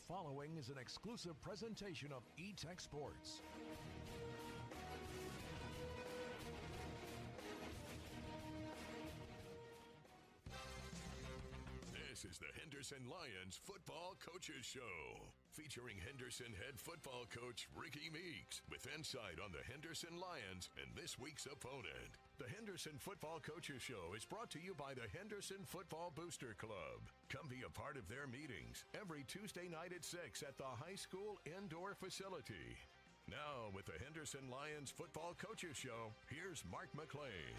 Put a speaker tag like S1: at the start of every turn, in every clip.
S1: following is an exclusive presentation of E-Tech Sports. This is the Henderson Lions Football Coaches Show, featuring Henderson head football coach Ricky Meeks with insight on the Henderson Lions and this week's opponent. The Henderson Football Coaches Show is brought to you by the Henderson Football Booster Club. Come be a part of their meetings every Tuesday night at 6 at the high school indoor facility. Now, with the Henderson Lions Football Coaches Show, here's Mark McLean.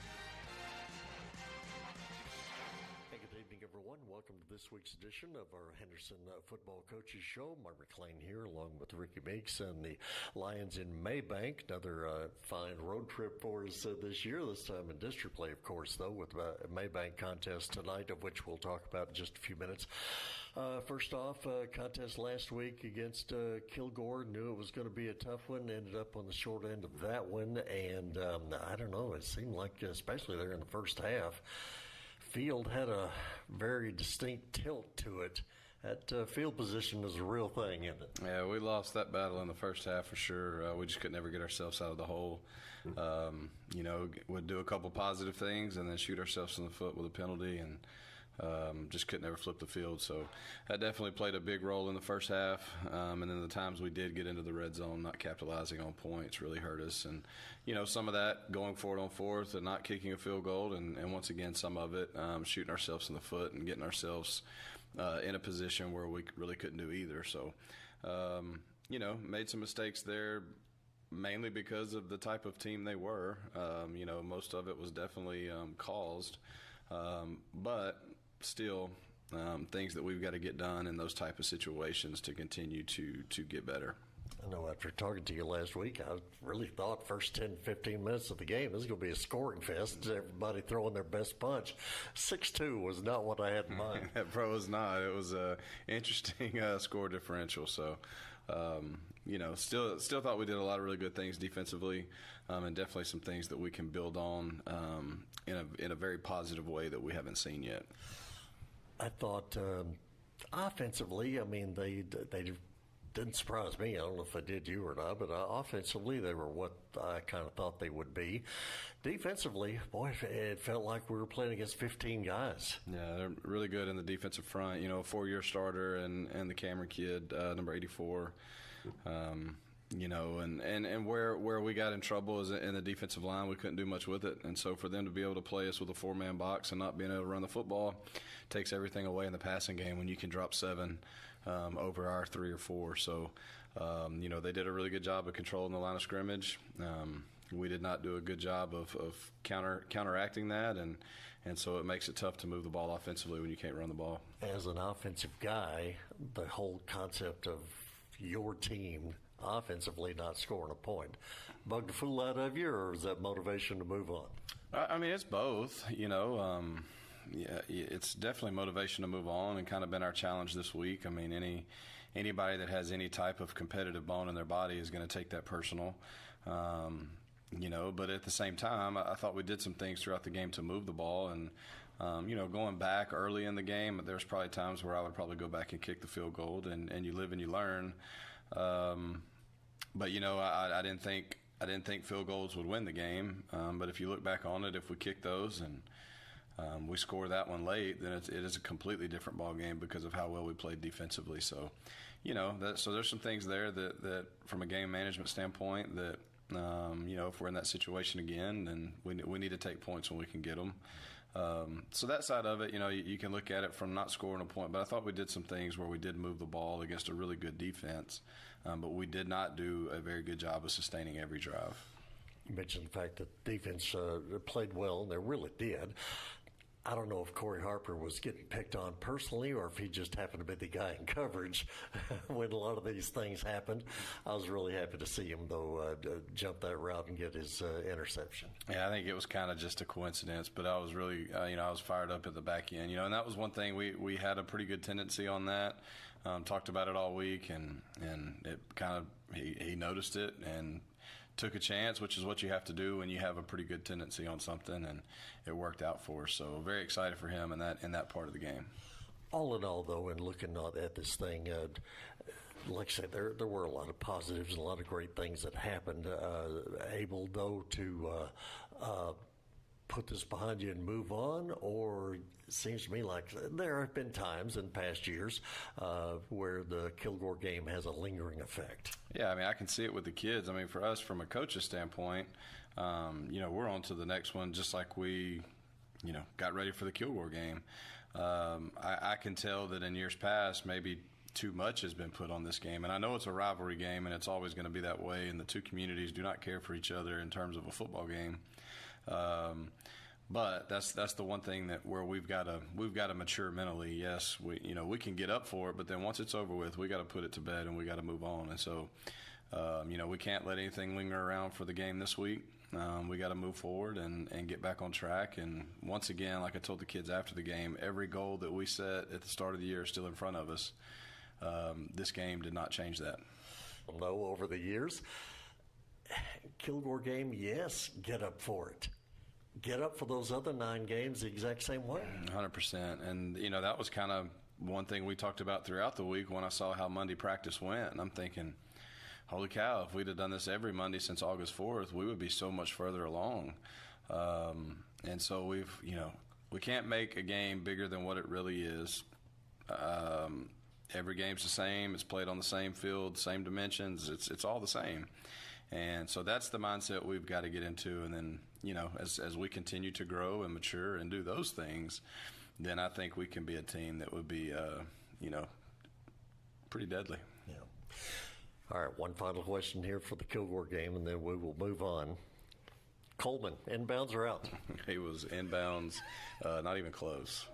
S2: Hey, good evening, everyone. Welcome to this week's edition of our Henderson Football Coaches Show. Mark McLean here, along with Ricky Meeks and the Lions in Mabank. Another fine road trip for us this year, this time in district play, of course, though, with a Mabank contest tonight, of which we'll talk about in just a few minutes. First off, contest last week against Kilgore. Knew it was going to be a tough one. Ended up on the short end of that one. And I don't know, it seemed like, especially there in the first half, field had a very distinct tilt to it. That field position is a real thing, isn't it?
S3: Yeah, we lost that battle in the first half for sure. We just could never get ourselves out of the hole. We'd do a couple positive things and then shoot ourselves in the foot with a penalty, and just could never flip the field. So that definitely played a big role in the first half. And then the times we did get into the red zone, not capitalizing on points, really hurt us. And, some of that going forward on fourth and not kicking a field goal. And once again, some of it shooting ourselves in the foot and getting ourselves in a position where we really couldn't do either. So, made some mistakes there, mainly because of the type of team they were. Most of it was definitely caused. But still, things that we've got to get done in those type of situations to continue to get better.
S2: I know after talking to you last week, I really thought first 10, 15 minutes of the game, this is going to be a scoring fest. Everybody throwing their best punch. 6-2 was not what I had in mind.
S3: That was not. It was an interesting score differential. So, still thought we did a lot of really good things defensively, and definitely some things that we can build on in a very positive way that we haven't seen yet.
S2: I thought offensively, they didn't surprise me. I don't know if they did you or not, but offensively they were what I kind of thought they would be. Defensively, boy, it felt like we were playing against 15 guys.
S3: Yeah, they're really good in the defensive front. A 4-year starter and the Cameron kid, number 84. And where we got in trouble is in the defensive line. We couldn't do much with it. And so for them to be able to play us with a 4-man box and not being able to run the football takes everything away in the passing game when you can drop 7 over our 3 or 4. So, they did a really good job of controlling the line of scrimmage. We did not do a good job of counteracting that, and so it makes it tough to move the ball offensively when you can't run the ball.
S2: As an offensive guy, the whole concept of your team offensively not scoring a point bugged the fool out of you, or is that motivation to move on?
S3: It's both. It's definitely motivation to move on, and kind of been our challenge this week. Anybody that has any type of competitive bone in their body is going to take that personal. But at the same time, I thought we did some things throughout the game to move the ball. And, going back early in the game, there's probably times where I would probably go back and kick the field goal, and you live and you learn. But I didn't think field goals would win the game. But if you look back on it, if we kick those and we score that one late, then it is a completely different ball game because of how well we played defensively. So, so there's some things there that from a game management standpoint that, if we're in that situation again, then we need to take points when we can get them. So that side of it, you can look at it from not scoring a point, but I thought we did some things where we did move the ball against a really good defense, but we did not do a very good job of sustaining every drive.
S2: You mentioned the fact that defense played well, and they really did. I don't know if Corey Harper was getting picked on personally or if he just happened to be the guy in coverage when a lot of these things happened. I was really happy to see him, though, jump that route and get his interception.
S3: Yeah, I think it was kind of just a coincidence, but I was really, I was fired up at the back end, and that was one thing we had a pretty good tendency on that. Talked about it all week, and it kind of he noticed it and took a chance, which is what you have to do when you have a pretty good tendency on something, and it worked out for us. So very excited for him in that part of the game.
S2: All in all, though, and looking at this thing, like I said, there were a lot of positives and a lot of great things that happened. Able, though, to put this behind you and move on, or it seems to me like there have been times in past years where the Kilgore game has a lingering effect.
S3: Yeah, I mean, I can see it with the kids. I mean, for us, from a coach's standpoint, we're on to the next one just like we, got ready for the Kilgore game. I can tell that in years past, maybe too much has been put on this game. And I know it's a rivalry game, and it's always going to be that way, and the two communities do not care for each other in terms of a football game. But that's the one thing that where we've got to mature mentally. Yes, we can get up for it, but then once it's over with, we got to put it to bed and we got to move on. And so, we can't let anything linger around for the game this week. We got to move forward and get back on track. And once again, like I told the kids after the game, every goal that we set at the start of the year is still in front of us. This game did not change that.
S2: No, over the years, Kilgore game, yes, get up for it. Get up for those other 9 games the exact same way.
S3: 100%. And, that was kind of one thing we talked about throughout the week when I saw how Monday practice went. And I'm thinking, holy cow, if we'd have done this every Monday since August 4th, we would be so much further along. And so we can't make a game bigger than what it really is. Every game's the same. It's played on the same field, same dimensions. It's all the same. And so that's the mindset we've got to get into. And then, as we continue to grow and mature and do those things, then I think we can be a team that would be, pretty deadly.
S2: Yeah. All right, one final question here for the Kilgore game, and then we will move on. Coleman, inbounds or out?
S3: He was inbounds, not even close.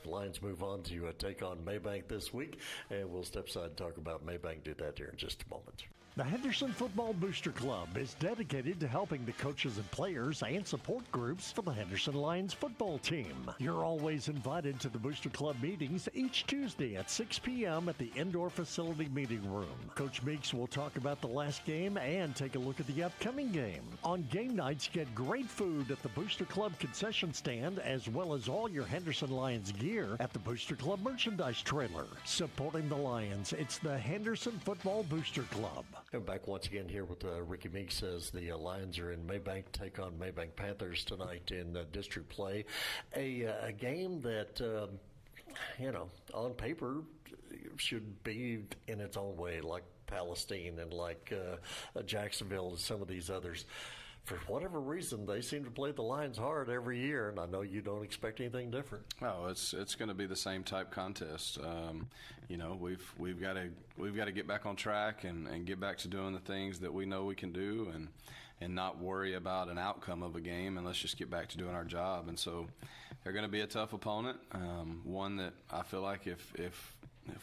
S2: The Lions move on to take on Mabank this week, and we'll step aside and talk about Mabank. Do that here in just a moment.
S4: The Henderson Football Booster Club is dedicated to helping the coaches and players and support groups for the Henderson Lions football team. You're always invited to the Booster Club meetings each Tuesday at 6 p.m. at the indoor facility meeting room. Coach Meeks will talk about the last game and take a look at the upcoming game. On game nights, get great food at the Booster Club concession stand, as well as all your Henderson Lions gear at the Booster Club merchandise trailer. Supporting the Lions, it's the Henderson Football Booster Club.
S2: And back once again here with Ricky Meeks as the Lions are in Mabank, take on Mabank Panthers tonight in district play. A game that, on paper should be in its own way, like Palestine and like Jacksonville and some of these others. For whatever reason, they seem to play the Lions hard every year, and I know you don't expect anything different.
S3: Oh, it's going to be the same type contest. We've got to get back on track and get back to doing the things that we know we can do, and not worry about an outcome of a game, and let's just get back to doing our job. And so they're going to be a tough opponent, one that I feel like if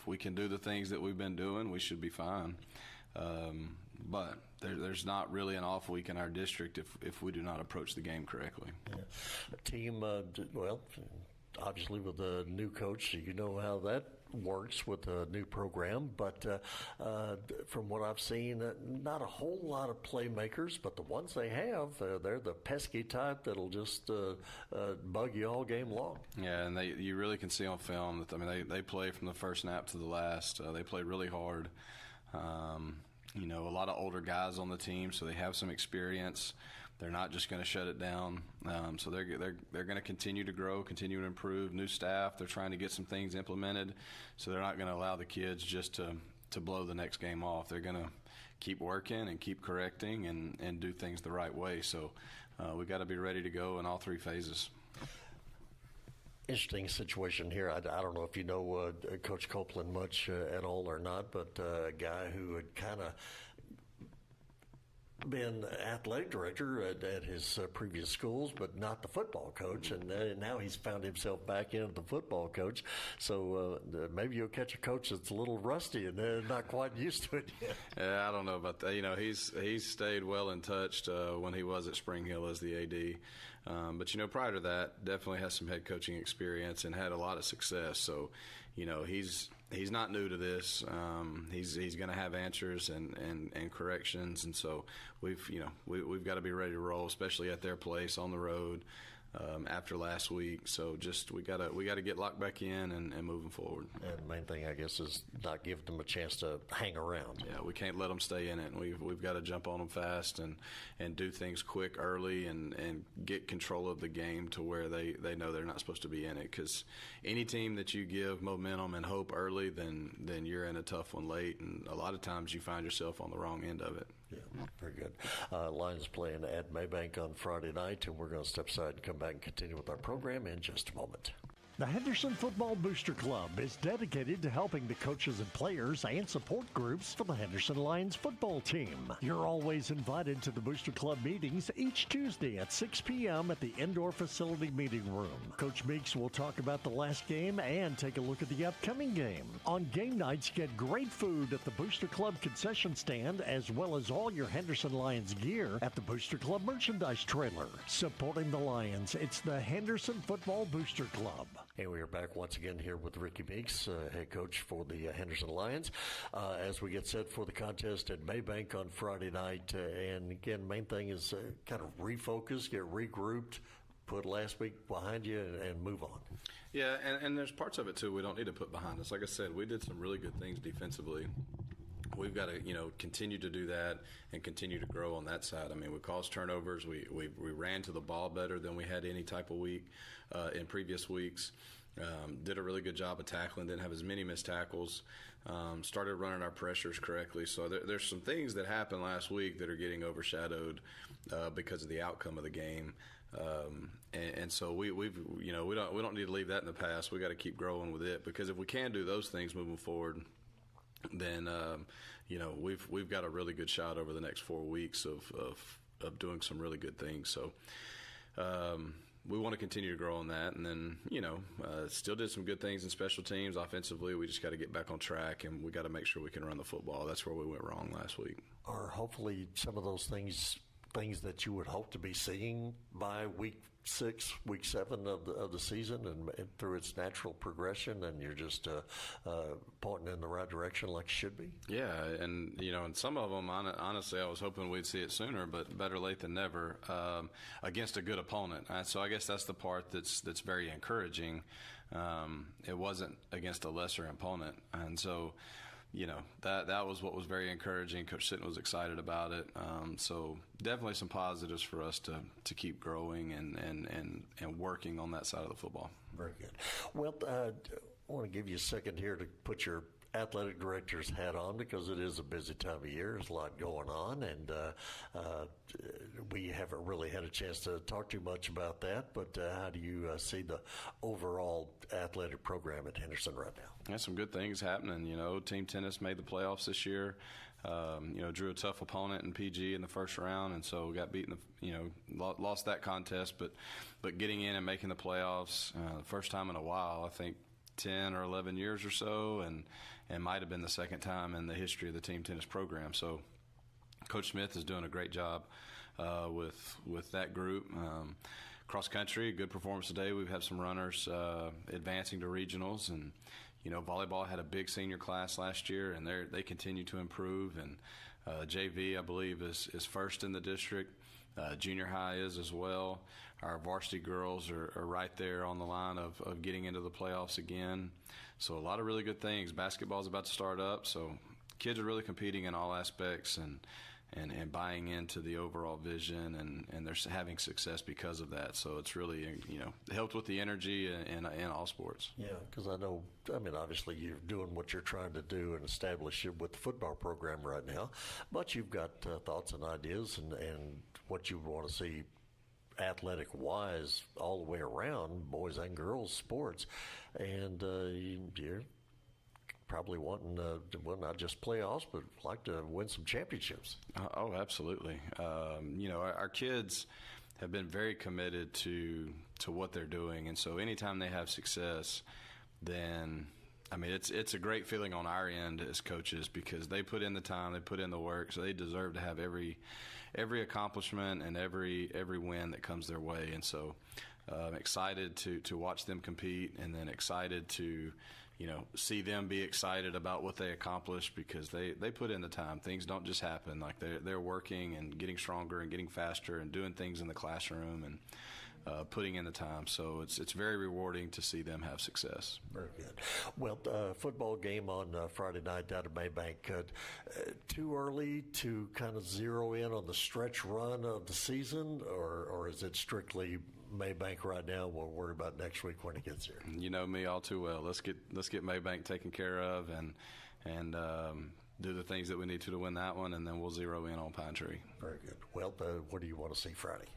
S3: we can do the things that we've been doing, we should be fine. But there's not really an off week in our district if we do not approach the game correctly.
S2: Yeah. A team, obviously with a new coach, you know how that works with a new program. But from what I've seen, not a whole lot of playmakers, but the ones they have, they're the pesky type that'll just bug you all game long.
S3: Yeah, and you really can see on film that, they play from the first snap to the last. They play really hard. A lot of older guys on the team, so they have some experience. They're not just going to shut it down. So they're going to continue to grow, continue to improve. New staff, they're trying to get some things implemented. So they're not going to allow the kids just to blow the next game off. They're going to keep working and keep correcting and do things the right way. So we got to be ready to go in all 3 phases.
S2: Interesting situation here. I don't know if you know Coach Copeland much at all or not, but a guy who had kind of been athletic director at his previous schools, but not the football coach, and now he's found himself back into the football coach. So maybe you'll catch a coach that's a little rusty and not quite used to it yet.
S3: Yeah, I don't know about that. He's stayed well in touch when he was at Spring Hill as the AD. But prior to that, definitely has some head coaching experience and had a lot of success. So, he's not new to this. He's going to have answers and corrections, and so we've got to be ready to roll, especially at their place on the road. after last week. So just we gotta get locked back in and moving forward.
S2: And the main thing, I guess, is not give them a chance to hang around.
S3: Yeah, we can't let them stay in it. We've got to jump on them fast and do things quick early and get control of the game to where they know they're not supposed to be in it. Because any team that you give momentum and hope early, then you're in a tough one late, and a lot of times you find yourself on the wrong end of it.
S2: Yeah, very good. Lions playing at Mabank on Friday night, and we're going to step aside and come back and continue with our program in just a moment.
S4: The Henderson Football Booster Club is dedicated to helping the coaches and players and support groups for the Henderson Lions football team. You're always invited to the Booster Club meetings each Tuesday at 6 p.m. at the indoor facility meeting room. Coach Meeks will talk about the last game and take a look at the upcoming game. On game nights, get great food at the Booster Club concession stand, as well as all your Henderson Lions gear at the Booster Club merchandise trailer. Supporting the Lions, it's the Henderson Football Booster Club.
S2: And we are back once again here with Ricky Meeks, head coach for the Henderson Lions, as we get set for the contest at Mabank on Friday night. And again, main thing is kind of refocus, get regrouped, put last week behind you, and move on.
S3: Yeah, and there's parts of it, too, we don't need to put behind us. Like I said, we did some really good things defensively. We've got to, continue to do that and continue to grow on that side. I mean, we caused turnovers. We ran to the ball better than we had any type of week in previous weeks. Did a really good job of tackling. Didn't have as many missed tackles. Started running our pressures correctly. So there's some things that happened last week that are getting overshadowed because of the outcome of the game. And so we don't need to leave that in the past. We got to keep growing with it, because if we can do those things moving forward, then we've got a really good shot over the next 4 weeks of doing some really good things. So we want to continue to grow on that, and then still did some good things in special teams. Offensively, we just got to get back on track, and we got to make sure we can run the football. That's where we went wrong last week.
S2: Are hopefully some of those things that you would hope to be seeing by week 6, week 7 of the season, and through its natural progression, and you're just pointing in the right direction like you should be?
S3: Yeah, and and some of them, honestly, I was hoping we'd see it sooner, but better late than never against a good opponent. So I guess that's the part that's very encouraging. It wasn't against a lesser opponent, and so that was what was very encouraging. Coach Sitton was excited about it. So definitely some positives for us to keep growing and working on that side of the football.
S2: Very good. Well, I want to give you a second here to put your athletic director's hat on, because it is a busy time of year. There's a lot going on, and we haven't really had a chance to talk too much about that. But how do you see the overall athletic program at Henderson right now?
S3: Yeah, some good things happening. Team tennis made the playoffs this year. Drew a tough opponent in PG in the first round, and so got beaten. Lost that contest, but getting in and making the playoffs, the first time in a while, I think 10 or 11 years or so, and might have been the second time in the history of the team tennis program. So Coach Smith is doing a great job with that group. Cross country, good performance today. We've had some runners advancing to regionals, and volleyball had a big senior class last year, and they continue to improve. And JV, I believe, is first in the district. Junior high is as well. Our varsity girls are right there on the line of getting into the playoffs again. So a lot of really good things. Basketball is about to start up, so kids are really competing in all aspects and buying into the overall vision, and they're having success because of that. So it's really, helped with the energy in all sports.
S2: Yeah, because obviously you're doing what you're trying to do and establish it with the football program right now, but you've got thoughts and ideas and what you want to see athletic-wise all the way around, boys and girls sports, and you're probably wanting to, not just playoffs, but like to win some championships.
S3: Oh, absolutely. Our kids have been very committed to what they're doing, and so anytime they have success, then it's a great feeling on our end as coaches, because they put in the time, they put in the work, so they deserve to have every accomplishment and every win that comes their way. And so I'm excited to watch them compete, and then excited to see them be excited about what they accomplish, because they put in the time. Things don't just happen. Like they're working and getting stronger and getting faster and doing things in the classroom, and putting in the time. So it's very rewarding to see them have success.
S2: Very good. Well, football game on Friday night down at Mabank. Too early to kind of zero in on the stretch run of the season, or is it strictly Mabank right now? We'll worry about next week when it gets here.
S3: You know me all too well. Let's get Mabank taken care of and do the things that we need to win that one, and then we'll zero in on Pine Tree.
S2: Very good. Well, what do you want to see Friday?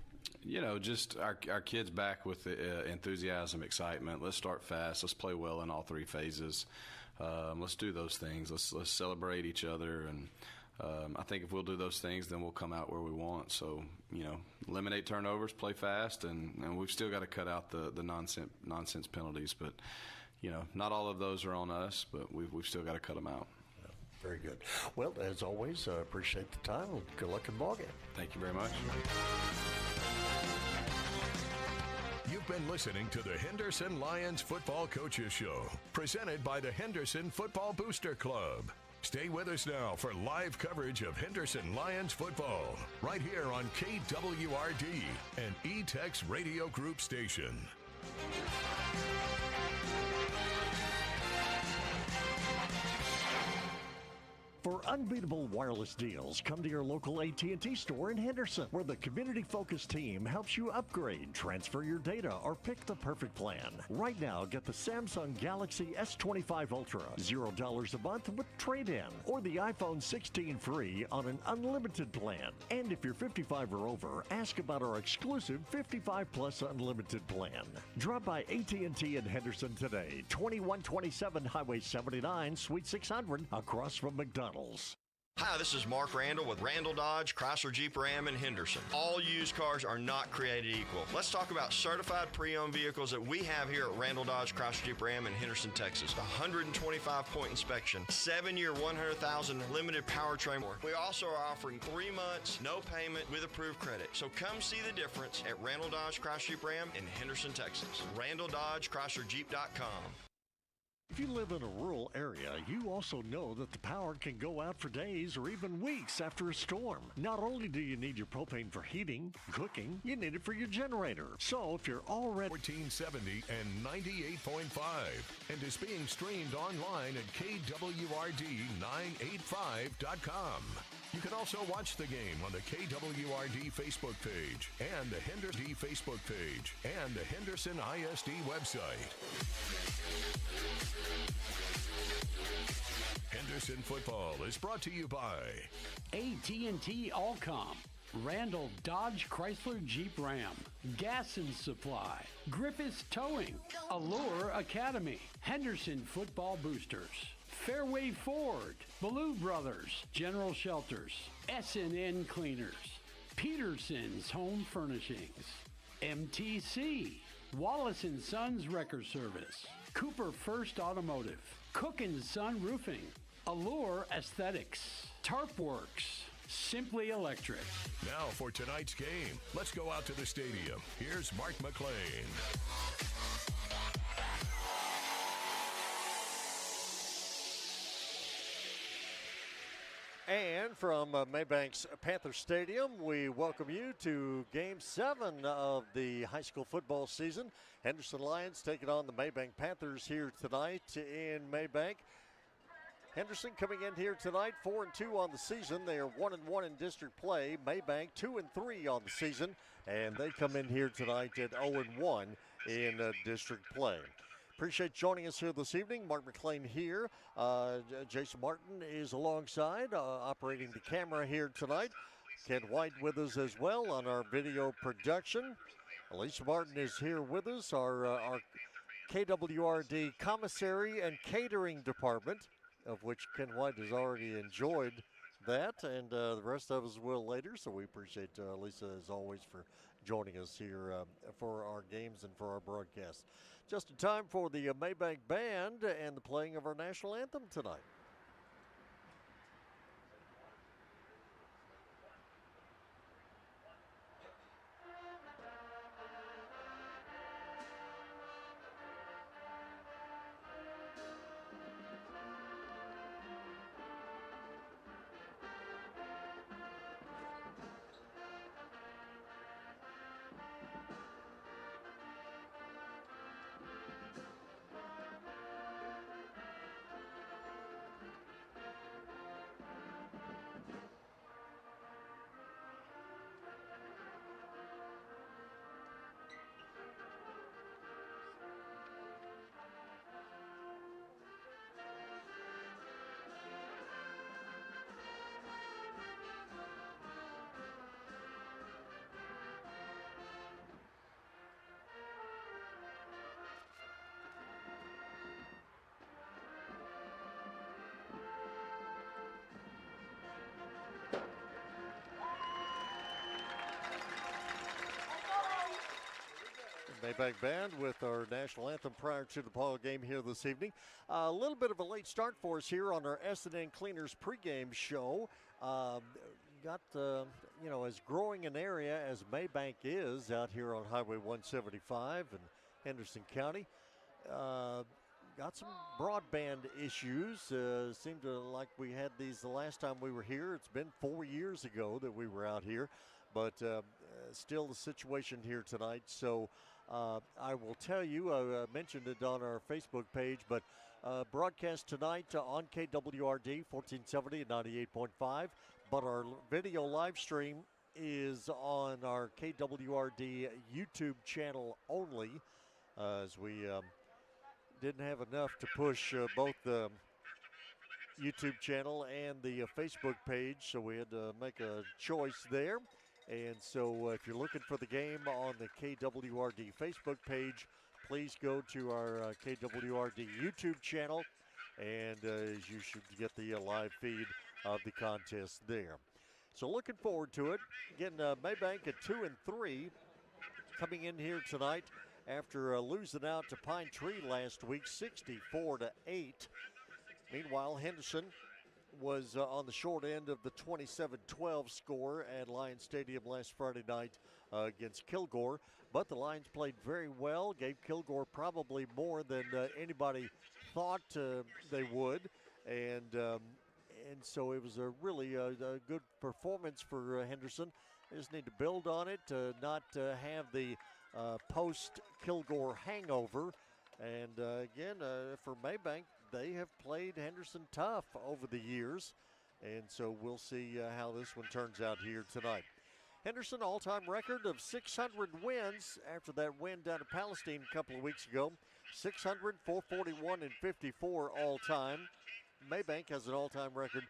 S3: You know, just our kids back with the enthusiasm, excitement. Let's start fast. Let's play well in all three phases. Let's do those things. Let's celebrate each other, and I think if we'll do those things, then we'll come out where we want. So, you know, eliminate turnovers, play fast, and we've still got to cut out the nonsense penalties. But, you know, not all of those are on us, but we've still got to cut them out.
S2: Very good. Well, as always, appreciate the time. Good luck in the ballgame.
S3: Thank you very much.
S1: You've been listening to the Henderson Lions Football Coaches Show, presented by the Henderson Football Booster Club. Stay with us now for live coverage of Henderson Lions football, right here on KWRD and E-Tex Radio Group station.
S4: For unbeatable wireless deals, come to your local AT&T store in Henderson, where the community-focused team helps you upgrade, transfer your data, or pick the perfect plan. Right now, get the Samsung Galaxy S25 Ultra, $0 a month with trade-in, or the iPhone 16 free on an unlimited plan. And if you're 55 or over, ask about our exclusive 55 Plus Unlimited plan. Drop by AT&T in Henderson today, 2127 Highway 79, Suite 600, across from McDonald's.
S5: Hi, this is Mark Randall with Randall Dodge, Chrysler Jeep Ram in Henderson. All used cars are not created equal. Let's talk about certified pre-owned vehicles that we have here at Randall Dodge, Chrysler Jeep Ram in Henderson, Texas. 125-point inspection, 7-year, 100,000 limited powertrain. We also are offering 3 months, no payment with approved credit. So come see the difference at Randall Dodge, Chrysler Jeep Ram in Henderson, Texas. Randall Dodge, ChryslerJeep.com.
S4: If you live in a rural area, you also know that the power can go out for days or even weeks after a storm. Not only do you need your propane for heating, cooking, you need it for your generator. So if you're already
S1: 1470 and 98.5 and is being streamed online at KWRD985.com. You can also watch the game on the KWRD Facebook page and the Henderson Facebook page and the Henderson ISD website. Henderson football is brought to you by
S6: AT&T Allcom, Randall Dodge Chrysler Jeep Ram, Gas and Supply, Griffiths Towing, Allure Academy, Henderson Football Boosters, Fairway Ford, Ballou Brothers, General Shelters, S&N Cleaners, Peterson's Home Furnishings, MTC, Wallace & Sons Wrecker Service, Cooper First Automotive, Cook & Son Roofing, Allure Aesthetics, Tarpworks, Simply Electric.
S1: Now for tonight's game, let's go out to the stadium. Here's Mark McClain.
S2: And from Mabank's Panther Stadium, we welcome you to Game 7 of the high school football season. Henderson Lions taking on the Mabank Panthers here tonight in Mabank. Henderson coming in here tonight, 4-2 on the season. They are 1-1 in district play. Mabank 2-3 on the season, and they come in here tonight at 0-1 in district play. Appreciate joining us here this evening. Mark McClain here. Jason Martin is alongside, operating the camera here tonight. Ken White with us as well on our video production. Alicia Martin is here with us, our KWRD commissary and catering department, of which Ken White has already enjoyed that, and the rest of us will later. So we appreciate Lisa, as always, for joining us here for our games and for our broadcast. Just in time for the Mabank Band and the playing of our national anthem tonight.
S7: Mabank Band with our national anthem prior to the ball game here this evening. A little bit of a late start for us here on our S&N Cleaners pregame show. Got, as growing an area as Mabank is out here on Highway 175 in Henderson County. Got some broadband issues. Seemed to like we had these the last time we were here. It's been 4 years ago that we were out here, but still the situation here tonight. So I will tell you, I mentioned it on our Facebook page, but broadcast tonight on KWRD 1470 and 98.5. But our video live stream is on our KWRD YouTube channel only, as we didn't have enough to push both the YouTube channel and the Facebook page, so we had to make a choice there. And so if you're looking for the game on the KWRD Facebook page, please go to our KWRD YouTube channel, and you should get the live feed of the contest there. So looking forward to it. Again, Mabank at 2-3, coming in here tonight after losing out to Pine Tree last week, 64-8. Meanwhile, Henderson was on the short end of the 27-12 score at Lions Stadium last Friday night against Kilgore. But the Lions played very well, gave Kilgore probably more than anybody thought they would. And so it was a really a good performance for Henderson. They just need to build on it, not have the post-Kilgore hangover. And again, for Mabank, they have played Henderson tough over the years. And so we'll see how this one turns out here tonight. Henderson, all-time record of 600 wins after that win down to Palestine a couple of weeks ago. 600, 441, and 54 all-time. Mabank has an all-time record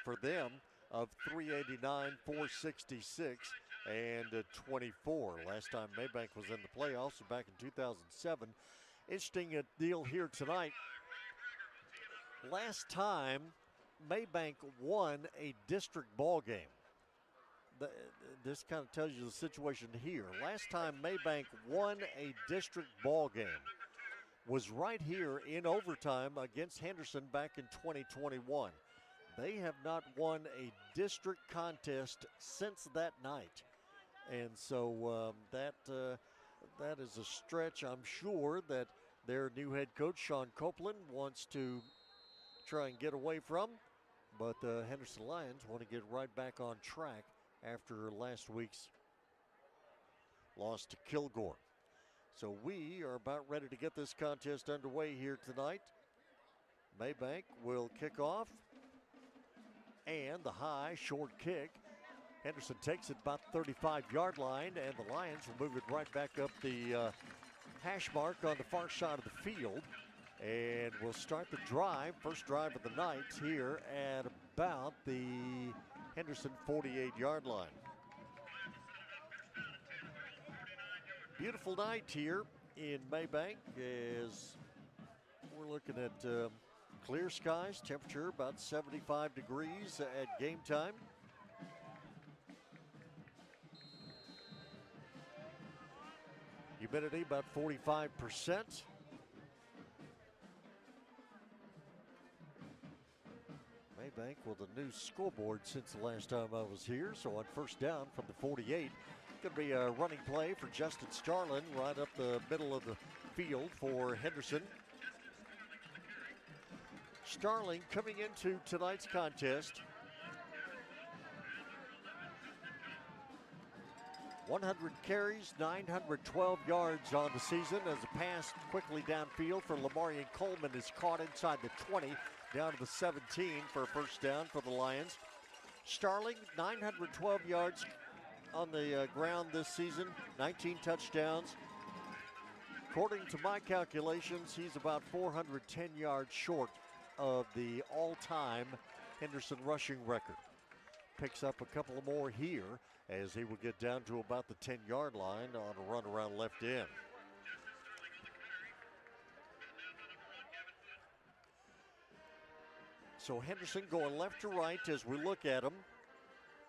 S7: for them of 389, 466, and 24. Last time Mabank was in the playoffs was back in 2007. Interesting deal here tonight. Last time Mabank won a district ball game. This kind of tells you the situation here. Last time Mabank won a district ball game was right here in overtime against Henderson back in 2021. They have not won a district contest since that night. And so that is a stretch, I'm sure, that their new head coach, Sean Copeland, wants to try and get away from. But the Henderson Lions want to get right back on track after last week's loss to Kilgore. So we are about ready to get this contest underway here tonight. Mabank will kick off. And the high, short kick. Henderson takes it about 35-yard line, and the Lions will move it right back up the hash mark on the far side of the field. And we'll start the drive, first drive of the night, here at about the Henderson 48-yard line. Beautiful night here in Mabank as we're looking at clear skies, temperature about 75 degrees at game time. Humidity about 45%. Mabank with a new scoreboard since the last time I was here. So on first down from the 48, going to be a running play for Justin Starlin right up the middle of the field for Henderson. Starling coming into tonight's contest. 100 carries, 912 yards on the season as a pass quickly downfield for Lamarian Coleman is caught inside the 20, down to the 17 for a first down for the Lions. Starling, 912 yards on the ground this season, 19 touchdowns. According to my calculations, he's about 410 yards short of the all-time Henderson rushing record. Picks up a couple more here as he will get down to about the 10-yard line on a run around left end. So Henderson going left to right as we look at him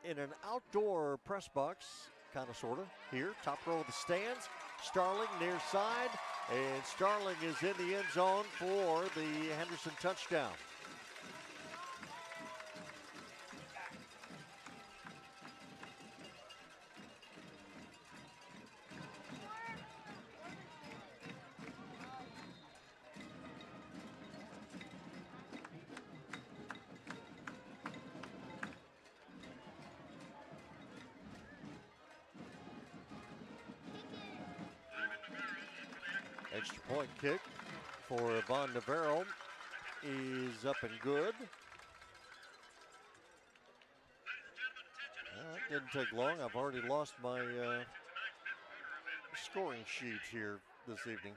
S7: in an outdoor press box, kind of, sort of, here, top row of the stands. Starling near side, and Starling is in the end zone for the Henderson touchdown. Extra point kick for Von Navarro is up and good. It didn't take long. I've already lost my scoring sheet here this evening.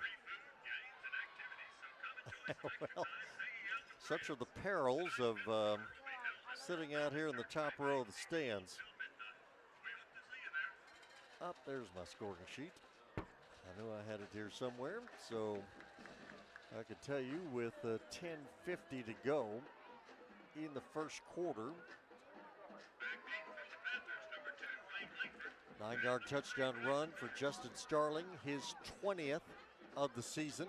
S7: Well, such are the perils of sitting out here in the top row of the stands. Up, there's my scoring sheet. I knew I had it here somewhere, so I could tell you with 10:50 to go in the first quarter. 9-yard touchdown run for Justin Starling, his 20th of the season.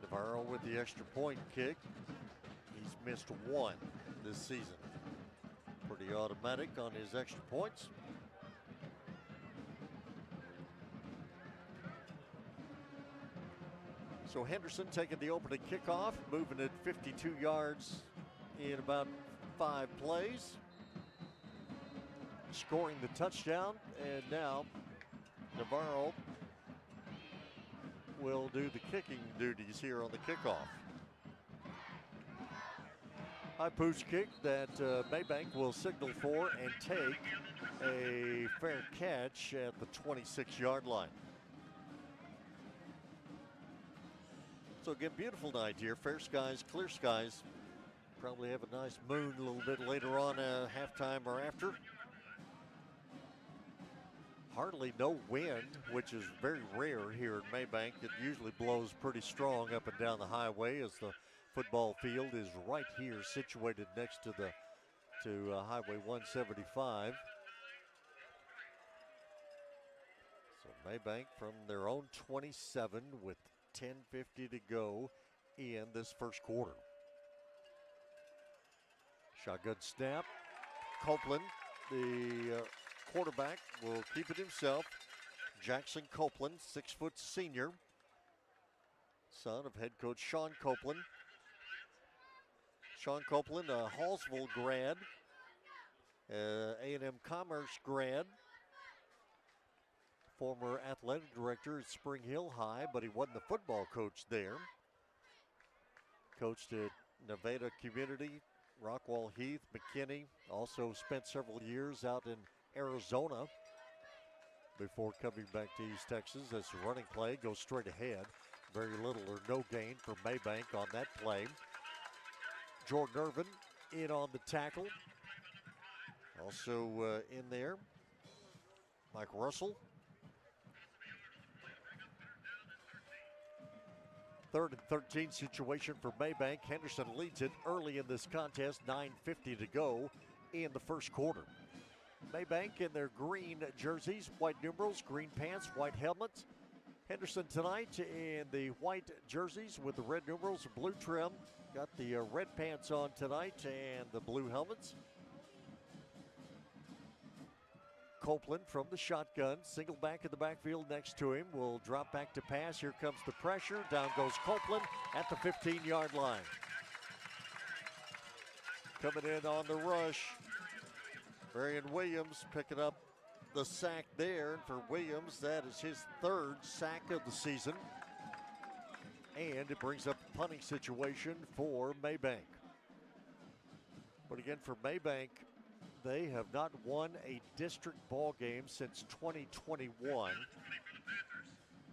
S7: Navarro with the extra point kick. He's missed one this season. Pretty automatic on his extra points. So Henderson taking the opening kickoff, moving it 52 yards in about 5 plays. Scoring the touchdown, and now Navarro will do the kicking duties here on the kickoff. High post kick that Mabank will signal for and take a fair catch at the 26-yard line. So again, beautiful night here. Fair skies, clear skies. Probably have a nice moon a little bit later on halftime or after. Hardly no wind, which is very rare here in Mabank. It usually blows pretty strong up and down the highway as the football field is right here, situated next to Highway 175. So Mabank from their own 27 with 10:50 to go in this first quarter. Shotgun snap. Copeland, the quarterback, will keep it himself. Jackson Copeland, 6-foot senior, son of head coach Sean Copeland. Sean Copeland, a Hallsville grad, A&M Commerce grad, former athletic director at Spring Hill High, but he wasn't the football coach there. Coached at Nevada Community, Rockwall Heath, McKinney. Also spent several years out in Arizona before coming back to East Texas. As the running play goes straight ahead. Very little or no gain for Mabank on that play. Jordan Irvin in on the tackle. Also in there, Mike Russell. 3rd and 13 situation for Mabank. Henderson leads it early in this contest, 9:50 to go in the first quarter. Mabank in their green jerseys, white numerals, green pants, white helmets. Henderson tonight in the white jerseys with the red numerals, blue trim. Got the red pants on tonight and the blue helmets. Copeland from the shotgun, single back in the backfield next to him, will drop back to pass. Here comes the pressure. Down goes Copeland at the 15-yard line. Coming in on the rush, Marion Williams picking up the sack there. And for Williams, that is his 3rd sack of the season. And it brings up a punting situation for Mabank. But again, for Mabank, they have not won a district ball game since 2021.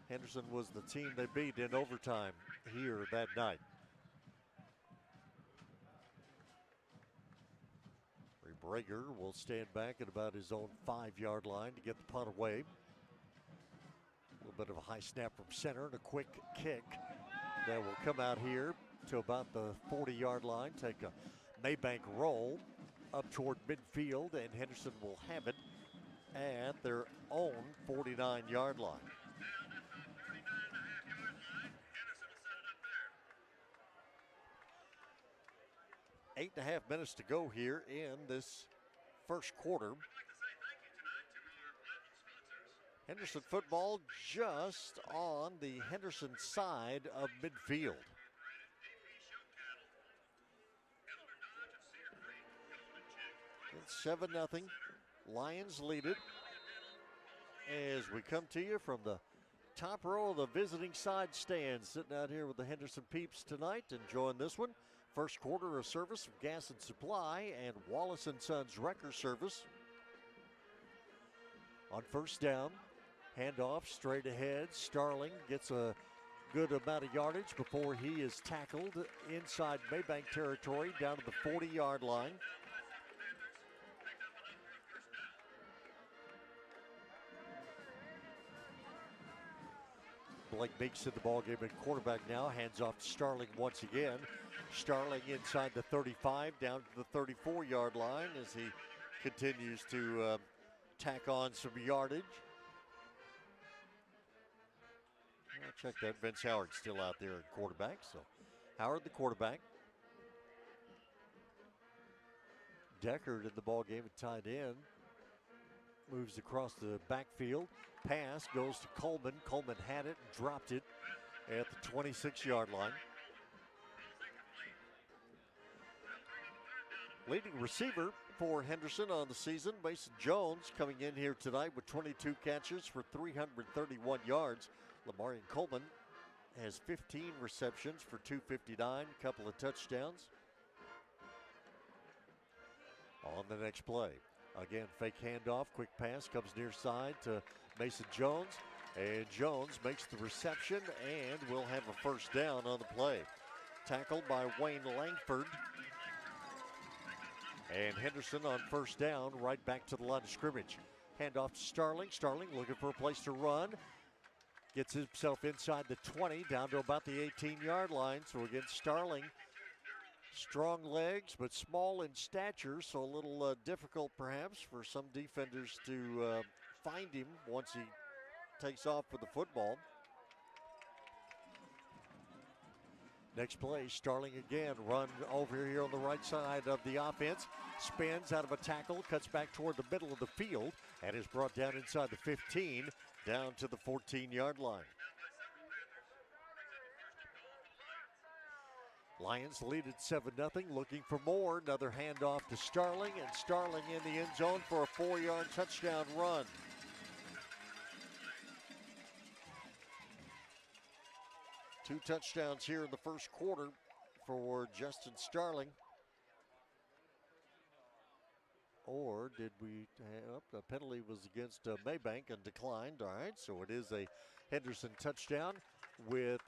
S7: Henderson was the team they beat in overtime here that night. Brager will stand back at about his own 5-yard line to get the punt away. A little bit of a high snap from center and a quick kick that will come out here to about the 40-yard line. Take a Mabank roll up toward midfield, and Henderson will have it at their own 49-yard line. 8.5 minutes to go here in this first quarter. Henderson football just on the Henderson side of midfield. It's 7-0. Lions lead it as we come to you from the top row of the visiting side stands, sitting out here with the Henderson Peeps tonight, enjoying this one. First quarter of service from Gas and Supply and Wallace & Sons Wrecker Service. On first down, handoff straight ahead. Starling gets a good amount of yardage before he is tackled inside Mabank territory down to the 40-yard line. Blake Meeks in the ballgame at quarterback now. Hands off to Starling once again. Starling inside the 35 down to the 34-yard line as he continues to tack on some yardage. I'll check that. Vince Howard's still out there at quarterback. So Howard, the quarterback. Deckard in the ballgame at tight end. Moves across the backfield. Pass goes to Coleman. Coleman had it and dropped it at the 26-yard line. Leading receiver for Henderson on the season, Mason Jones, coming in here tonight with 22 catches for 331 yards. Lamarian Coleman has 15 receptions for 259, a couple of touchdowns. On the next play, again, fake handoff, quick pass, comes near side to Mason Jones, and Jones makes the reception and will have a first down on the play. Tackled by Wayne Langford. And Henderson on first down, right back to the line of scrimmage. Handoff to Starling. Starling looking for a place to run. Gets himself inside the 20, down to about the 18-yard line. So again, Starling, strong legs, but small in stature, so a little difficult perhaps for some defenders to find him once he takes off with the football. Next play, Starling again, run over here on the right side of the offense. Spins out of a tackle, cuts back toward the middle of the field, and is brought down inside the 15, down to the 14-yard line. Lions lead at 7-0, looking for more. Another handoff to Starling, and Starling in the end zone for a 4-yard touchdown run. Two touchdowns here in the first quarter for Justin Starling. Or did we have, the penalty was against Mabank and declined. All right, so it is a Henderson touchdown with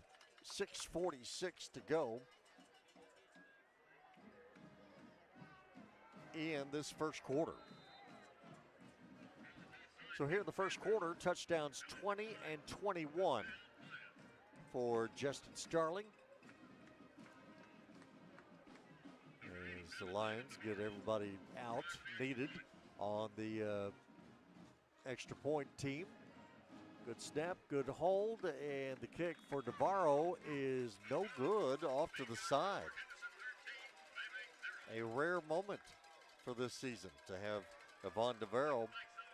S7: 6:46 to go in this first quarter. So here in the first quarter, touchdowns 20 and 21 for Justin Starling. As the Lions get everybody out needed on the extra point team. Good snap, good hold, and the kick for Navarro is no good, off to the side. A rare moment for this season to have Yvonne Navarro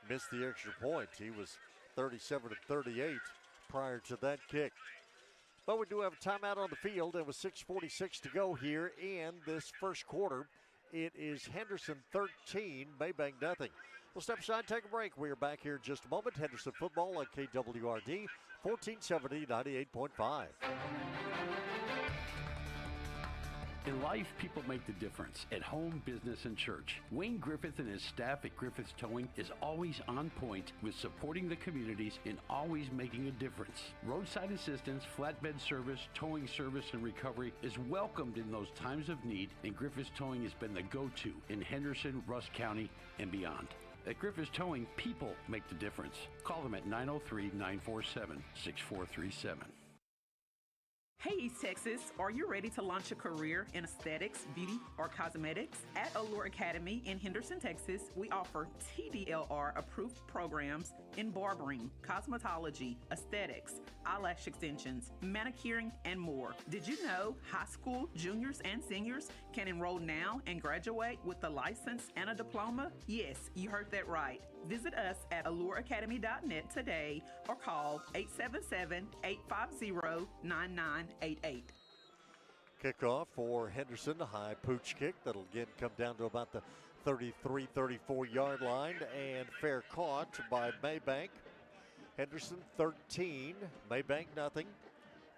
S7: miss the extra point. He was 37-38 prior to that kick. But we do have a timeout on the field, and with 6:46 to go here in this first quarter, it is Henderson 13, Mabank nothing. We'll step aside, take a break. We are back here in just a moment. Henderson football on KWRD, 1470, 98.5.
S6: In life, people make the difference at home, business, and church. Wayne Griffith and his staff at Griffith's Towing is always on point with supporting the communities and always making a difference. Roadside assistance, flatbed service, towing service, and recovery is welcomed in those times of need, and Griffith's Towing has been the go-to in Henderson, Rusk County, and beyond. At Griffith's Towing, people make the difference. Call them at 903-947-6437.
S8: Hey East Texas, are you ready to launch a career in aesthetics, beauty, or cosmetics? At Allure Academy in Henderson, Texas, we offer TDLR approved programs in barbering, cosmetology, aesthetics, eyelash extensions, manicuring, and more. Did you know high school juniors and seniors can enroll now and graduate with a license and a diploma? Yes, you heard that right. Visit us at allureacademy.net today or call 877-850-9988.
S7: Kickoff for Henderson, a high pooch kick that'll again come down to about the 33, 34-yard line, and fair caught by Mabank. Henderson 13, Mabank nothing.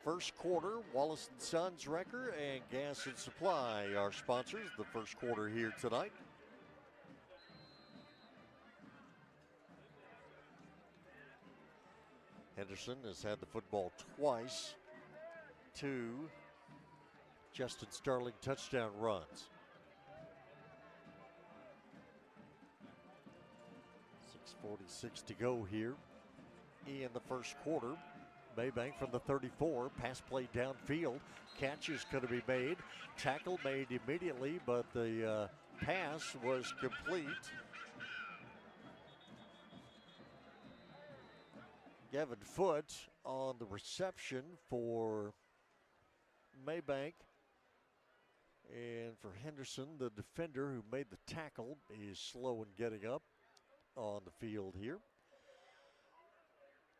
S7: First quarter, Wallace & Sons Wrecker and Gas and Supply are sponsors the first quarter here tonight. Henderson has had the football twice. 2 Justin Starling touchdown runs. 6:46 to go here in the first quarter. Mabank from the 34, pass play downfield. Catch is going to be made. Tackle made immediately, but the pass was complete. Gavin Foote on the reception for Mabank. And for Henderson, the defender who made the tackle is slow in getting up on the field here.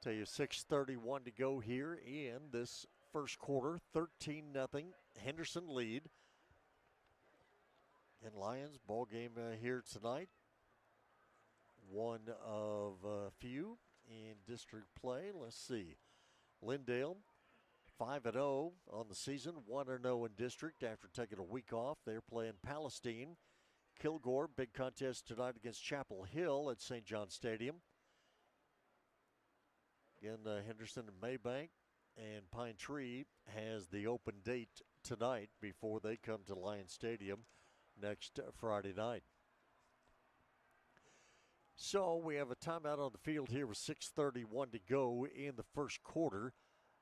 S7: Tell you 6:31 to go here in this first quarter. 13-0 Henderson lead. And Lions ball game here tonight. One of a few in district play. Let's see. Lindale 5-0 on the season, 1-0 in district after taking a week off. They're playing Palestine. Kilgore, big contest tonight against Chapel Hill at St. John Stadium. Again, Henderson and Mabank, and Pine Tree has the open date tonight before they come to Lion Stadium next Friday night. So we have a timeout on the field here with 6:31 to go in the first quarter.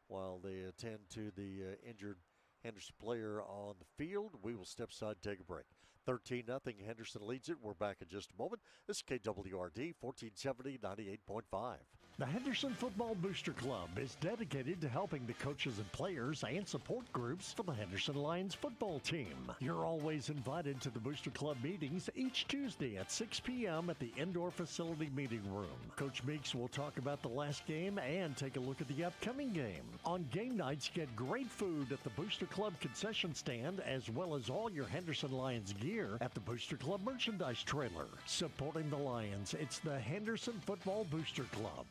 S7: While they attend to the injured Henderson player on the field, we will step aside, take a break. 13-0, Henderson leads it. We're back in just a moment. This is KWRD 1470 98.5.
S4: The Henderson Football Booster Club is dedicated to helping the coaches and players and support groups for the Henderson Lions football team. You're always invited to the Booster Club meetings each Tuesday at 6 p.m. at the indoor facility meeting room. Coach Meeks will talk about the last game and take a look at the upcoming game. On game nights, get great food at the Booster Club concession stand, as well as all your Henderson Lions gear at the Booster Club merchandise trailer. Supporting the Lions, it's the Henderson Football Booster Club.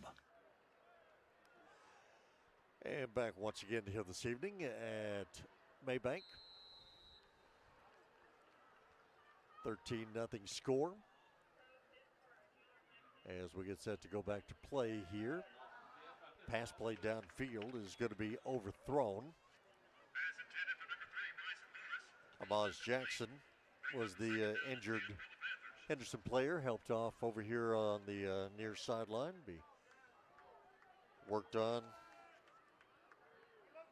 S7: And back once again here this evening at Mabank. 13-0 score. As we get set to go back to play here. Pass play downfield is going to be overthrown. Amaz Jackson was the injured Henderson player, helped off over here on the near sideline. Be worked on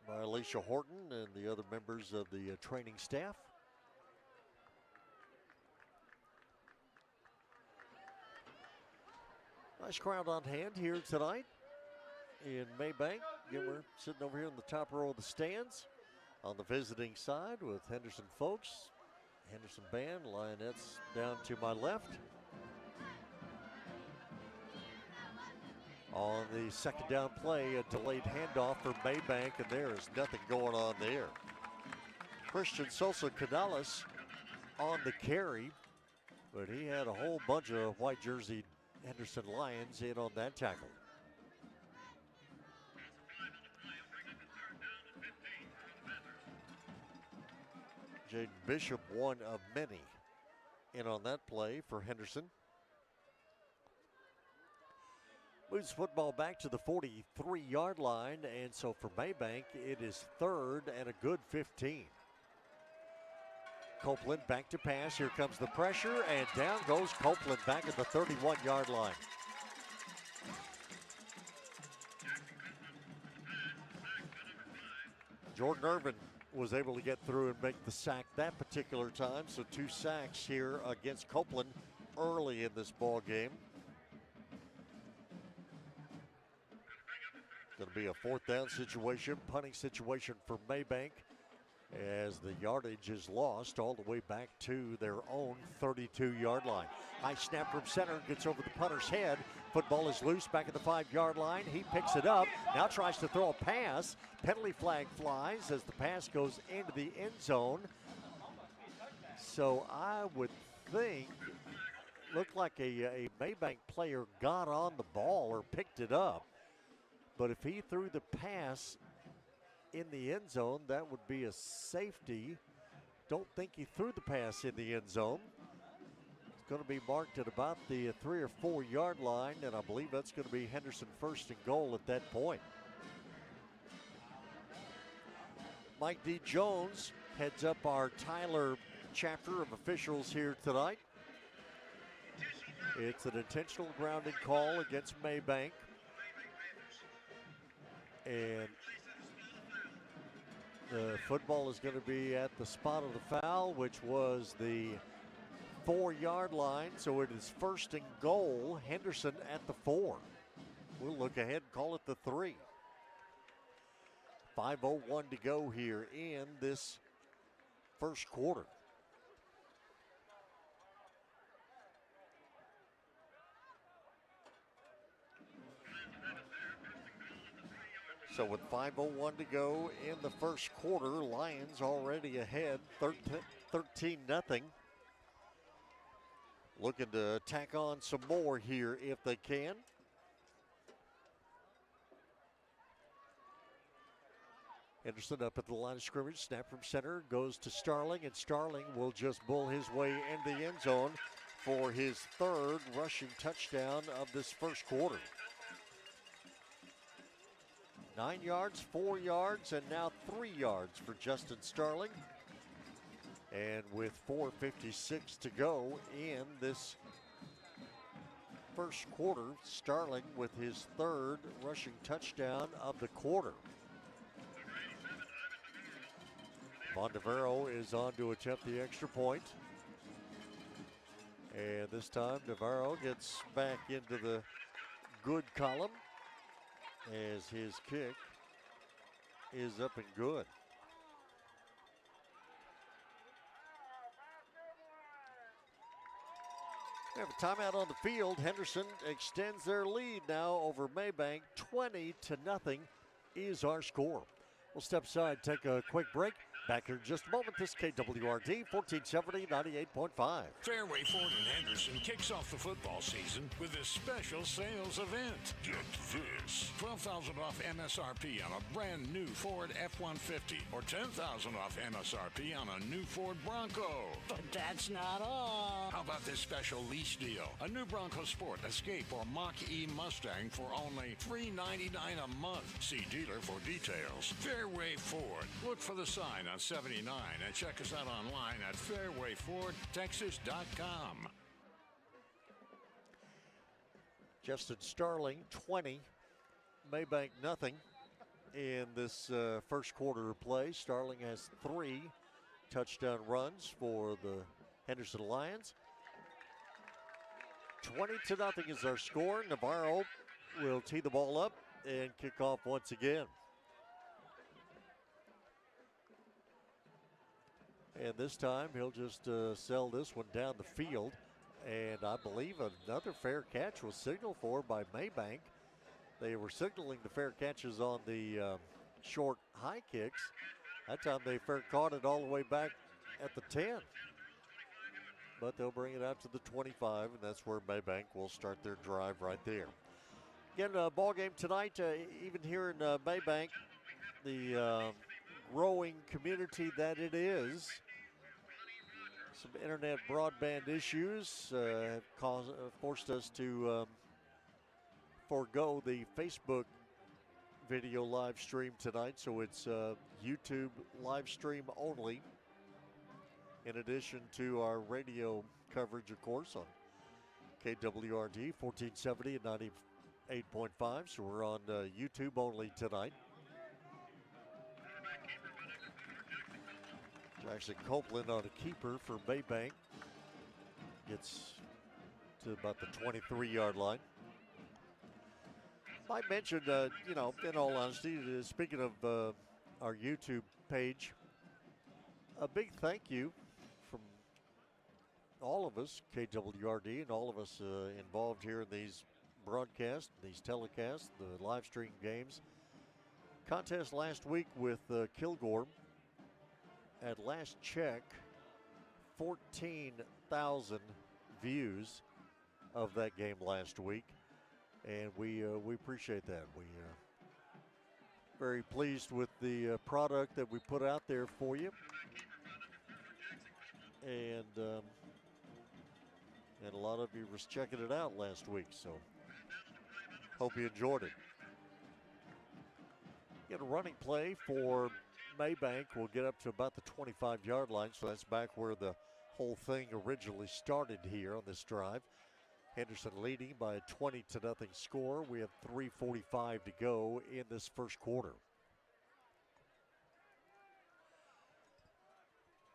S7: by Alicia Horton and the other members of the training staff. Nice crowd on hand here tonight in Mabank. Again, we're sitting over here in the top row of the stands on the visiting side with Henderson folks. Henderson band, Lionettes down to my left. On the second down play, a delayed handoff for Mabank, and there is nothing going on there. Christian Sosa Canales on the carry, but he had a whole bunch of white jerseyed Henderson Lions in on that tackle. Jaden Bishop, one of many, in on that play for Henderson. Moves football back to the 43-yard line, and so for Mabank, it is third and a good 15. Copeland back to pass. Here comes the pressure, and down goes Copeland back at the 31-yard line. Jordan Irvin was able to get through and make the sack that particular time. So 2 sacks here against Copeland early in this ball game. Going to be a 4th down situation, punting situation for Mabank, as the yardage is lost all the way back to their own 32-yard line. High snap from center, gets over the punter's head. Football is loose back at the 5-yard line. He picks it up, now tries to throw a pass. Penalty flag flies as the pass goes into the end zone. So I would think, looked like a Mabank player got on the ball or picked it up. But if he threw the pass in the end zone, that would be a safety. Don't think he threw the pass in the end zone. It's going to be marked at about the 3 or 4 yard line, and I believe that's going to be Henderson 1st and goal at that point. Mike D. Jones heads up our Tyler chapter of officials here tonight. It's an intentional grounding call against Mabank. And the football is going to be at the spot of the foul, which was the 4-yard line. So it is 1st and goal. Henderson at the 4. We'll look ahead and call it the 3. 5:01 to go here in this first quarter. So with 5:01 to go in the first quarter, Lions already ahead, 13-0. Looking to tack on some more here if they can. Henderson up at the line of scrimmage, snap from center, goes to Starling, and Starling will just bull his way into the end zone for his 3rd rushing touchdown of this first quarter. 9 yards, 4 yards, and now 3 yards for Justin Starling. And with 4:56 to go in this first quarter, Starling with his 3rd rushing touchdown of the quarter. Navarro is on to attempt the extra point. And this time Navarro gets back into the good column as his kick is up and good. We have a timeout on the field. Henderson extends their lead now over Mabank. 20-0 is our score. We'll step aside, take a quick break. Back here in just a moment. This KWRD 1470 98.5.
S9: Fairway Ford in Henderson kicks off the football season with a special sales event. Get this: $12,000 off MSRP on a brand new Ford F-150 or $10,000 off MSRP on a new Ford Bronco.
S10: But that's not all.
S9: How about this special lease deal? A new Bronco Sport, Escape, or Mach-E Mustang for only $399 a month. See dealer for details. Fairway Ford. Look for the sign on 79 and check us out online at fairwayfordtexas.com.
S7: Justin Starling 20, Mabank nothing in this first quarter of play. Starling has 3 touchdown runs for the Henderson Lions. 20-0 is our score. Navarro will tee the ball up and kick off once again. And this time he'll just sell this one down the field. And I believe another fair catch was signaled for by Mabank. They were signaling the fair catches on the short high kicks. That time they fair caught it all the way back at the 10. But they'll bring it out to the 25, and that's where Mabank will start their drive right there. Again, ball game tonight, even here in Mabank, the growing community that it is. Some internet broadband issues have forced us to forego the Facebook video live stream tonight, so it's YouTube live stream only, in addition to our radio coverage, of course, on KWRD 1470 and 98.5, so we're on YouTube only tonight. Actually, Copeland on a keeper for Mabank. Gets to about the 23-yard line. I mentioned, in all honesty, speaking of our YouTube page, a big thank you from all of us, KWRD, and all of us involved here in these broadcasts, these telecasts, the live stream games. Contest last week with Kilgore. At last check, 14,000 views of that game last week, and we appreciate that. We very pleased with the product that we put out there for you, and a lot of you was checking it out last week. So hope you enjoyed it. Get a running play for Mabank. Will get up to about the 25-yard line, so that's back where the whole thing originally started here on this drive. Henderson leading by a 20-0 score. We have 3:45 to go in this first quarter.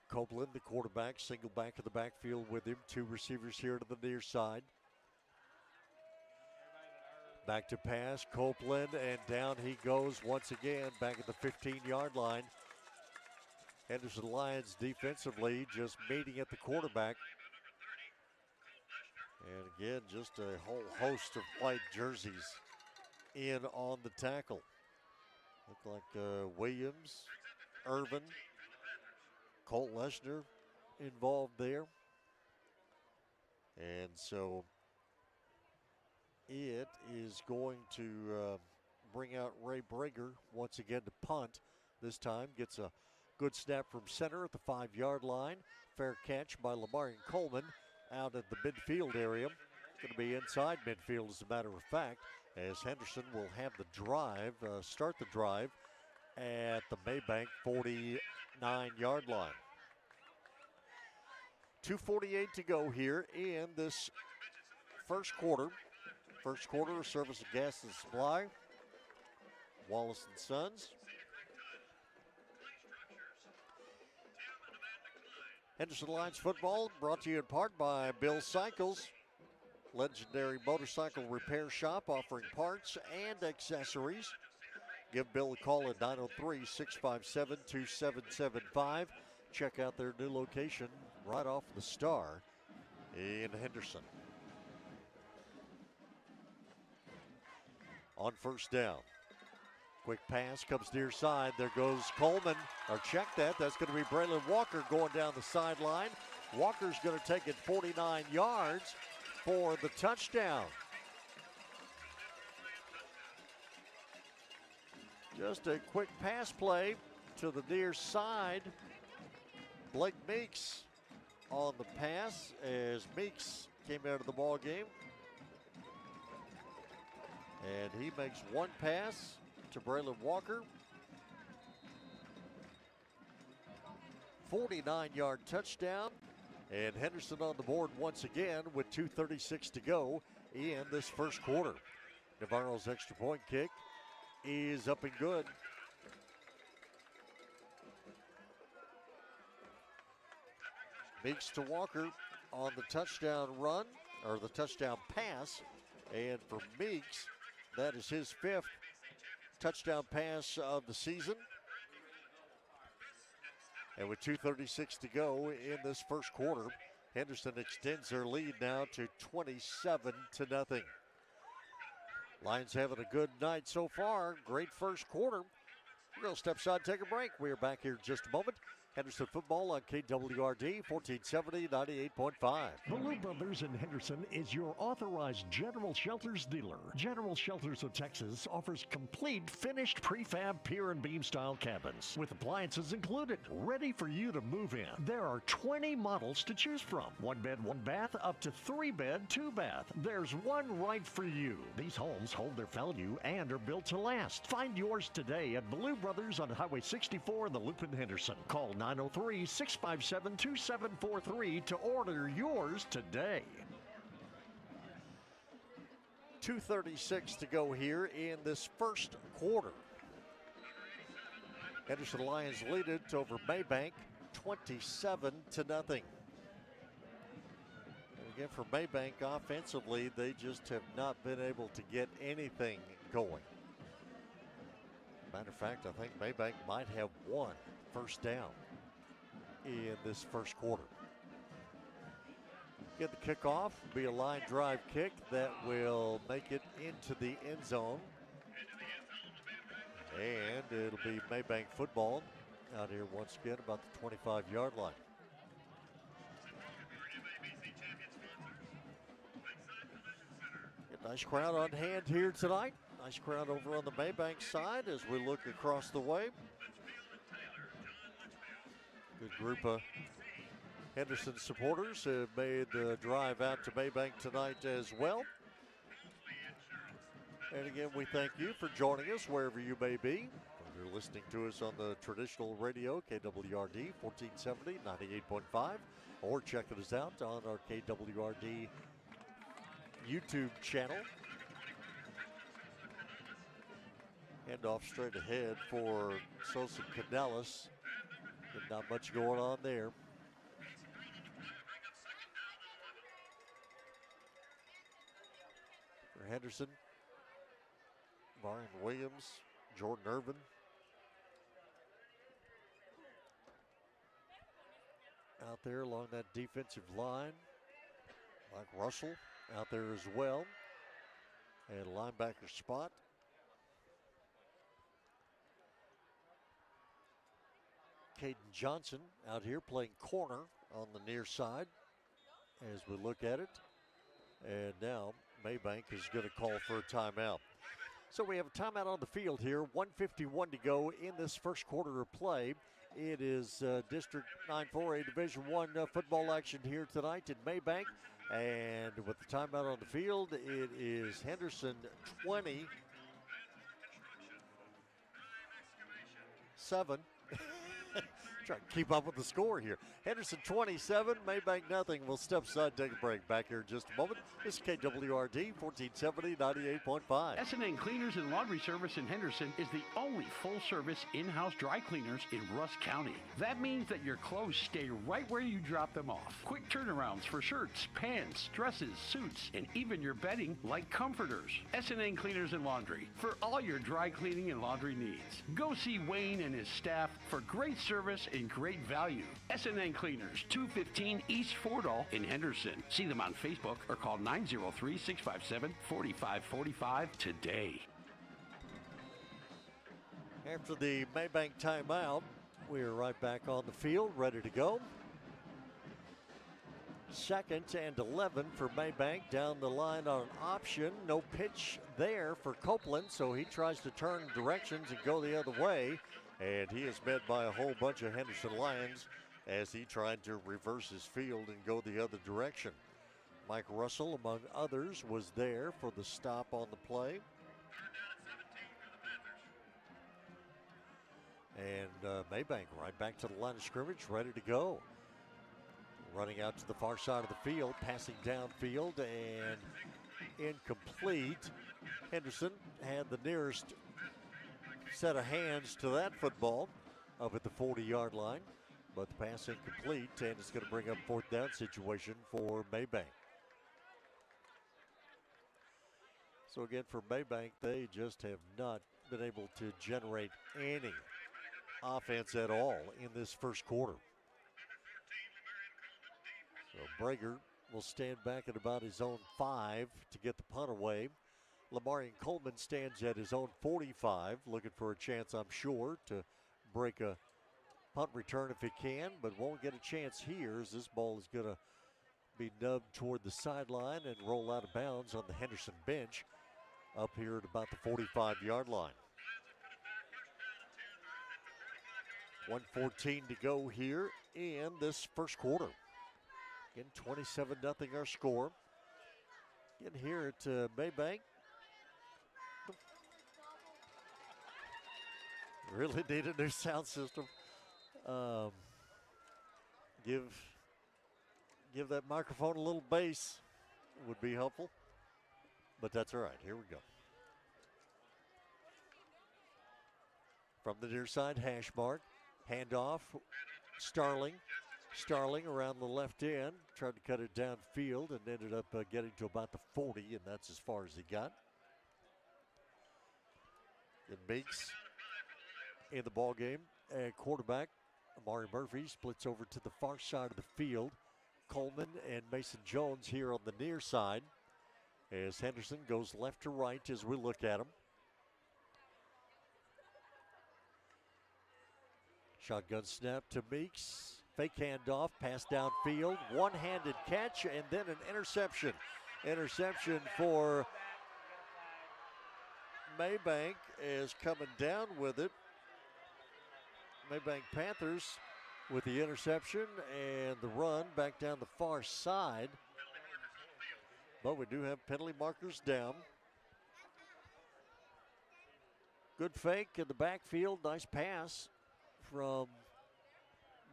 S7: Copeland, the quarterback, single back in the backfield with him. Two receivers here to the near side. Back to pass, Copeland, and down he goes once again, back at the 15-yard line. Henderson Lions defensively just meeting at the quarterback. And again, just a whole host of white jerseys in on the tackle. Look like Williams, Irvin, Colt Leshner involved there. And so it is going to bring out Ray Brager once again to punt. This time gets a good snap from center at the 5-yard line. Fair catch by Lamarian Coleman out at the midfield area. Going to be inside midfield, as a matter of fact, as Henderson will have the drive, start the drive at the Mabank 49-yard line. 2:48 to go here in this first quarter. First quarter, Service of Gas and Supply, Wallace & Sons. Henderson Lions football brought to you in part by Bill Cycles, legendary motorcycle repair shop offering parts and accessories. Give Bill a call at 903-657-2775. Check out their new location right off the Star in Henderson. On first down. Quick pass comes near side. There goes Coleman. Or check that. That's going to be Braylon Walker going down the sideline. Walker's going to take it 49 yards for the touchdown. Just a quick pass play to the near side. Blake Meeks on the pass as Meeks came out of the ball game. And he makes one pass to Braylon Walker. 49-yard touchdown. And Henderson on the board once again with 2:36 to go in this first quarter. Navarro's extra point kick is up and good. Meeks to Walker on the touchdown run, or the touchdown pass. And for Meeks, that is his 5th touchdown pass of the season. And with 2:36 to go in this first quarter, Henderson extends their lead now to 27-0. Lions having a good night so far. Great first quarter. We're going to step aside, take a break. We are back here in just a moment. Henderson football on KWRD 1470 98.5.
S4: Blue Brothers in Henderson is your authorized General Shelters dealer. General Shelters of Texas offers complete finished prefab pier and beam style cabins with appliances included, ready for you to move in. There are 20 models to choose from. 1 bed, 1 bath, up to 3 bed, 2 bath. There's one right for you. These homes hold their value and are built to last. Find yours today at Blue Brothers on Highway 64 in the Loop in Henderson. Call 903-657-2743 to order yours today.
S7: 2:36 to go here in this first quarter. Henderson Lions lead it over Mabank 27-0. And again, for Mabank offensively, they just have not been able to get anything going. Matter of fact, I think Mabank might have one first down in this first quarter. Get the kickoff, be a line drive kick that will make it into the end zone. And it'll be Mabank football out here once again about the 25-yard line. Nice crowd on hand here tonight. Nice crowd over on the Mabank side as we look across the way. Good group of Henderson supporters have made the drive out to Mabank tonight as well. And again, we thank you for joining us wherever you may be. Whether you're listening to us on the traditional radio, KWRD 1470, 98.5, or checking us out on our KWRD YouTube channel. Hand off straight ahead for Sosa Canales. Not much going on there. For Henderson, Brian Williams, Jordan Irvin. Out there along that defensive line. Mike Russell out there as well. And linebacker spot. Caden Johnson out here playing corner on the near side as we look at it. And now Mabank is going to call for a timeout. So we have a timeout on the field here. 1:51 to go in this first quarter of play. It is District 9-4A Division I football action here tonight in Mabank. And with the timeout on the field, it is Henderson 27. Try to keep up with the score here. Henderson 27, Mabank nothing. We'll step aside, take a break. Back here in just a moment. This is KWRD 1470, 98.5.
S6: S&N Cleaners and Laundry Service in Henderson is the only full-service in-house dry cleaners in Rusk County. That means that your clothes stay right where you drop them off. Quick turnarounds for shirts, pants, dresses, suits, and even your bedding like comforters. S&N Cleaners and Laundry for all your dry cleaning and laundry needs. Go see Wayne and his staff for great service and great value. S&N Cleaners, 215 East Fordall in Henderson. See them on Facebook or call 903-657-4545 today.
S7: After the Mabank timeout, we are right back on the field, ready to go. 2nd and 11 for Mabank down the line on an option. No pitch there for Copeland, so he tries to turn directions and go the other way. And he is met by a whole bunch of Henderson Lions as he tried to reverse his field and go the other direction. Mike Russell, among others, was there for the stop on the play. And Mabank right back to the line of scrimmage, ready to go. Running out to the far side of the field, passing downfield, and incomplete. Henderson had the nearest set of hands to that football up at the 40-yard line, but the pass incomplete, and it's going to bring up 4th down situation for Mabank. So again, for Mabank, they just have not been able to generate any offense at all in this first quarter. So Brager will stand back at about his own 5 to get the punt away. Lamarian Coleman stands at his own 45, looking for a chance, I'm sure, to break a punt return if he can, but won't get a chance here as this ball is going to be nubbed toward the sideline and roll out of bounds on the Henderson bench up here at about the 45-yard line. 1:14 to go here in this first quarter. Again, 27-0 our score. Again, here at Mabank. Really need a new sound system. Give that microphone a little bass would be helpful. But that's all right. Here we go. From the near side, hash mark. Handoff Starling around the left end, tried to cut it downfield and ended up getting to about the 40, and that's as far as he got. And Meeks in the ball game, and quarterback Amari Murphy splits over to the far side of the field. Coleman and Mason Jones here on the near side as Henderson goes left to right as we look at him. Shotgun snap to Meeks. Fake handoff, pass downfield, one-handed catch, and then an interception. Interception for Mabank is coming down with it. Mabank Panthers with the interception and the run back down the far side. But we do have penalty markers down. Good fake in the backfield, nice pass from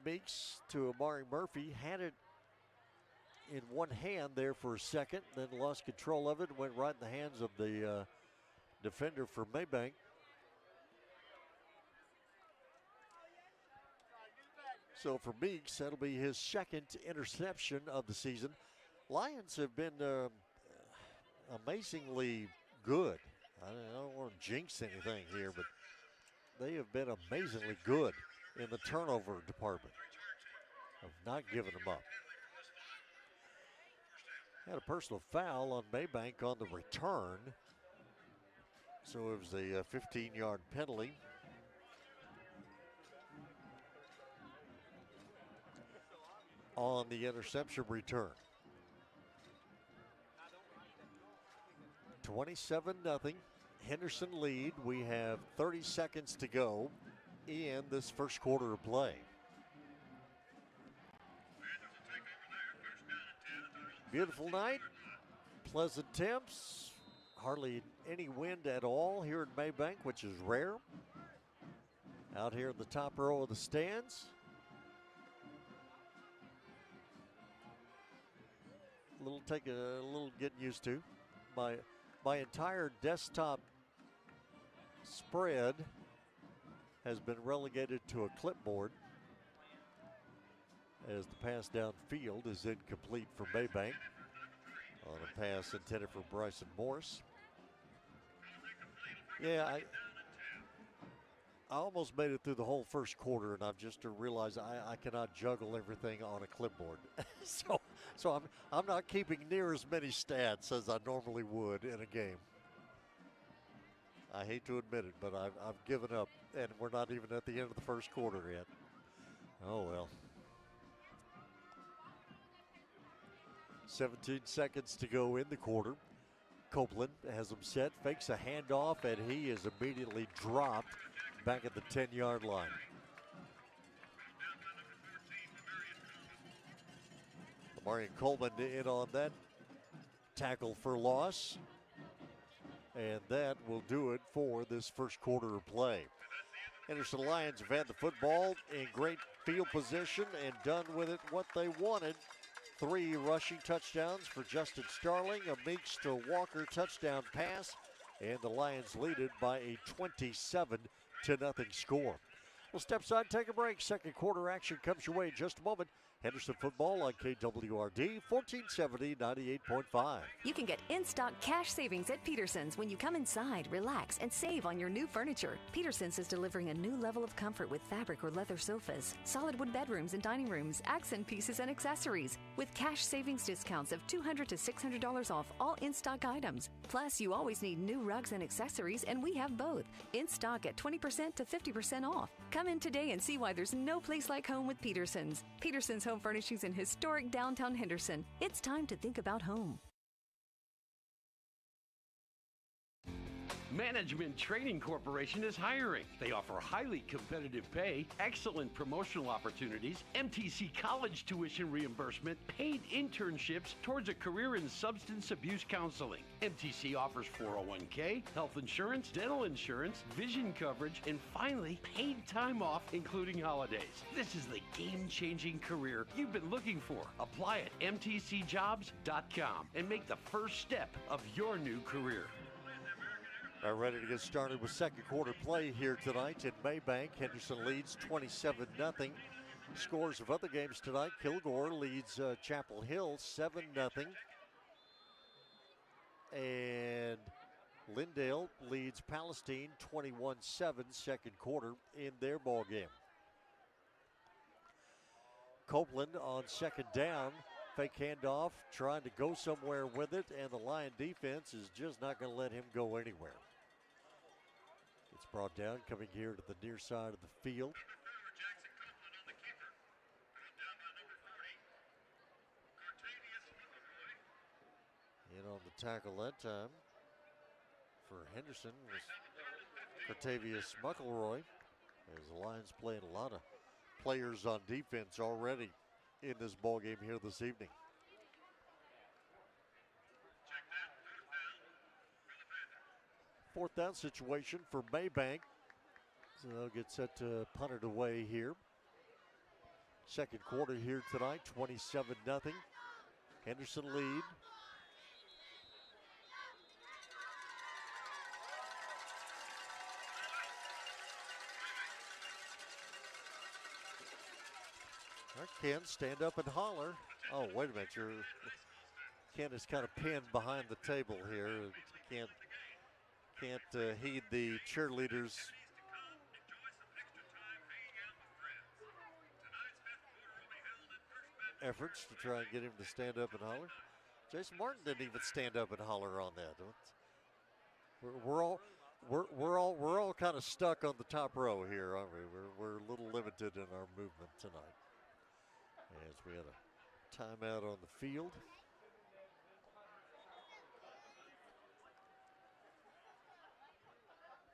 S7: Meeks to Amari Murphy. Had it in one hand there for a second, then lost control of it and went right in the hands of the defender for Mabank. So for Meeks, that'll be his second interception of the season. Lions have been amazingly good. I don't want to jinx anything here, but they have been amazingly good in the turnover department of not giving them up. Had a personal foul on Mabank on the return. So it was a 15-yard penalty. On the interception return. 27-0. Henderson lead. We have 30 seconds to go in this first quarter of play. Beautiful night. Pleasant temps. Hardly any wind at all here in Mabank, which is rare. Out here in the top row of the stands. Take a little getting used to. My entire desktop spread has been relegated to a clipboard as the pass downfield is incomplete for Mabank on a pass intended for Bryson Morse. Yeah, I almost made it through the whole first quarter, and I've just realized I cannot juggle everything on a clipboard. so I'm not keeping near as many stats as I normally would in a game. I hate to admit it, but I've given up, and we're not even at the end of the first quarter yet. Oh, well. 17 seconds to go in the quarter. Copeland has him set, fakes a handoff, and he is immediately dropped back at the 10-yard line. Amari Coleman in on that tackle for loss. And that will do it for this first quarter of play. Henderson Lions have had the football in great field position and done with it what they wanted. 3 rushing touchdowns for Justin Starling, a Meeks to Walker touchdown pass, and the Lions lead it by a 27-0 score. We'll step aside, take a break. Second quarter action comes your way in just a moment. Henderson football on KWRD 1470 98.5.
S11: You can get in-stock cash savings at Peterson's when you come inside, relax, and save on your new furniture. Peterson's is delivering a new level of comfort with fabric or leather sofas, solid wood bedrooms and dining rooms, accent pieces and accessories, with cash savings discounts of $200 to $600 off all in-stock items. Plus, you always need new rugs and accessories, and we have both. In stock at 20% to 50% off. Come in today and see why there's no place like home with Peterson's. Peterson's Home Furnishings in historic downtown Henderson. It's time to think about home.
S6: Management Training Corporation is hiring. They offer highly competitive pay, excellent promotional opportunities, MTC college tuition reimbursement, paid internships towards a career in substance abuse counseling. MTC offers 401k, health insurance, dental insurance, vision coverage, and finally, paid time off, including holidays. This is the game-changing career you've been looking for. Apply at mtcjobs.com and make the first step of your new career.
S7: Are ready to get started with second quarter play here tonight in Mabank. Henderson leads 27-0. scores of other games tonight. Kilgore leads Chapel Hill 7-0. And Lindale leads Palestine 21-7 second quarter in their ball game. Copeland on second down, fake handoff, trying to go somewhere with it, and the Lion defense is just not going to let him go anywhere. It's brought down, coming here to the near side of the field. In on the tackle that time for Henderson was Cartavius McElroy, as the Lions playing a lot of players on defense already in this ball game here this evening. Fourth down situation for Mabank. So they'll get set to punt it away here. Second quarter here tonight, 27-0. Henderson lead. Ken, stand up and holler. Oh, wait a minute. Ken is kind of pinned behind the table here. Can't heed the cheerleaders. Efforts to try and get him to stand up and holler. Jason Martin didn't even stand up and holler on that. We're all kind of stuck on the top row here, aren't we? We're a little limited in our movement tonight. As we had a timeout on the field.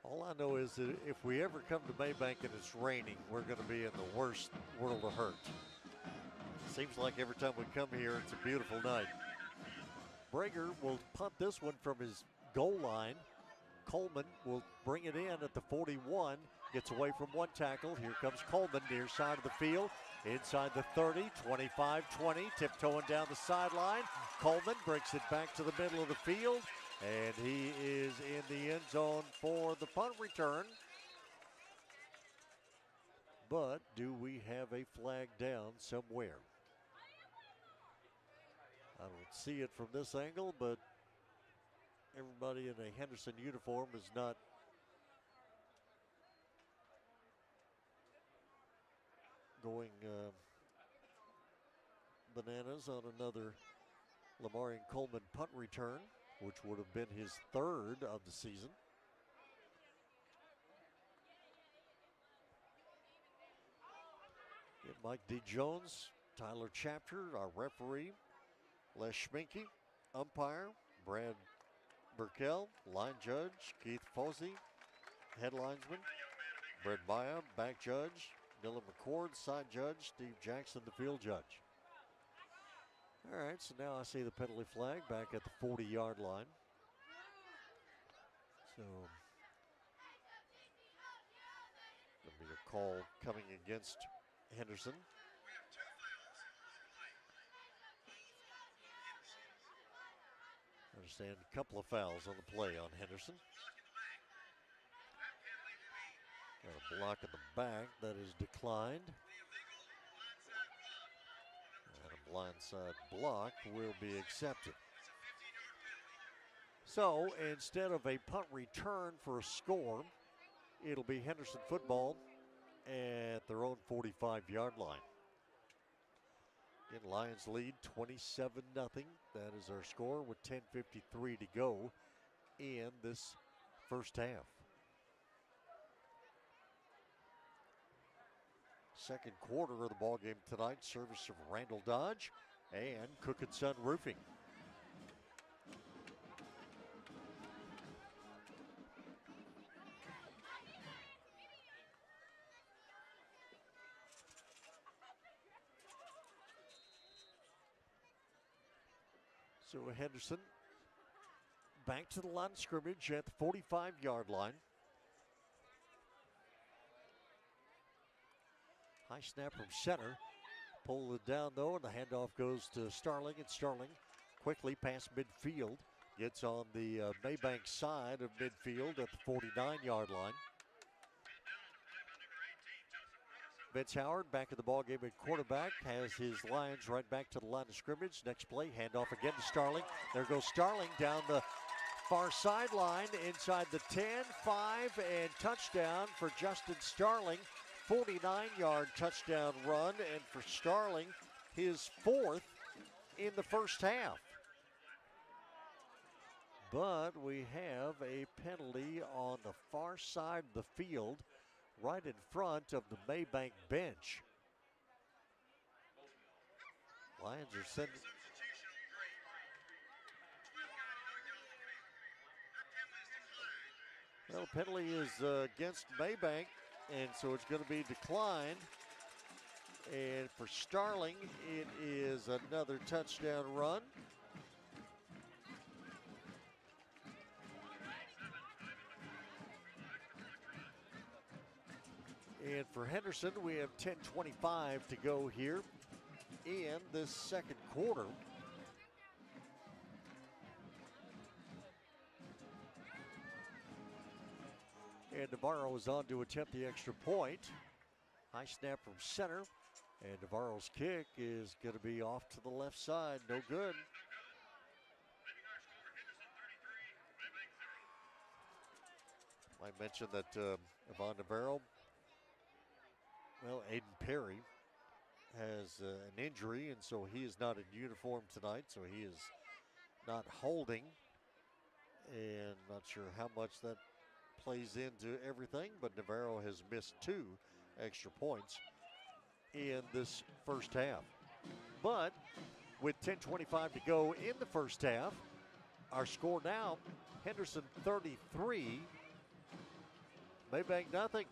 S7: All I know is that if we ever come to Mabank and it's raining, we're going to be in the worst world of hurt. Seems like every time we come here, it's a beautiful night. Brager will punt this one from his goal line. Coleman will bring it in at the 41. Gets away from one tackle. Here comes Coleman near side of the field. Inside the 30, 25-20, tiptoeing down the sideline. Coleman brings it back to the middle of the field, and he is in the end zone for the punt return. But do we have a flag down somewhere? I don't see it from this angle, but everybody in a Henderson uniform is not going bananas on another Lamarian Coleman punt return, which would have been his third of the season. Mike D. Jones, Tyler Chapter, our referee, Les Schminke, umpire, Brad Burkell, line judge, Keith Posey, head linesman, Brett Maya, back judge, Dylan McCord, side judge, Steve Jackson, the field judge. All right, so now I see the penalty flag back at the 40-yard line. So, there'll be a call coming against Henderson. I understand a couple of fouls on the play on Henderson. Got a block in the back that is declined. And a blindside block will be accepted. So instead of a punt return for a score, it'll be Henderson football at their own 45-yard line. Again, Lions lead 27-0. That is our score with 10:53 to go in this first half. Second quarter of the ball game tonight, service of Randall Dodge and Cook & Son Roofing. So Henderson back to the line of scrimmage at the 45-yard line. High snap from center. Pull it down though, and the handoff goes to Starling, and Starling quickly past midfield. Gets on the Mabank side of midfield at the 49-yard line. Vince Howard back in the ballgame at quarterback, has his Lions right back to the line of scrimmage. Next play, handoff again to Starling. There goes Starling down the far sideline inside the 10, 5, and touchdown for Justin Starling. 49-yard touchdown run, and for Starling, his 4th in the first half. But we have a penalty on the far side of the field, right in front of the Mabank bench. Lions are sending. Well, the penalty is against Mabank, and so it's going to be declined. And for Starling, it is another touchdown run. And for Henderson, we have 10:25 to go here in this second quarter. And Navarro is on to attempt the extra point. High snap from center. And Navarro's kick is going to be off to the left side. No good. I mentioned that Yvonne Navarro, well, Aiden Perry has an injury, and so he is not in uniform tonight, so he is not holding. And not sure how much that plays into everything, but Navarro has missed 2 extra points in this first half. But with 10:25 to go in the first half, our score now, Henderson 33, Mabank nothing.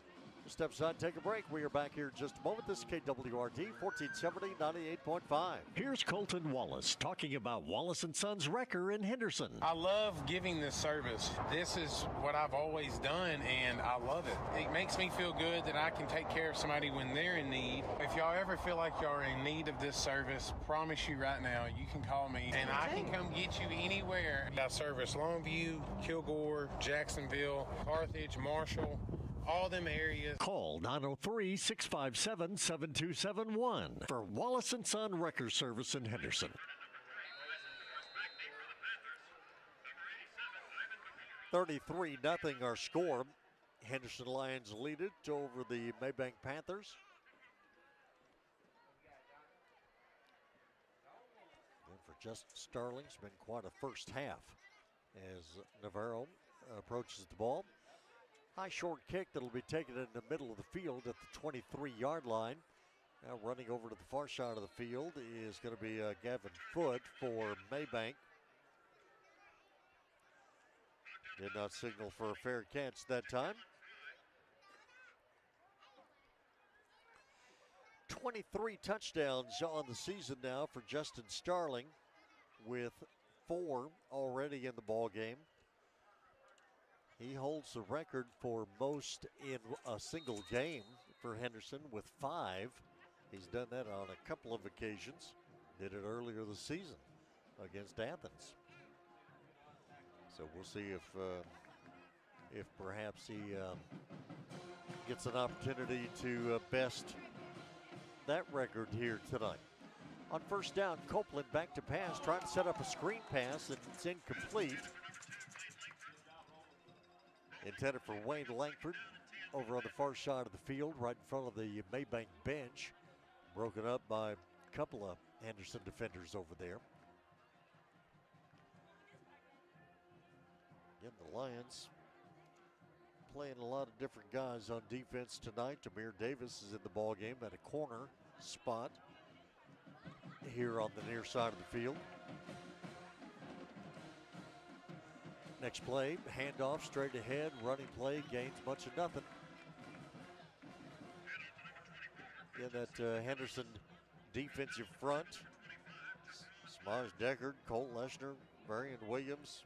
S7: Step aside, take a break. We are back here in just a moment. This is KWRD 1470, 98.5.
S4: Here's Colton Wallace talking about Wallace & Sons Wrecker in Henderson.
S12: I love giving this service. This is what I've always done, and I love it. It makes me feel good that I can take care of somebody when they're in need. If y'all ever feel like y'all are in need of this service, promise you right now, you can call me, and I can come get you anywhere. I service Longview, Kilgore, Jacksonville, Carthage, Marshall, all them areas.
S4: Call 903-657-7271 for Wallace & Son Wrecker Service in Henderson.
S7: 33-0 our score. Henderson Lions lead it over the Mabank Panthers. And for Justin Starling, it's been quite a first half as Navarro approaches the ball. High short kick that'll be taken in the middle of the field at the 23-yard line. Now running over to the far side of the field is going to be Gavin Foote for Mabank. Did not signal for a fair catch that time. 23 touchdowns on the season now for Justin Starling, with 4 already in the ball game. He holds the record for most in a single game for Henderson with 5. He's done that on a couple of occasions. Did it earlier this season against Athens. So we'll see if perhaps he gets an opportunity to best that record here tonight. On first down, Copeland back to pass, trying to set up a screen pass, and it's incomplete. Intended for Wayne Langford over on the far side of the field, right in front of the Mabank bench. Broken up by a couple of Henderson defenders over there. Again, the Lions playing a lot of different guys on defense tonight. Tamir Davis is in the ball game at a corner spot here on the near side of the field. Next play, handoff straight ahead, running play, gains much of nothing. In that Henderson defensive front, Samaj Deckard, Colt Leshner, Marion Williams,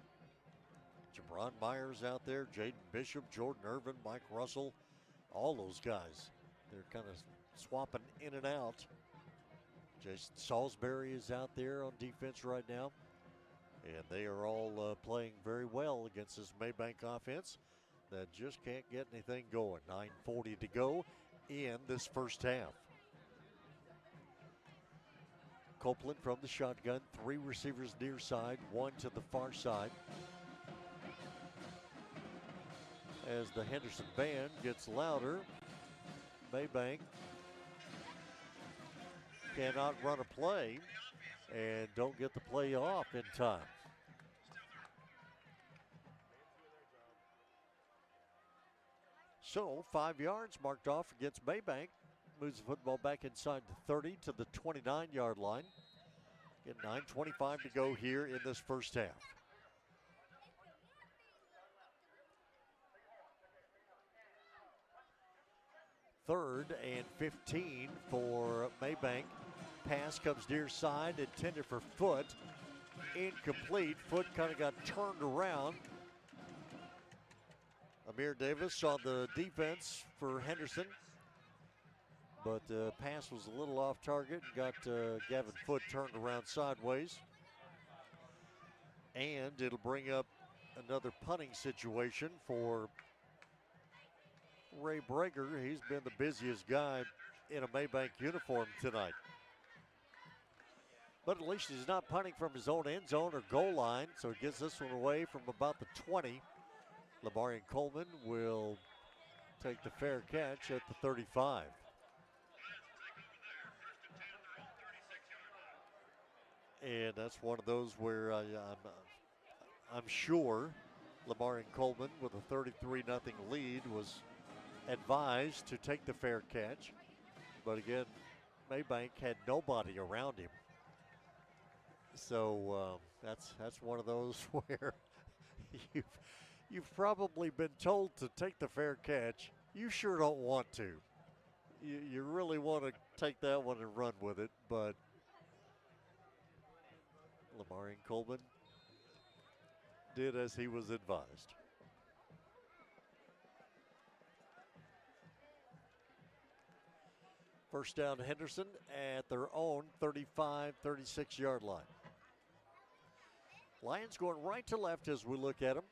S7: Jabron Myers out there, Jaden Bishop, Jordan Irvin, Mike Russell, all those guys. They're kind of swapping in and out. Jason Salisbury is out there on defense right now. And they are all playing very well against this Mabank offense that just can't get anything going. 9:40 to go in this first half. Copeland from the shotgun, 3 receivers near side, 1 to the far side. As the Henderson band gets louder, Mabank cannot run a play and don't get the play off in time. So 5 yards marked off against Mabank. Moves the football back inside the 30 to the 29-yard line. Again, 9:25 to go here in this first half. Third and 15 for Mabank. Pass comes near side, intended for Foot. Incomplete. Foot kind of got turned around. Amir Davis on the defense for Henderson. But the pass was a little off target and got Gavin Foot turned around sideways. And it'll bring up another punting situation for Ray Brager. He's been the busiest guy in a Mabank uniform tonight. But at least he's not punting from his own end zone or goal line, so he gets this one away from about the 20. Lamarian Coleman will take the fair catch at the 35. And that's one of those where I'm sure Lamarian Coleman, with a 33-0 lead, was advised to take the fair catch. But again, Mabank had nobody around him. So that's one of those where you've probably been told to take the fair catch. You sure don't want to. You really want to take that one and run with it, but Lamarian Coleman did as he was advised. First down to Henderson at their own 35, 36-yard line. Lions going right to left as we look at them.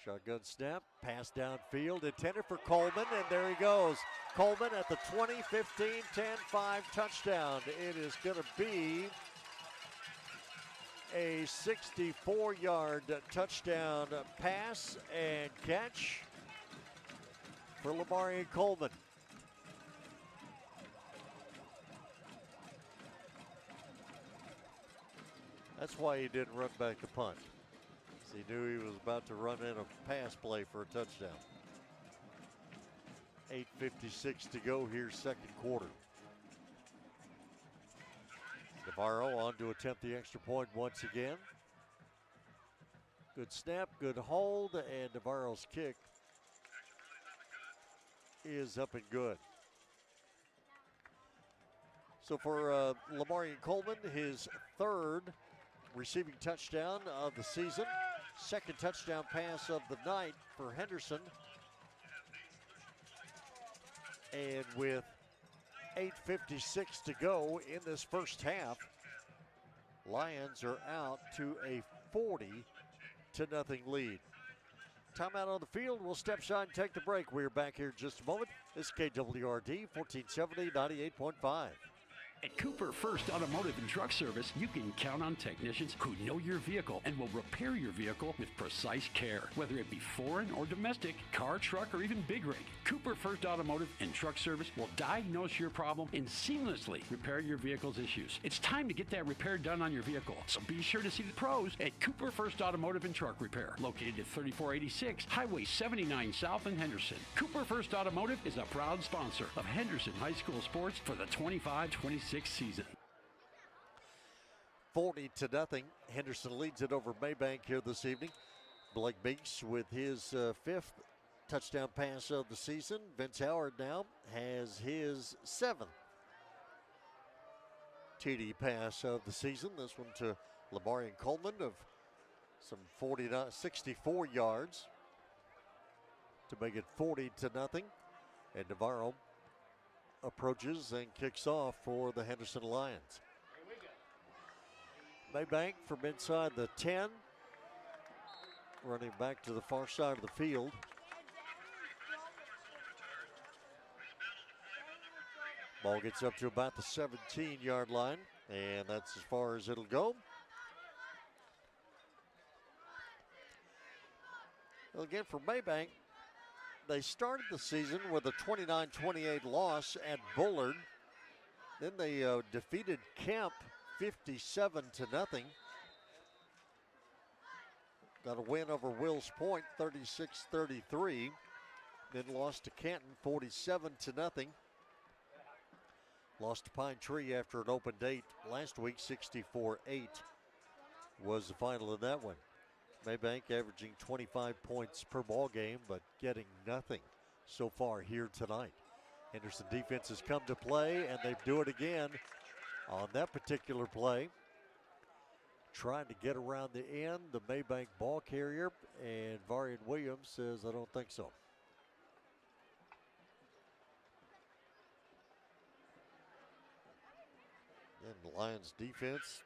S7: Shotgun snap, pass downfield, intended for Coleman, and there he goes. Coleman at the 20, 15, 10, 5, touchdown. It is going to be a 64-yard touchdown pass and catch for Lamarian Coleman. That's why he didn't run back the punt. He knew he was about to run in a pass play for a touchdown. 8:56 to go here, second quarter. Navarro on to attempt the extra point once again. Good snap, good hold, and Navarro's kick is up and good. So for Lamarian Coleman, his third receiving touchdown of the season. Second touchdown pass of the night for Henderson. And with 8:56 to go in this first half, Lions are out to a 40-0 lead. Timeout on the field. We'll step aside and take the break. We're back here in just a moment. This is KWRD 1470, 98.5.
S6: At Cooper First Automotive and Truck Service, you can count on technicians who know your vehicle and will repair your vehicle with precise care. Whether it be foreign or domestic, car, truck, or even big rig, Cooper First Automotive and Truck Service will diagnose your problem and seamlessly repair your vehicle's issues. It's time to get that repair done on your vehicle, so be sure to see the pros at Cooper First Automotive and Truck Repair, located at 3486 Highway 79 South in Henderson. Cooper First Automotive is a proud sponsor of Henderson High School sports for the 25-26 season.
S7: 40-0. Henderson leads it over Mabank here this evening. Blake Meeks with his fifth touchdown pass of the season. Vince Howard now has his seventh TD pass of the season. This one to Lamarian Coleman of some 64 yards to make it 40-0. And Navarro approaches and kicks off for the Henderson Lions. Mabank from inside the 10, running back to the far side of the field. Ball gets up to about the 17-yard line, and that's as far as it'll go. Well, again, for Mabank, they started the season with a 29-28 loss at Bullard. Then they defeated Kemp 57-0. Got a win over Wills Point 36-33. Then lost to Canton 47-0. Lost to Pine Tree after an open date last week, 64-8 was the final of that one. Mabank averaging 25 points per ball game, but getting nothing so far here tonight. Henderson defense has come to play, and they do it again on that particular play. Trying to get around the end, the Mabank ball carrier, and Varian Williams says, I don't think so. And the Lions defense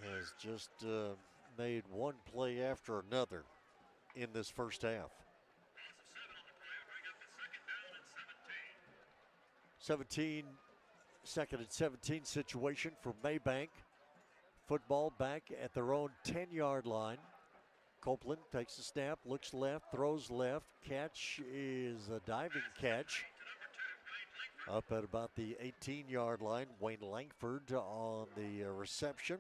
S7: has just made one play after another in this first half. 2nd and 17 situation for Mabank. Football back at their own 10-yard line. Copeland takes the snap, looks left, throws left. Catch is a diving catch. Up at about the 18-yard line, Wayne Langford on the reception.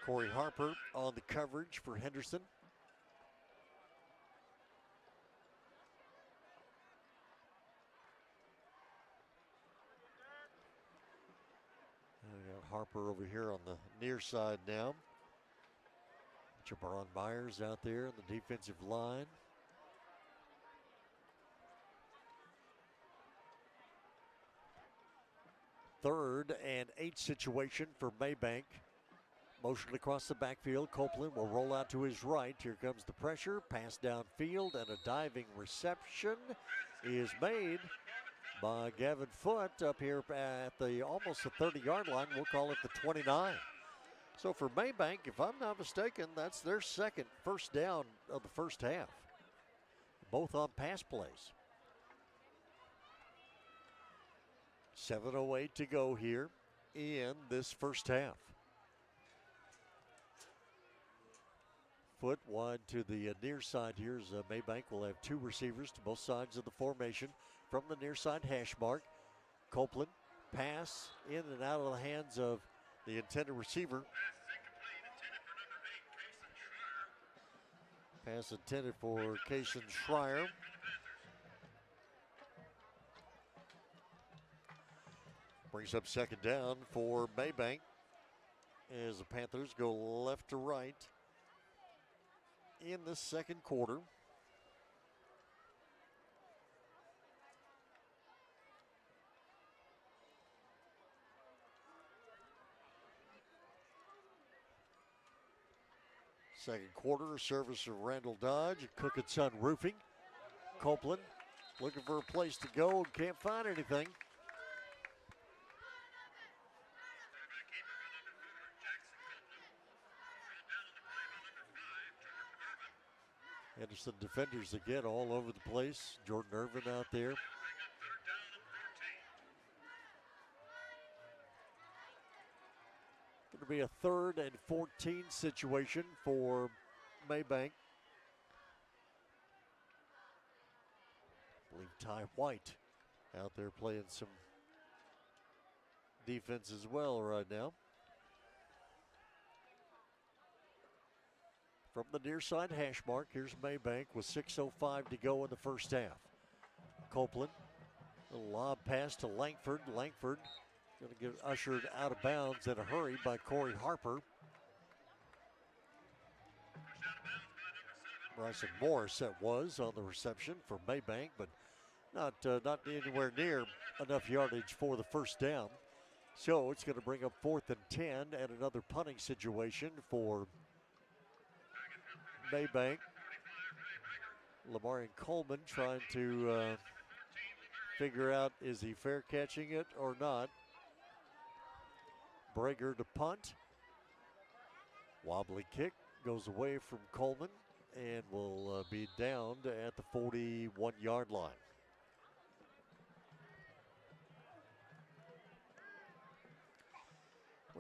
S7: Corey Harper on the coverage for Henderson. We got Harper over here on the near side now. Jabaron Myers out there on the defensive line. Third and 8 situation for Mabank. Motion across the backfield. Copeland will roll out to his right. Here comes the pressure. Pass downfield, and a diving reception is made by Gavin Foote up here at the almost the 30-yard line. We'll call it the 29. So for Mabank, if I'm not mistaken, that's their second first down of the first half. Both on pass plays. 7:08 to go here in this first half. Foote wide to the near side here as Mabank will have two receivers to both sides of the formation from the near side hash mark. Copeland pass in and out of the hands of the intended receiver. Pass intended for Kaysen Schreier. Brings up second down for Mabank as the Panthers go left to right in the second quarter. Second quarter, service of Randall Dodge, Cook & Son Roofing. Copeland looking for a place to go and can't find anything. Henderson defenders again all over the place. Jordan Irvin out there. Going to be a 3rd and 14 situation for Mabank. I believe Ty White out there playing some defense as well right now. From the near side hash mark, here's Mabank with 6:05 to go in the first half. Copeland, a lob pass to Langford. Langford going to get ushered out of bounds in a hurry by Corey Harper. Bryson Morris that was on the reception for Mabank, but not anywhere near enough yardage for the first down. So it's going to bring up 4th and 10 and another punting situation for Mabank. Lamarian Coleman trying to figure out, is he fair catching it or not? Brager to punt. Wobbly kick goes away from Coleman and will be downed at the 41-yard line.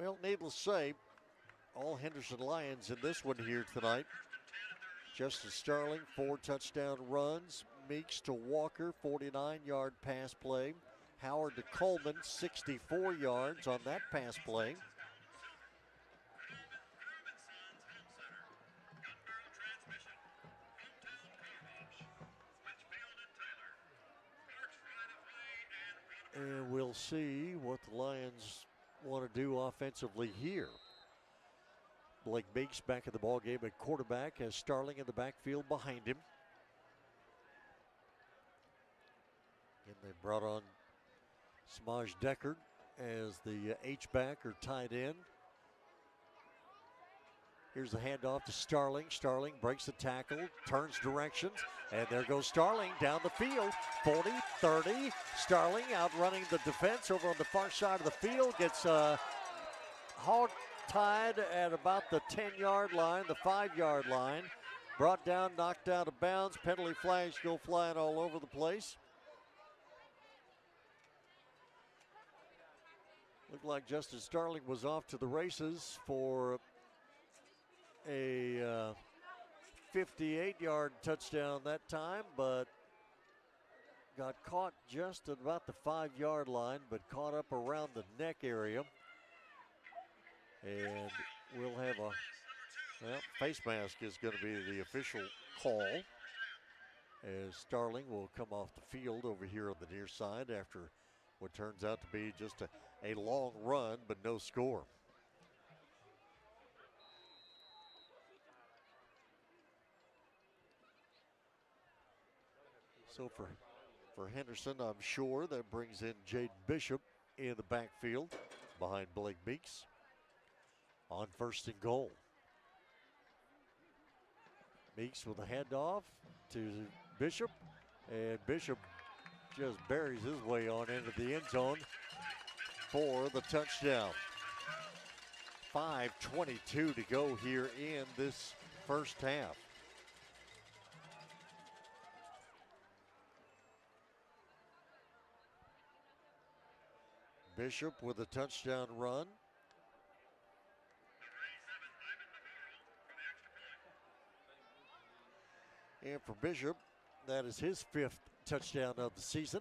S7: Well, needless to say, all Henderson Lions in this one here tonight. Justin Starling, 4 touchdown runs. Meeks to Walker, 49-yard pass play. Howard to Coleman, 64 yards on that pass play. And we'll see what the Lions want to do offensively here. Blake Meeks back in the ballgame at quarterback, has Starling in the backfield behind him. And they brought on Smaj Deckard as the H-back or tight end. Here's the handoff to Starling. Starling breaks the tackle, turns directions, and there goes Starling down the field. 40, 30. Starling outrunning the defense over on the far side of the field. Gets hog-tied at about the 10-yard line, the 5-yard line. Brought down, knocked out of bounds. Penalty flags go flying all over the place. Looked like Justin Starling was off to the races for a 58-yard touchdown that time, but got caught just at about the 5-yard line, but caught up around the neck area. And we'll have face mask is going to be the official call, as Starling will come off the field over here on the near side after what turns out to be just a long run, but no score. So for Henderson, I'm sure that brings in Jaden Bishop in the backfield behind Blake Meeks on 1st and goal. Meeks with a handoff to Bishop, and Bishop just buries his way on into the end zone for the touchdown. 5:22 to go here in this first half. Bishop with a touchdown run. And for Bishop, that is his 5th touchdown of the season.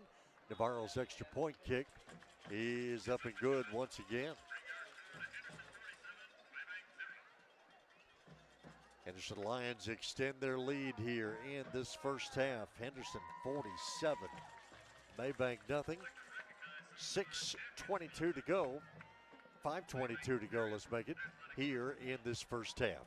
S7: Navarro's extra point kick is up and good once again. Henderson Lions extend their lead here in this first half. Henderson 47, Mabank nothing. 6:22 to go. 5:22 to go, let's make it, here in this first half.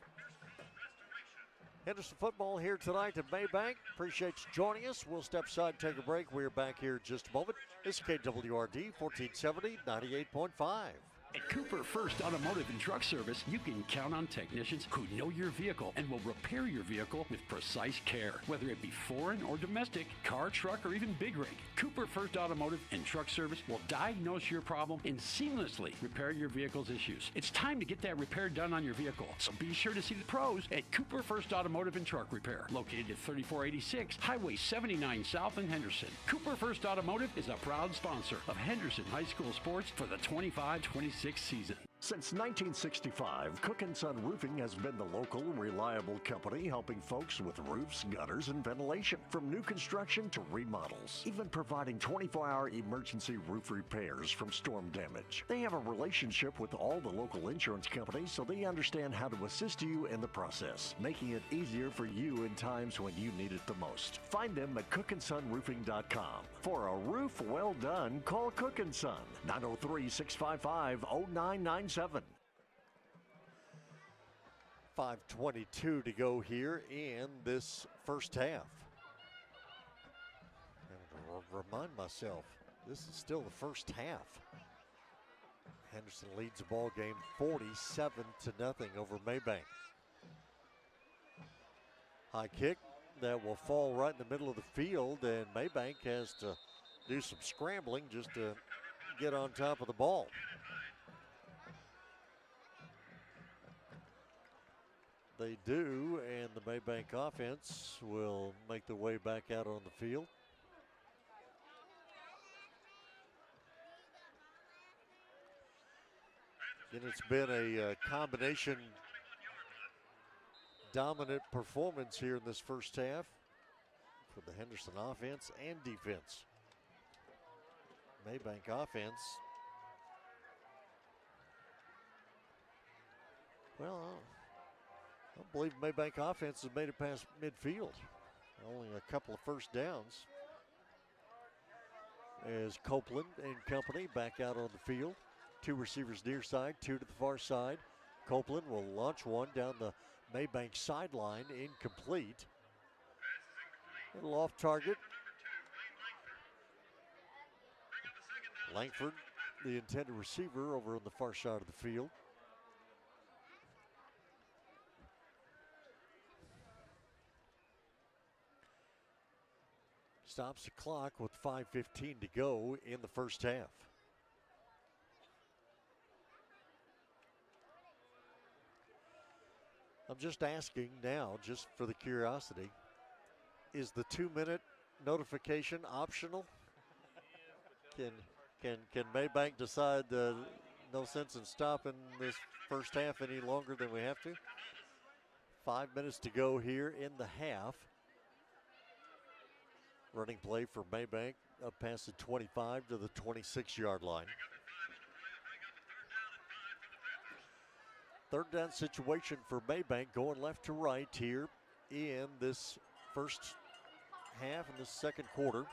S7: Henderson football here tonight at Mabank. Appreciate you joining us. We'll step aside, take a break. We're back here in just a moment. This is KWRD 1470, 98.5.
S6: At Cooper First Automotive and Truck Service, you can count on technicians who know your vehicle and will repair your vehicle with precise care. Whether it be foreign or domestic, car, truck, or even big rig, Cooper First Automotive and Truck Service will diagnose your problem and seamlessly repair your vehicle's issues. It's time to get that repair done on your vehicle, so be sure to see the pros at Cooper First Automotive and Truck Repair, located at 3486 Highway 79 South in Henderson. Cooper First Automotive is a proud sponsor of Henderson High School sports for the 25-26 season.
S4: Since 1965, Cook & Son Roofing has been the local, reliable company helping folks with roofs, gutters, and ventilation. From new construction to remodels, even providing 24-hour emergency roof repairs from storm damage. They have a relationship with all the local insurance companies, so they understand how to assist you in the process, making it easier for you in times when you need it the most. Find them at cookandsonroofing.com. For a roof well done, call Cook & Son, 903-655-0997.
S7: 5:22 to go here in this first half. And to remind myself, this is still the first half. Henderson leads the ball game 47-0 over Mabank. High kick that will fall right in the middle of the field, and Mabank has to do some scrambling just to get on top of the ball. They do, and the Mabank offense will make their way back out on the field. And it's been a combination dominant performance here in this first half for the Henderson offense and defense. Mabank offense, well, I don't believe Mabank offense has made it past midfield. Only a couple of first downs as Copeland and company back out on the field. 2 receivers near side, 2 to the far side. Copeland will launch one down the Mabank sideline, incomplete. A little off target. Langford, the intended receiver, over on the far side of the field. Stops the clock with 5:15 to go in the first half. I'm just asking now, just for the curiosity, is the 2-minute notification optional? Can Mabank decide no sense in stopping this first half any longer than we have to? 5 minutes to go here in the half. Running play for Mabank up past the 25 to the 26-yard line. Third down situation for Mabank, going left to right here in this first half in the second quarter.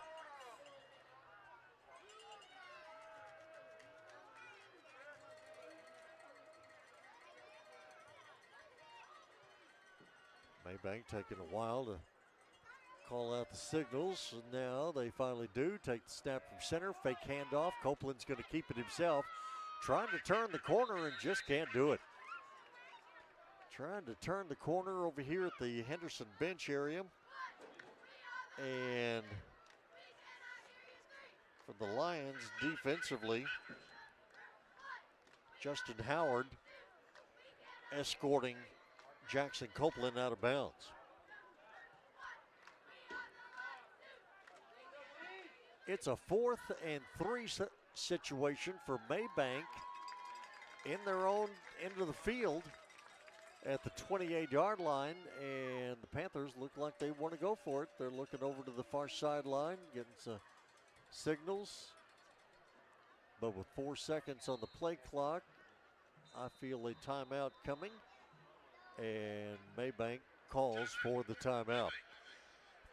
S7: Mabank taking a while to call out the signals, and now they finally do. Take the snap from center, fake handoff. Copeland's going to keep it himself. Trying to turn the corner and just can't do it. Trying to turn the corner over here at the Henderson bench area. And for the Lions defensively, Justin Howard escorting Jackson Copeland out of bounds. It's a 4th and 3 situation for Mabank in their own end of the field at the 28-yard line, and the Panthers look like they want to go for it. They're looking over to the far sideline, getting some signals. But with 4 seconds on the play clock, I feel a timeout coming, and Mabank calls for the timeout.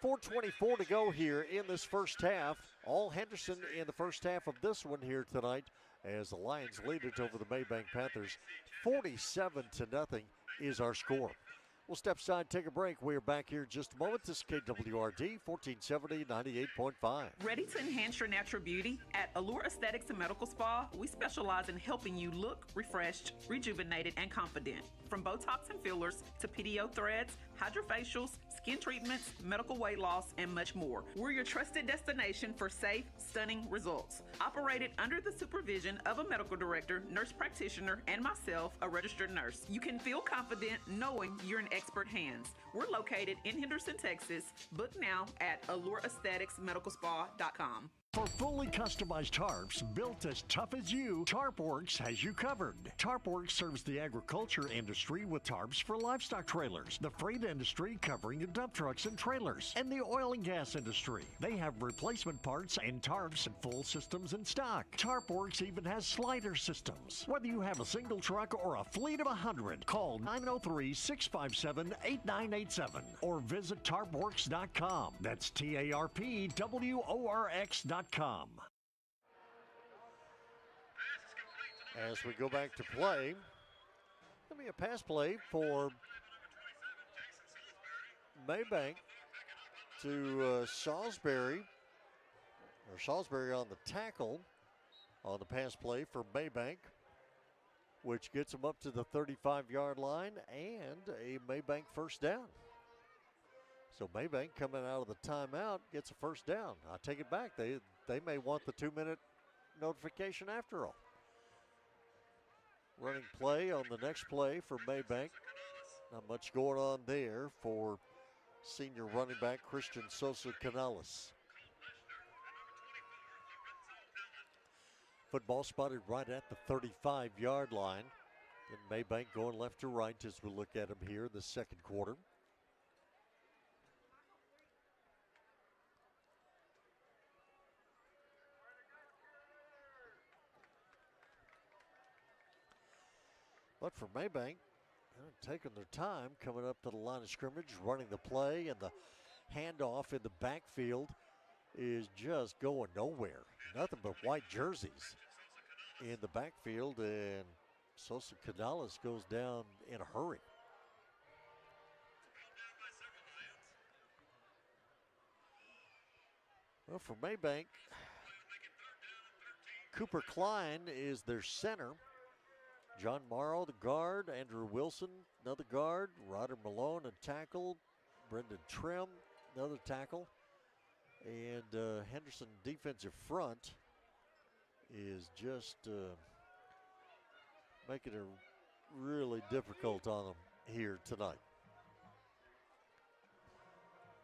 S7: 4:24 to go here in this first half. All Henderson in the first half of this one here tonight as the Lions lead it over the Mabank Panthers. 47-0 is our score. We'll step aside, take a break. We are back here in just a moment. This is KWRD 1470 98.5.
S8: Ready to enhance your natural beauty? At Allure Aesthetics and Medical Spa, we specialize in helping you look refreshed, rejuvenated, and confident. From Botox and fillers to PDO threads, hydrofacials, skin treatments, medical weight loss, and much more. We're your trusted destination for safe, stunning results. Operated under the supervision of a medical director, nurse practitioner, and myself, a registered nurse. You can feel confident knowing you're in expert hands. We're located in Henderson, Texas. Book now at AllureAestheticsMedicalSpa.com.
S4: For fully customized tarps built as tough as you, TarpWorks has you covered. TarpWorks serves the agriculture industry with tarps for livestock trailers, the freight industry covering the dump trucks and trailers, and the oil and gas industry. They have replacement parts and tarps and full systems in stock. TarpWorks even has slider systems. Whether you have a single truck or a fleet of 100, call 903-657-8987 or visit tarpworks.com. That's TARPWORX.com.
S7: As we go back to play, there'll be a pass play for Mabank to Salisbury. Or Salisbury on the tackle on the pass play for Mabank, which gets them up to the 35-yard line and a Mabank first down. So Mabank coming out of the timeout gets a first down. I take it back. They may want the 2-minute notification after all. Running play on the next play for Mabank. Not much going on there for senior running back Christian Sosa Canales. Football spotted right at the 35-yard line. And Mabank going left to right as we look at him here in the second quarter. But for Mabank, taking their time, coming up to the line of scrimmage, running the play, and the handoff in the backfield is just going nowhere. Nothing but white jerseys in the backfield, and Sosa Canales goes down in a hurry. Well, for Mabank, Cooper Klein is their center. John Morrow, the guard. Andrew Wilson, another guard. Ryder Malone, a tackle. Brendan Trim, another tackle. And Henderson defensive front is just making it really difficult on them here tonight.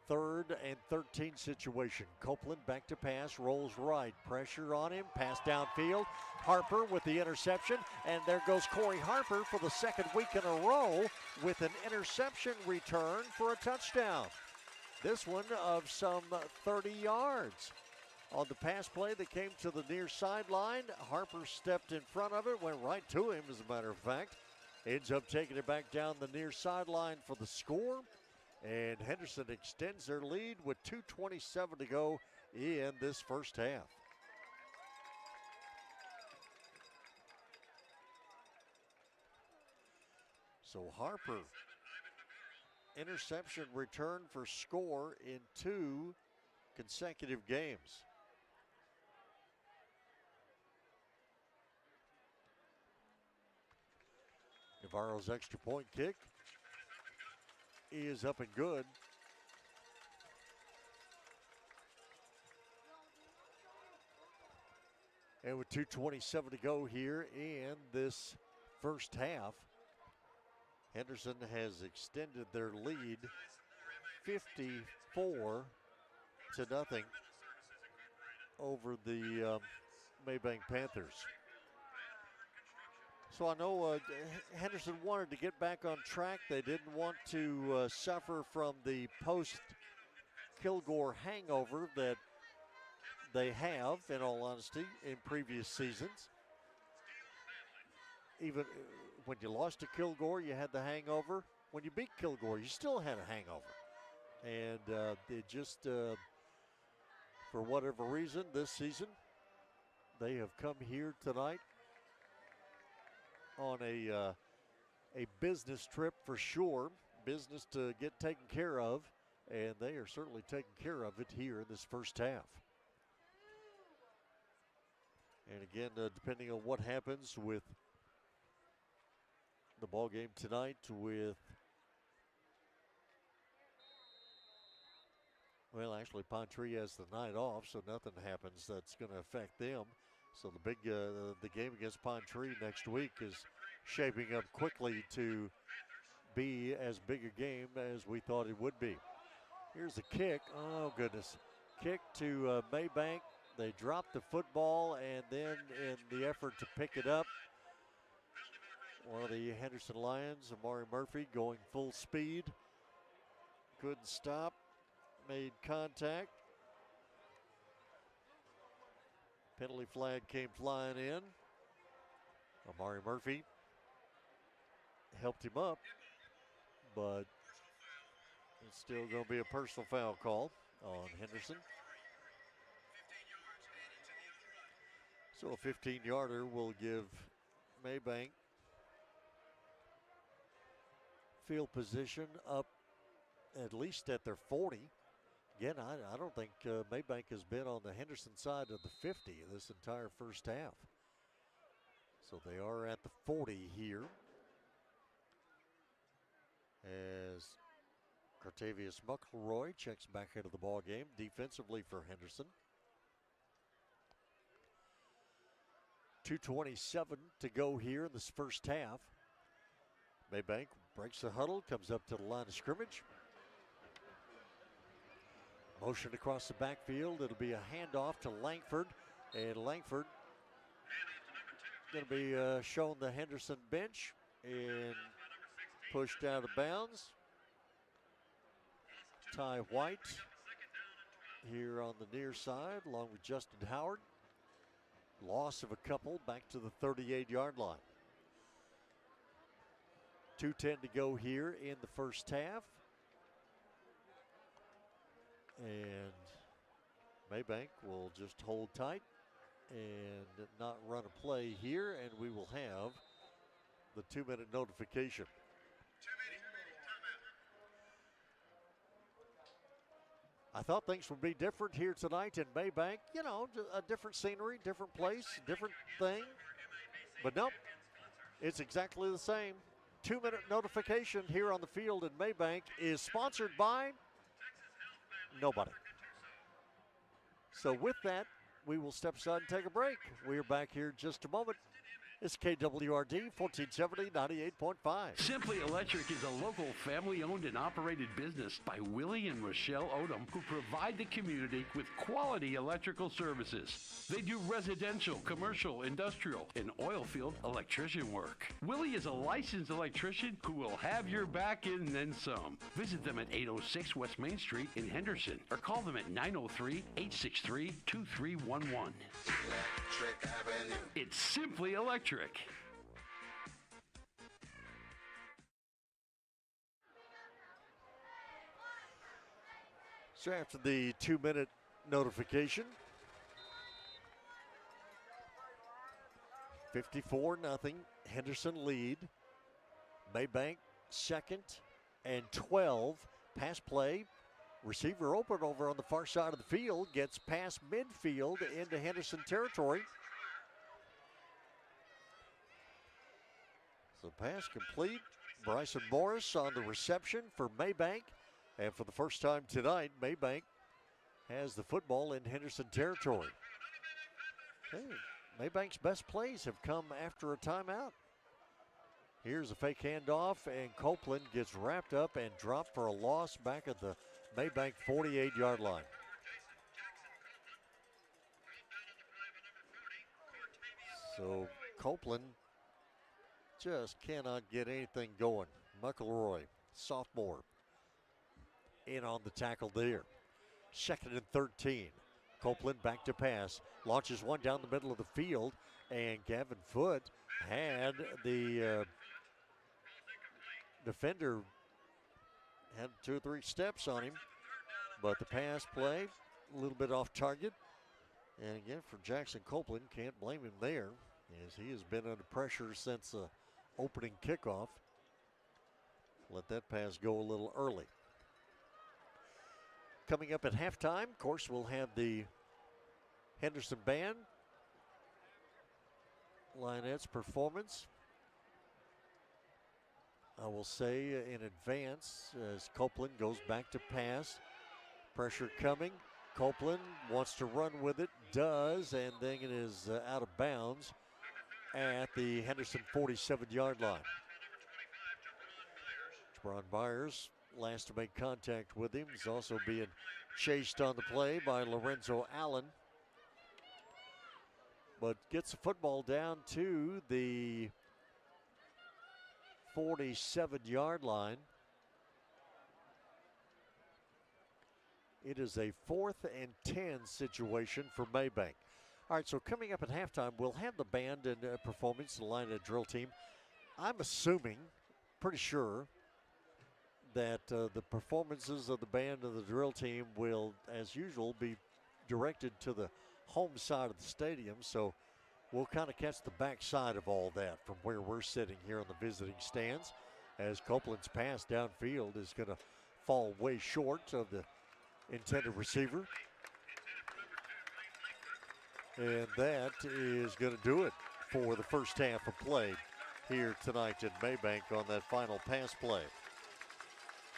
S7: 3rd and 13 situation. Copeland back to pass, rolls right. Pressure on him, pass downfield. Harper with the interception, and there goes Corey Harper for the second week in a row with an interception return for a touchdown. This one of some 30 yards. On the pass play that came to the near sideline, Harper stepped in front of it, went right to him as a matter of fact. Ends up taking it back down the near sideline for the score. And Henderson extends their lead with 2:27 to go in this first half. So Harper, interception return for score in 2 consecutive games. Navarro's extra point kick is up and good. And with 2:27 to go here in this first half, Henderson has extended their lead 54-0 over the Mabank Panthers. So I know Henderson wanted to get back on track. They didn't want to suffer from the post-Kilgore hangover that they have, in all honesty, in previous seasons. Even when you lost to Kilgore, you had the hangover. When you beat Kilgore, you still had a hangover. And it just, for whatever reason, this season, they have come here tonight on a business trip for sure, business to get taken care of, and they are certainly taking care of it here in this first half. And again, depending on what happens with the ball game tonight, with, well, actually Pine Tree has the night off, so nothing happens that's going to affect them. So the big the game against Pine Tree next week is shaping up quickly to be as big a game as we thought it would be. Here's the kick. Oh, goodness. Kick to Mabank. They drop the football, and then in the effort to pick it up, one of the Henderson Lions, Amari Murphy, going full speed. Couldn't stop. Made contact. Penalty flag came flying in. Amari Murphy helped him up, but it's still going to be a personal foul call on Henderson. So a 15-yarder will give Mabank field position up at least at their 40. Again, I don't think Mabank has been on the Henderson side of the 50 this entire first half. So they are at the 40 here as Cartavius McElroy checks back into the ball game defensively for Henderson. 2:27 to go here in this first half. Mabank breaks the huddle, comes up to the line of scrimmage. Motion across the backfield. It'll be a handoff to Langford. And Langford going to be shown the Henderson bench and pushed out of bounds. Ty White here on the near side along with Justin Howard. Loss of a couple back to the 38-yard line. 2:10 to go here in the first half. And Mabank will just hold tight and not run a play here, and we will have the 2-minute notification. I thought things would be different here tonight in Mabank. You know, a different scenery, different place, different thing. But nope, it's exactly the same. 2-minute notification here on the field in Mabank is sponsored by nobody. So with that, we will step aside and take a break. We're back here in just a moment. It's KWRD 1470 98.5.
S6: Simply Electric is a local family-owned and operated business by Willie and Rochelle Odom, who provide the community with quality electrical services. They do residential, commercial, industrial, and oil field electrician work. Willie is a licensed electrician who will have your back and then some. Visit them at 806 West Main Street in Henderson or call them at 903-863-2311. It's Simply Electric.
S7: So after the 2-minute notification, 54-0, Henderson lead. Mabank second and 12. Pass play. Receiver open over on the far side of the field. Gets past midfield into Henderson territory. So pass complete. Bryson Morris on the reception for Mabank. And for the first time tonight, Mabank has the football in Henderson territory. Hey, Maybank's best plays have come after a timeout. Here's a fake handoff, and Copeland gets wrapped up and dropped for a loss back at the Mabank 48-yard line. So Copeland just cannot get anything going. McElroy, sophomore, in on the tackle there. 2nd and 13. Copeland back to pass. Launches one down the middle of the field, and Gavin Foote had the defender had 2 or 3 steps on him, but the pass play a little bit off target. And again, for Jackson Copeland, can't blame him there, as he has been under pressure since the opening kickoff. Let that pass go a little early. Coming up at halftime, of course, we'll have the Henderson Band, Lionettes performance. I will say in advance as Copeland goes back to pass. Pressure coming. Copeland wants to run with it, does, and then it is out of bounds at the Henderson 47-yard line. Jabron Byers, last to make contact with him, is also being chased on the play by Lorenzo Allen. But gets the football down to the 47-yard line. It is a 4th and 10 situation for Mabank. All right, so coming up at halftime, we'll have the band and performance, the line of drill team. I'm assuming, pretty sure, that the performances of the band and the drill team will, as usual, be directed to the home side of the stadium. So we'll kind of catch the backside of all that from where we're sitting here on the visiting stands, as Copeland's pass downfield is going to fall way short of the intended receiver. And that is going to do it for the first half of play here tonight in Mabank on that final pass play.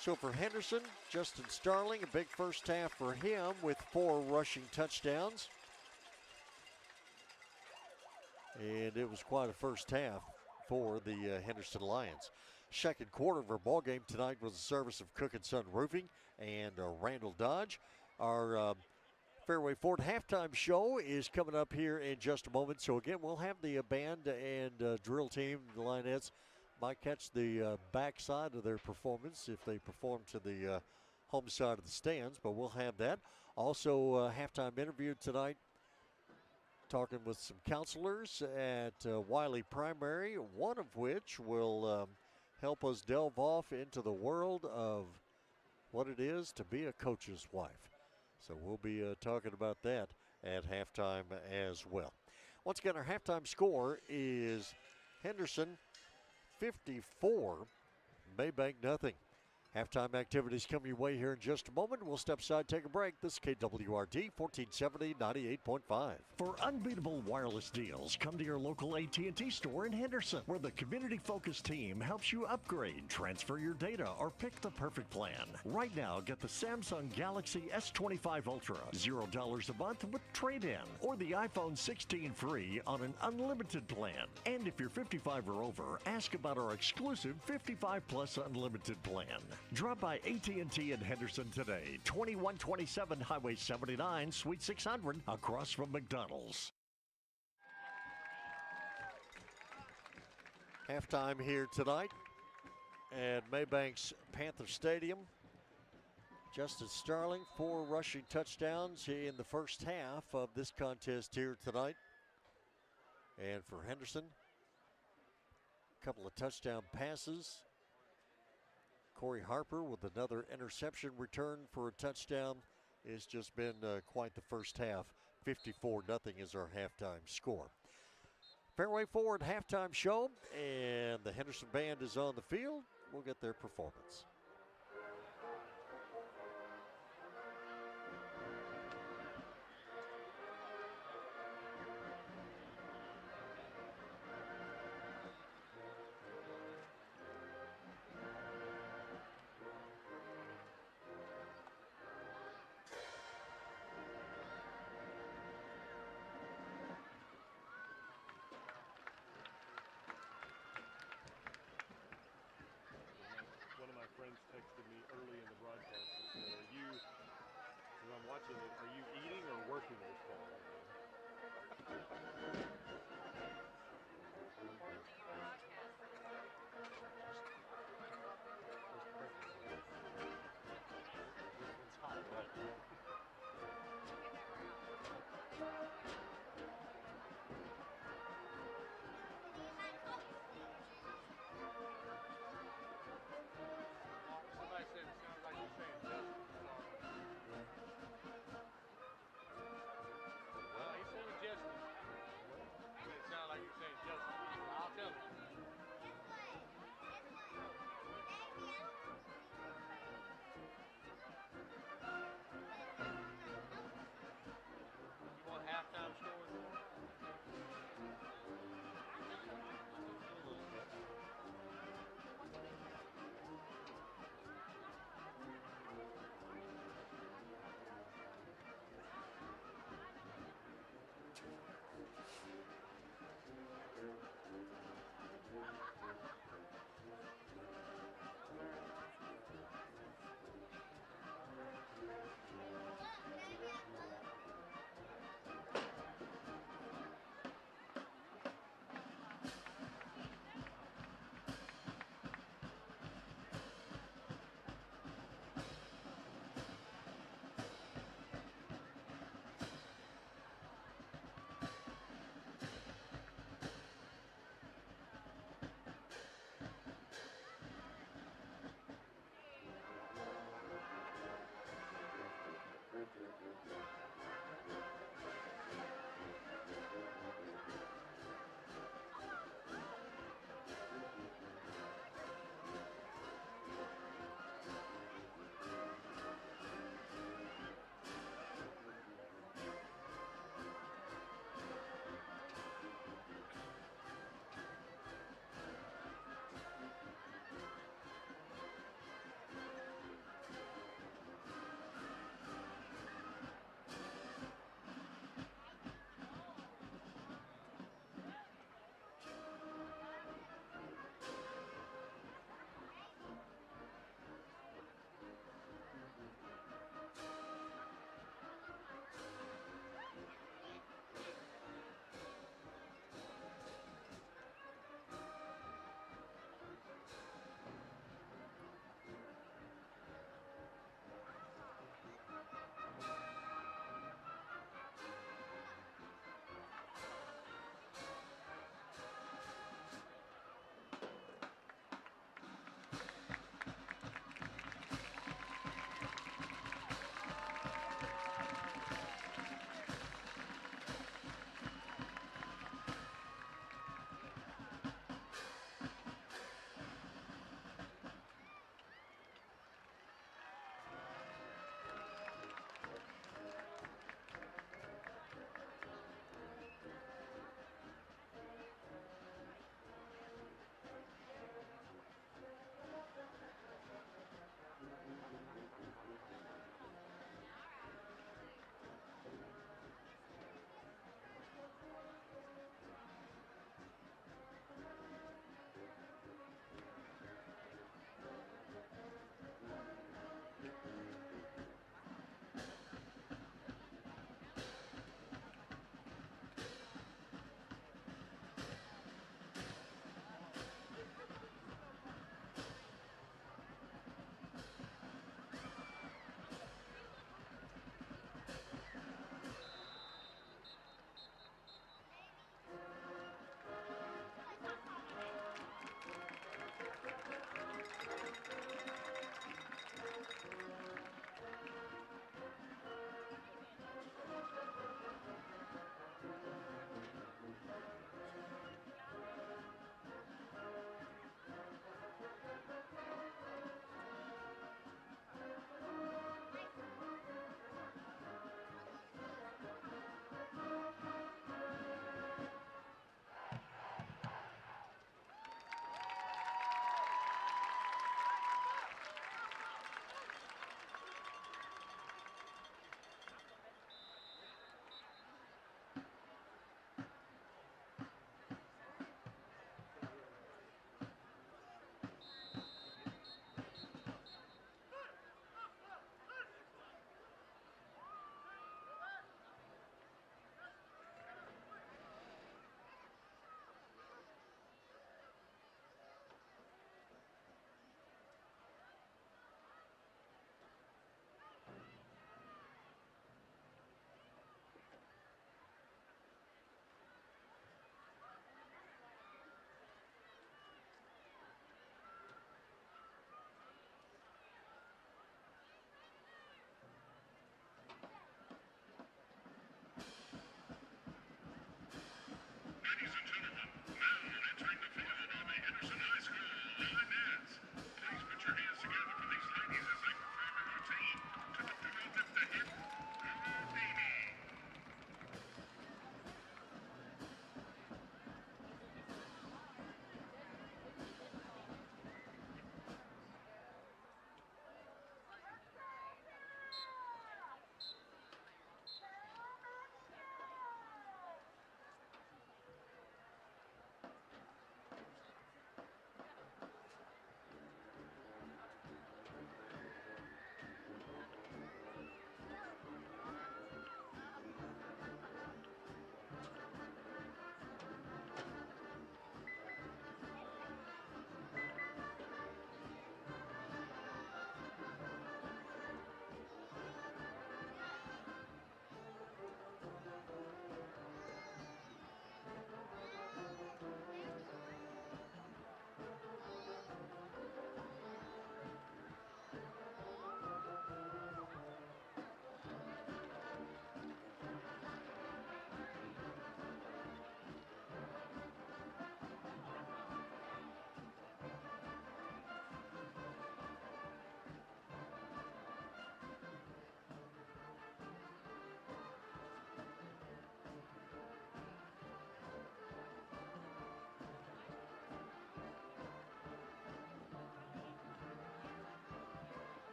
S7: So for Henderson, Justin Starling, a big first half for him with 4 rushing touchdowns. And it was quite a first half for the Henderson Lions. Second quarter of our ball game tonight was the service of Cook & Son Roofing and Randall Dodge. Our Fairway Ford halftime show is coming up here in just a moment. So again, we'll have the band and drill team, the Lionettes, might catch the backside of their performance if they perform to the home side of the stands, but we'll have that. Also, halftime interview tonight, talking with some counselors at Wiley Primary, one of which will help us delve off into the world of what it is to be a coach's wife. So we'll be talking about that at halftime as well. Once again, our halftime score is Henderson 54, Mabank nothing. Halftime activities coming your way here in just a moment. We'll step aside, take a break. This is KWRD 1470 98.5.
S4: For unbeatable wireless deals, come to your local AT&T store in Henderson, where the community-focused team helps you upgrade, transfer your data, or pick the perfect plan. Right now, get the Samsung Galaxy S25 Ultra, $0 a month with trade-in, or the iPhone 16 free on an unlimited plan. And if you're 55 or over, ask about our exclusive 55 Plus Unlimited plan. Drop by AT&T in Henderson today, 2127 Highway 79, Suite 600, across from McDonald's.
S7: Halftime here tonight at Mabank's Panther Stadium. Justin Starling, 4 rushing touchdowns in the first half of this contest here tonight. And for Henderson, a couple of touchdown passes. Corey Harper with another interception return for a touchdown. It's just been quite the first half. 54-0 is our halftime score. Fairway Forward halftime show, and the Henderson Band is on the field. We'll get their performance.
S13: Texted me early in the broadcast and said, when I'm watching it, are you eating or working this ball?
S7: It's hot, right?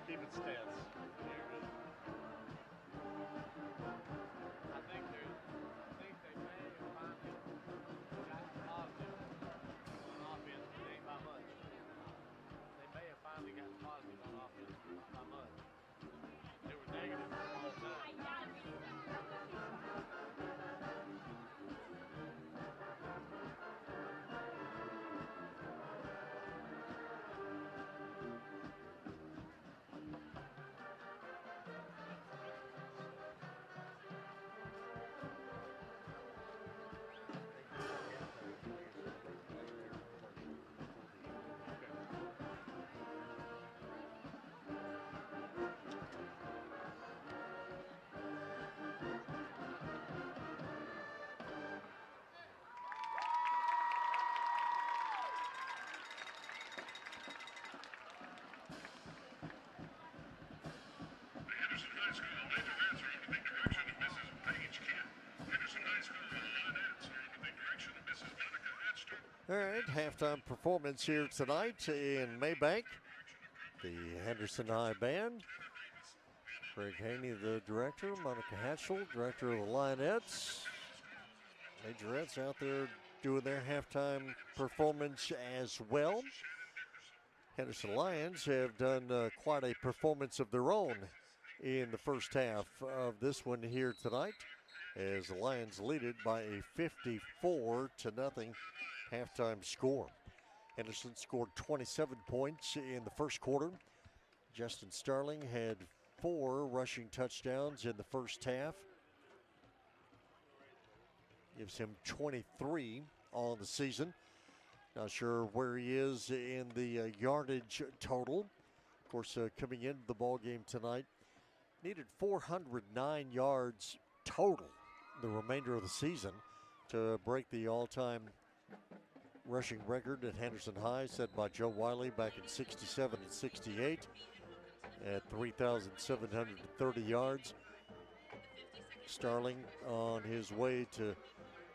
S13: keeping stats.
S14: I think they may have finally gotten positive on offense, but it ain't by much. They may have finally gotten positive on offense, but not by much. They were negative for a long time.
S7: All right, halftime performance here tonight in Mabank. The Henderson High Band. Craig Haney, the director. Monica Hatchell, director of the Lionettes. Majorettes out there doing their halftime performance as well. Henderson Lions have done quite a performance of their own in the first half of this one here tonight, as the Lions lead it by a 54-0 halftime score. Henderson scored 27 points in the first quarter. Justin Starling had 4 rushing touchdowns in the first half. Gives him 23 on the season. Not sure where he is in the yardage total. Of course, coming into the ball game tonight, needed 409 yards total the remainder of the season to break the all-time rushing record at Henderson High, set by Joe Wiley back in 67 and 68 at 3,730 yards. Starling on his way to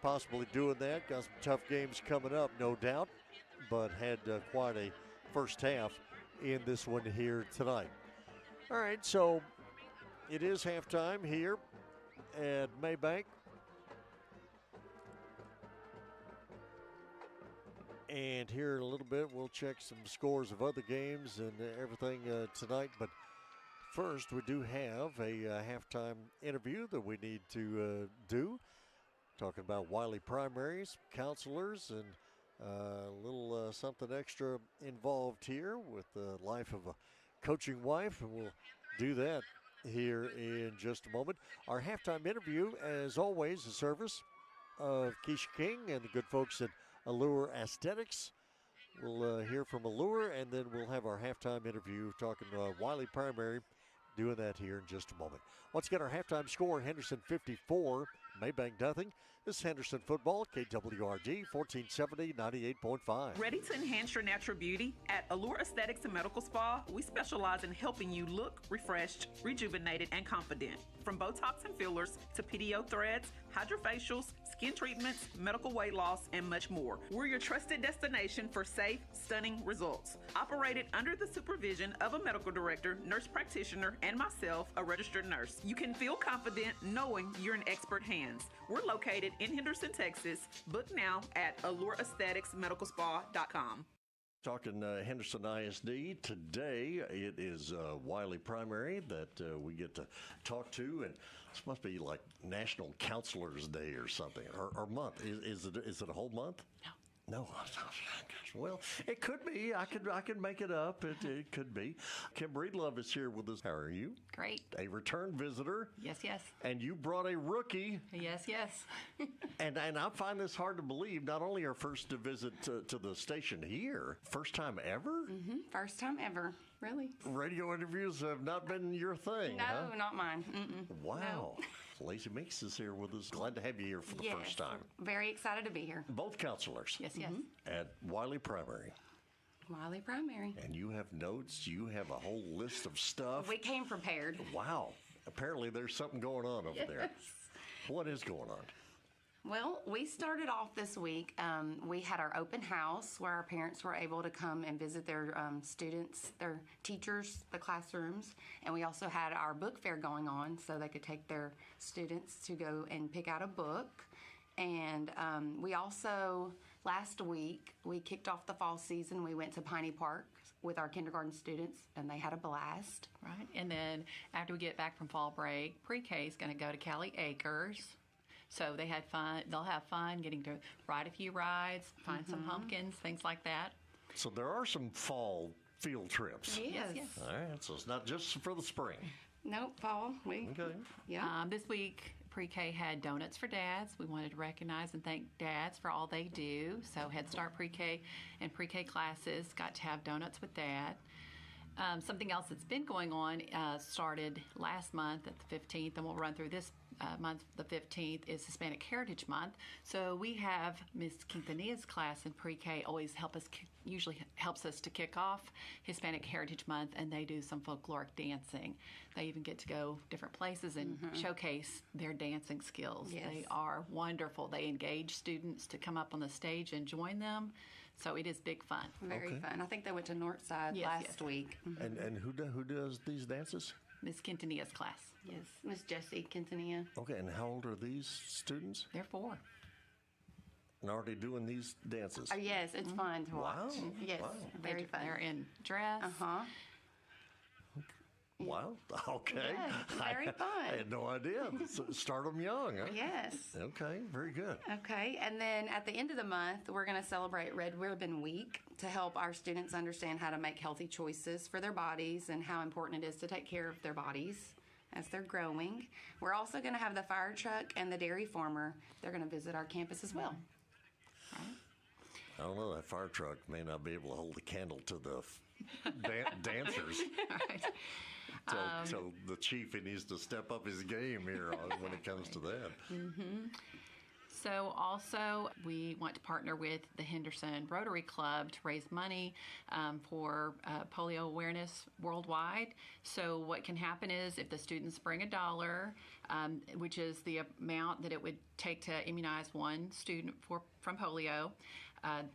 S7: possibly doing that. Got some tough games coming up, no doubt, but had quite a first half in this one here tonight. All right, so it is halftime here at Mabank. And here in a little bit, we'll check some scores of other games and everything tonight. But first, we do have a halftime interview that we need to do. Talking about Wiley primaries, counselors, and a little something extra involved here with the life of a coaching wife. And we'll do that here in just a moment. Our halftime interview, as always, a service of Keisha King and the good folks at Allure Aesthetics. We'll hear from Allure, and then we'll have our halftime interview talking Wiley Primary, doing that here in just a moment. Once again, our halftime score, Henderson 54, Mabank nothing. This is Henderson Football, KWRD 1470, 98.5.
S8: Ready to enhance your natural beauty? At Allure Aesthetics and Medical Spa, we specialize in helping you look refreshed, rejuvenated, and confident. From Botox and fillers to PDO threads, hydrofacials, skin treatments, medical weight loss, and much more. We're your trusted destination for safe, stunning results. Operated under the supervision of a medical director, nurse practitioner, and myself, a registered nurse. You can feel confident knowing you're in expert hands. We're located in Henderson, Texas. Book now at AllureAestheticsMedicalSpa.com.
S7: Talking Henderson ISD today, it is Wiley Primary that we get to talk to, and this must be like National Counselors Day or something, or month. Is it a whole month? No. Well, it could be. I could make it up. It could be. Kim Breedlove is here with us. How are you?
S15: Great.
S7: A return visitor.
S15: Yes, yes.
S7: And you brought a rookie.
S15: Yes, yes.
S7: and I find this hard to believe. Not only our first visit to the station here, first time ever?
S15: Mm-hmm. First time ever. Really.
S7: Radio interviews have not been your thing,
S15: No,
S7: huh?
S15: not mine. Mm-mm.
S7: Wow.
S15: No.
S7: Lacey Meeks is here with us. Glad to have you here for the first time.
S15: Very excited to be here.
S7: Both counselors.
S15: Yes, yes.
S7: At Wiley Primary.
S15: Wiley Primary.
S7: And you have notes. You have a whole list of stuff.
S15: We came prepared.
S7: Wow. Apparently there's something going on over there. What is going on?
S15: Well, we started off this week. We had our open house where our parents were able to come and visit their students, their teachers, the classrooms. And we also had our book fair going on so they could take their students to go and pick out a book. And we also, last week, we kicked off the fall season. We went to Piney Park with our kindergarten students, and they had a blast.
S16: Right. And then after we get back from fall break, pre-K is going to go to Cali Acres. So they had fun. They'll have fun getting to ride a few rides, find some pumpkins, things like that.
S7: So there are some fall field trips.
S15: Yes.
S7: All right, so it's not just for the spring.
S15: Nope, fall.
S7: Okay.
S15: Yeah.
S16: This week, pre-K had Donuts for Dads. We wanted to recognize and thank dads for all they do. So Head Start pre-K and pre-K classes got to have Donuts with Dad. Something else that's been going on started last month at the 15th, and we'll run through this month, the 15th, is Hispanic Heritage Month. So we have Miss Quintanilla's class in pre-K usually helps us to kick off Hispanic Heritage Month, and they do some folkloric dancing. They even get to go different places and showcase their dancing skills.
S15: Yes.
S16: They are wonderful. They engage students to come up on the stage and join them. So it is big fun.
S15: Very fun. I think they went to Northside last week.
S7: And who does these dances?
S16: Miss Quintanilla's class.
S15: Yes, Miss Jessie Quintanilla.
S7: Okay, and how old are these students?
S16: They're 4.
S7: And are they doing these dances?
S15: Oh, yes, it's fun to watch.
S7: Wow.
S15: Yes,
S7: Wow.
S15: very fun.
S16: They're in dress.
S7: Wow. Okay.
S15: Yes, very fun.
S7: I had no idea. So start them young, huh?
S15: Yes.
S7: Okay, very good.
S15: Okay, and then at the end of the month, we're going to celebrate Red Ribbon Week to help our students understand how to make healthy choices for their bodies and how important it is to take care of their bodies as they're growing. We're also going to have the fire truck and the dairy farmer. They're going to visit our campus as well.
S7: I don't know, that fire truck may not be able to hold a candle to the dancers.
S16: Right.
S7: So the chief, he needs to step up his game here when it comes to that.
S16: So also, we want to partner with the Henderson Rotary Club to raise money for polio awareness worldwide. So what can happen is if the students bring $1, which is the amount that it would take to immunize one student from polio,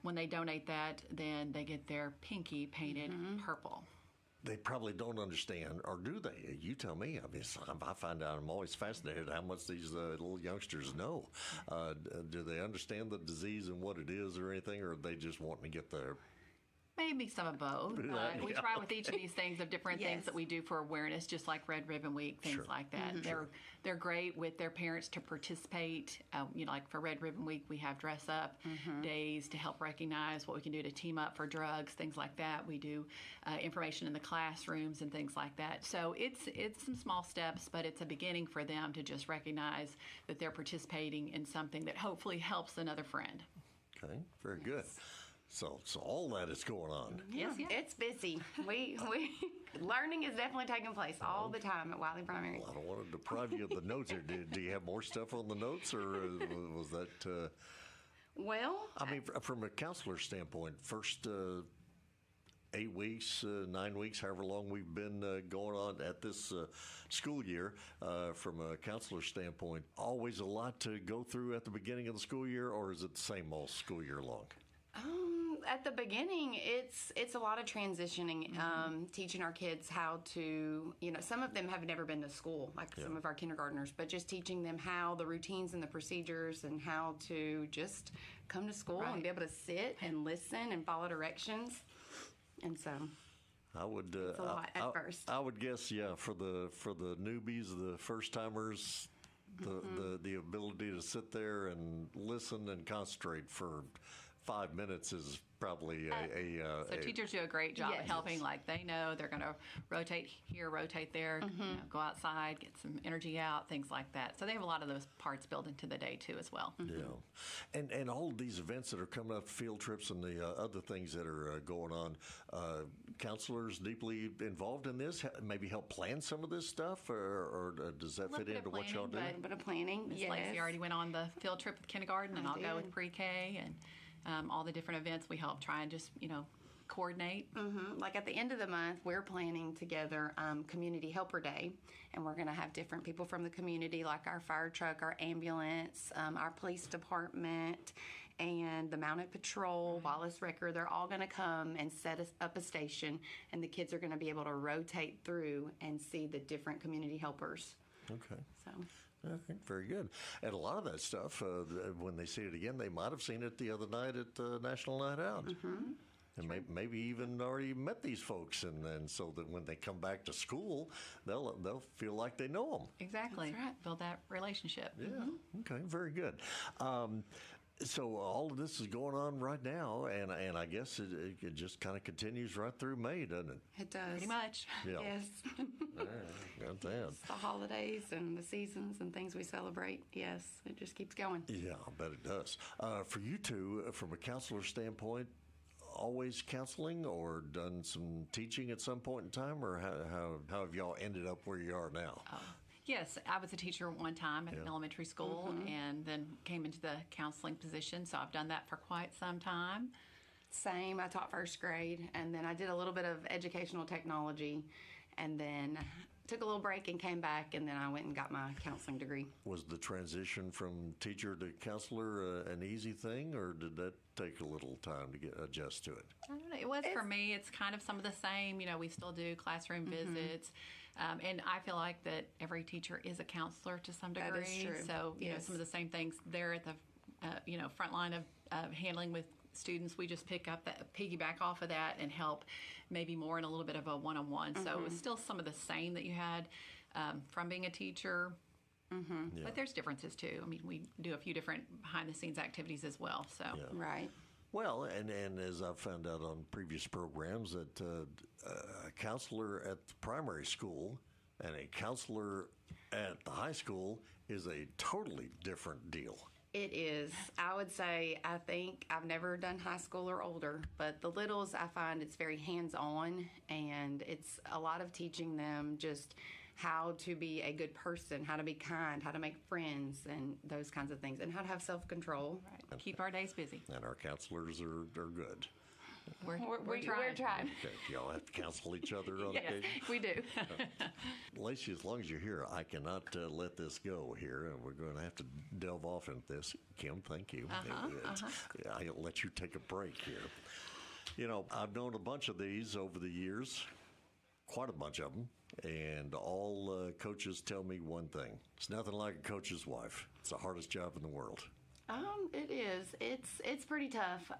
S16: when they donate that, then they get their pinky painted purple.
S7: They probably don't understand, or do they? You tell me. I mean, I find out, I'm always fascinated how much these little youngsters know. Do they understand the disease and what it is or anything, or are they just wanting to get their...
S16: Maybe some of both. We try with each of these things of different things that we do for awareness, just like Red Ribbon Week, things like that. They're great with their parents to participate. Like for Red Ribbon Week, we have dress up days to help recognize what we can do to team up for drugs, things like that. We do information in the classrooms and things like that. So it's some small steps, but it's a beginning for them to just recognize that they're participating in something that hopefully helps another friend.
S7: Okay, very good. So all that is going on.
S15: Yes, it's busy. We learning is definitely taking place all the time at Wiley Primary.
S7: Well, I don't want to deprive you of the notes here. Do you have more stuff on the notes, or was that?
S15: Well,
S7: I mean, from a counselor standpoint, first 8 weeks, 9 weeks, however long we've been going on at this school year, from a counselor standpoint, always a lot to go through at the beginning of the school year, or is it the same all school year long?
S15: At the beginning, it's a lot of transitioning, teaching our kids how to, some of them have never been to school, like some of our kindergartners, but just teaching them how the routines and the procedures and how to just come to school and be able to sit and listen and follow directions. And so
S7: I would
S15: it's a lot at first.
S7: I would guess, for the newbies, the first timers, the ability to sit there and listen and concentrate for 5 minutes is probably
S16: so teachers do a great job of helping. Like they know they're going to rotate here, rotate there, go outside, get some energy out, things like that. So they have a lot of those parts built into the day too as well.
S7: Yeah, and all of these events that are coming up, field trips and the other things that are going on, counselors deeply involved in this, maybe help plan some of this stuff, or does that fit into what y'all do?
S15: A bit of planning.
S16: Miss Lacey already went on the field trip with kindergarten, and I'll go with pre-K and all the different events we help try and just, coordinate.
S15: Like at the end of the month, we're planning together Community Helper Day, and we're going to have different people from the community, like our fire truck, our ambulance, our police department, and the Mounted Patrol, Wallace Wrecker. They're all going to come and set up a station, and the kids are going to be able to rotate through and see the different community helpers.
S7: Okay.
S15: So.
S7: I think very good. And a lot of that stuff, when they see it again, they might have seen it the other night at National Night Out. And maybe even already met these folks, and so that when they come back to school, they'll feel like they know them.
S16: Exactly. That's right. Build that relationship.
S7: Yeah. Okay. Very good. So all of this is going on right now, and I guess it just kind of continues right through May, doesn't it?
S15: It does.
S16: Pretty much.
S7: Yeah.
S15: Yes.
S7: Got that.
S15: It's the holidays and the seasons and things we celebrate. Yes, it just keeps going.
S7: Yeah, I bet it does. For you two, from a counselor standpoint, always counseling or done some teaching at some point in time, or how have y'all ended up where you are now?
S16: Yes, I was a teacher one time at an elementary school and then came into the counseling position, so I've done that for quite some time.
S15: Same. I taught first grade, and then I did a little bit of educational technology, and then took a little break and came back, and then I went and got my counseling degree.
S7: Was the transition from teacher to counselor an easy thing, or did that take a little time to adjust to it?
S16: I don't know. It was for me. It's kind of some of the same. You know, we still do classroom visits. And I feel like that every teacher is a counselor to some degree.
S15: That is true.
S16: So, you know, some of the same things there at the, front line of handling with students. We just piggyback off of that and help maybe more in a little bit of a one-on-one. So it was still some of the same that you had from being a teacher.
S7: Yeah.
S16: But there's differences too. I mean, we do a few different behind-the-scenes activities as well. So
S15: Right.
S7: Well, and as I've found out on previous programs, that a counselor at the primary school and a counselor at the high school is a totally different deal.
S15: It is. I would say, I think I've never done high school or older, but the littles, I find it's very hands-on, and it's a lot of teaching them just how to be a good person, how to be kind, how to make friends, and those kinds of things, and how to have self-control.
S16: Right. Keep our days busy.
S7: And our counselors are good.
S16: We're trying.
S7: Okay, y'all have to counsel each other on
S15: Yes,
S7: occasion?
S15: we do.
S7: Lacey, as long as you're here, I cannot let this go here, and we're going to have to delve off into this. Kim, thank you. I'll let you take a break here. You know, I've known a bunch of these over the years, quite a bunch of them, and all coaches tell me one thing. It's nothing like a coach's wife. It's the hardest job in the world.
S15: It is. It's pretty tough,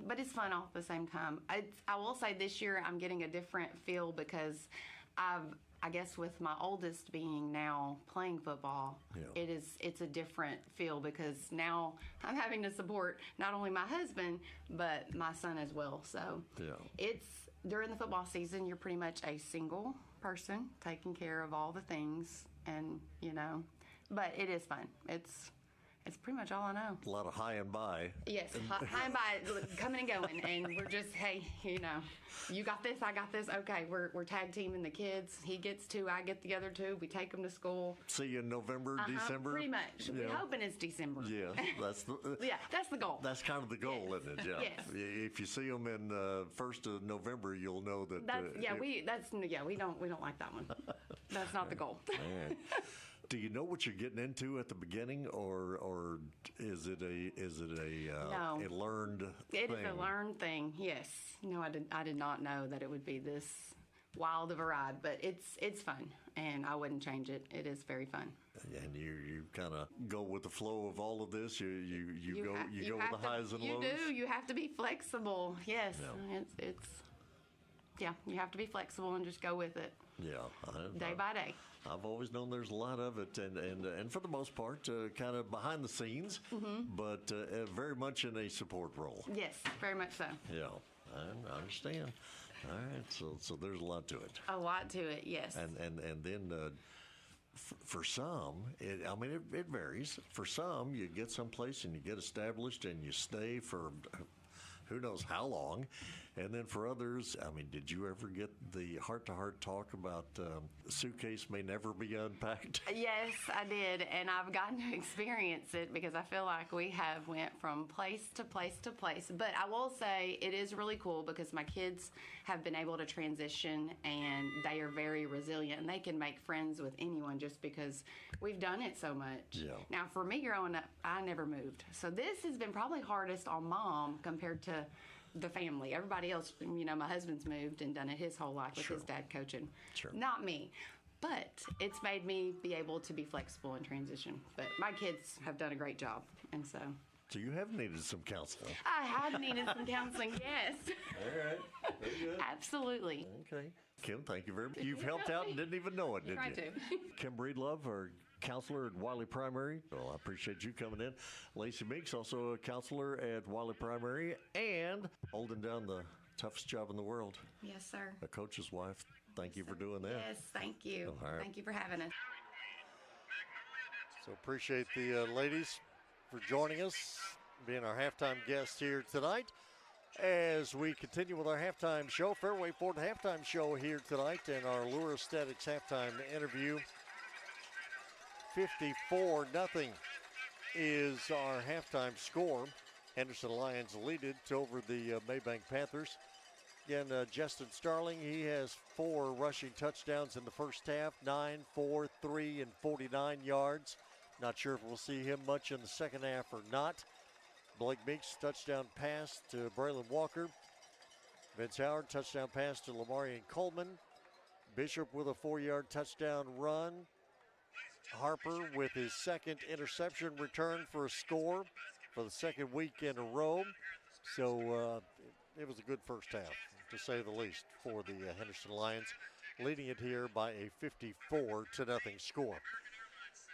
S15: but it's fun all at the same time. I will say this year I'm getting a different feel because I guess with my oldest being now playing football, it's a different feel because now I'm having to support not only my husband but my son as well. So it's during the football season, you're pretty much a single person taking care of all the things, and but it is fun. It's pretty much all I know.
S7: A lot of high and by.
S15: Yes, high and by, coming and going, and we're just, hey, you got this, I got this. Okay, we're tag teaming the kids. He gets two, I get the other two. We take them to school.
S7: See you in November, December.
S15: Pretty much. We're hoping it's December.
S7: Yeah, that's
S15: the goal.
S7: That's kind of the goal, isn't it? Yeah.
S15: Yes.
S7: If you see them in 1st of November, you'll know that.
S15: We don't like that one. That's not the goal.
S7: Do you know what you're getting into at the beginning, or is it a learned thing?
S15: It is a learned thing. Yes. No, I did not know that it would be this wild of a ride, but it's fun, and I wouldn't change it. It is very fun.
S7: And you kind of go with the flow of all of this. You go with the highs and lows.
S15: You do. You have to be flexible. Yes.
S7: Yeah.
S15: You have to be flexible and just go with it.
S7: Yeah.
S15: Day by day.
S7: I've always known there's a lot of it, and for the most part, kind of behind the scenes, but very much in a support role.
S15: Yes, very much so.
S7: Yeah, I understand. All right, so there's a lot to it.
S15: A lot to it, yes.
S7: And then for some, it varies. For some, you get someplace and you get established and you stay for who knows how long, And then for others, I mean, did you ever get the heart-to-heart talk about the suitcase may never be unpacked?
S15: Yes, I did, and I've gotten to experience it because I feel like we have went from place to place to place. But I will say it is really cool because my kids have been able to transition, and they are very resilient, and they can make friends with anyone just because we've done it so much.
S7: Yeah.
S15: Now, for me growing up, I never moved. So this has been probably hardest on Mom compared to the family. Everybody else, my husband's moved and done it his whole life with his dad coaching.
S7: Sure.
S15: Not me. But it's made me be able to be flexible and transition. But my kids have done a great job, and so.
S7: So you have needed some counseling.
S15: I have needed some counseling, yes.
S7: All right. Very good.
S15: Absolutely.
S7: Okay. Kim, thank you very much. You've helped out and didn't even know it, did
S15: Tried
S7: you?
S15: to.
S7: Kim Breedlove, our counselor at Wiley Primary. Well, I appreciate you coming in. Lacey Meeks, also a counselor at Wiley Primary, and holding down the toughest job in the world.
S15: Yes, sir.
S7: A coach's wife. Thank you for doing that.
S15: Yes, thank you.
S7: All right.
S15: Thank you for having us.
S7: So appreciate the ladies for joining us, being our halftime guests here tonight. As we continue with our halftime show, Fairway Ford halftime show here tonight, and our Lure Aesthetics halftime interview. 54-0 is our halftime score. Henderson Lions lead it over the Mabank Panthers. Again, Justin Starling, he has 4 rushing touchdowns in the first half, 9, 4, 3, and 49 yards. Not sure if we'll see him much in the second half or not. Blake Meeks, touchdown pass to Braylon Walker. Vince Howard, touchdown pass to Lamarian Coleman. Bishop with a 4-yard touchdown run. Harper with his second interception return for a score for the second week in a row. So it was a good first half, to say the least, for the Henderson Lions, leading it here by a 54-0 score.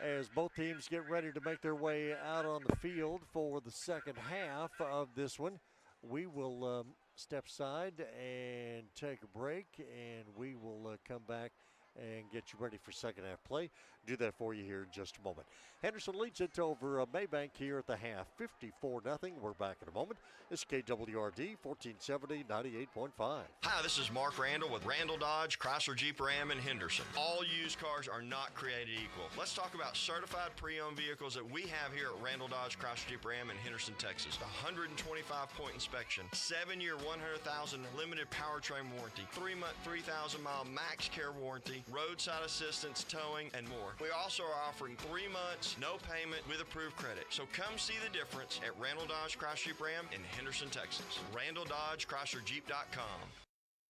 S7: As both teams get ready to make their way out on the field for the second half of this one, we will step aside and take a break, and we will come back and get you ready for second half play. Do that for you here in just a moment. Henderson leads it over Mabank here at the half, 54-0. We're back in a moment. This is KWRD 1470 98.5.
S5: Hi, this is Mark Randall with Randall Dodge, Chrysler Jeep Ram in Henderson. All used cars are not created equal. Let's talk about certified pre-owned vehicles that we have here at Randall Dodge, Chrysler Jeep Ram in Henderson, Texas. 125-point inspection, 7-year, 100,000 limited powertrain warranty, 3-month, 3,000-mile max care warranty, roadside assistance, towing, and more. We also are offering 3 months, no payment with approved credit. So come see the difference at Randall Dodge Chrysler Jeep Ram in Henderson, Texas. Randall Dodge ChryslerJeep.com.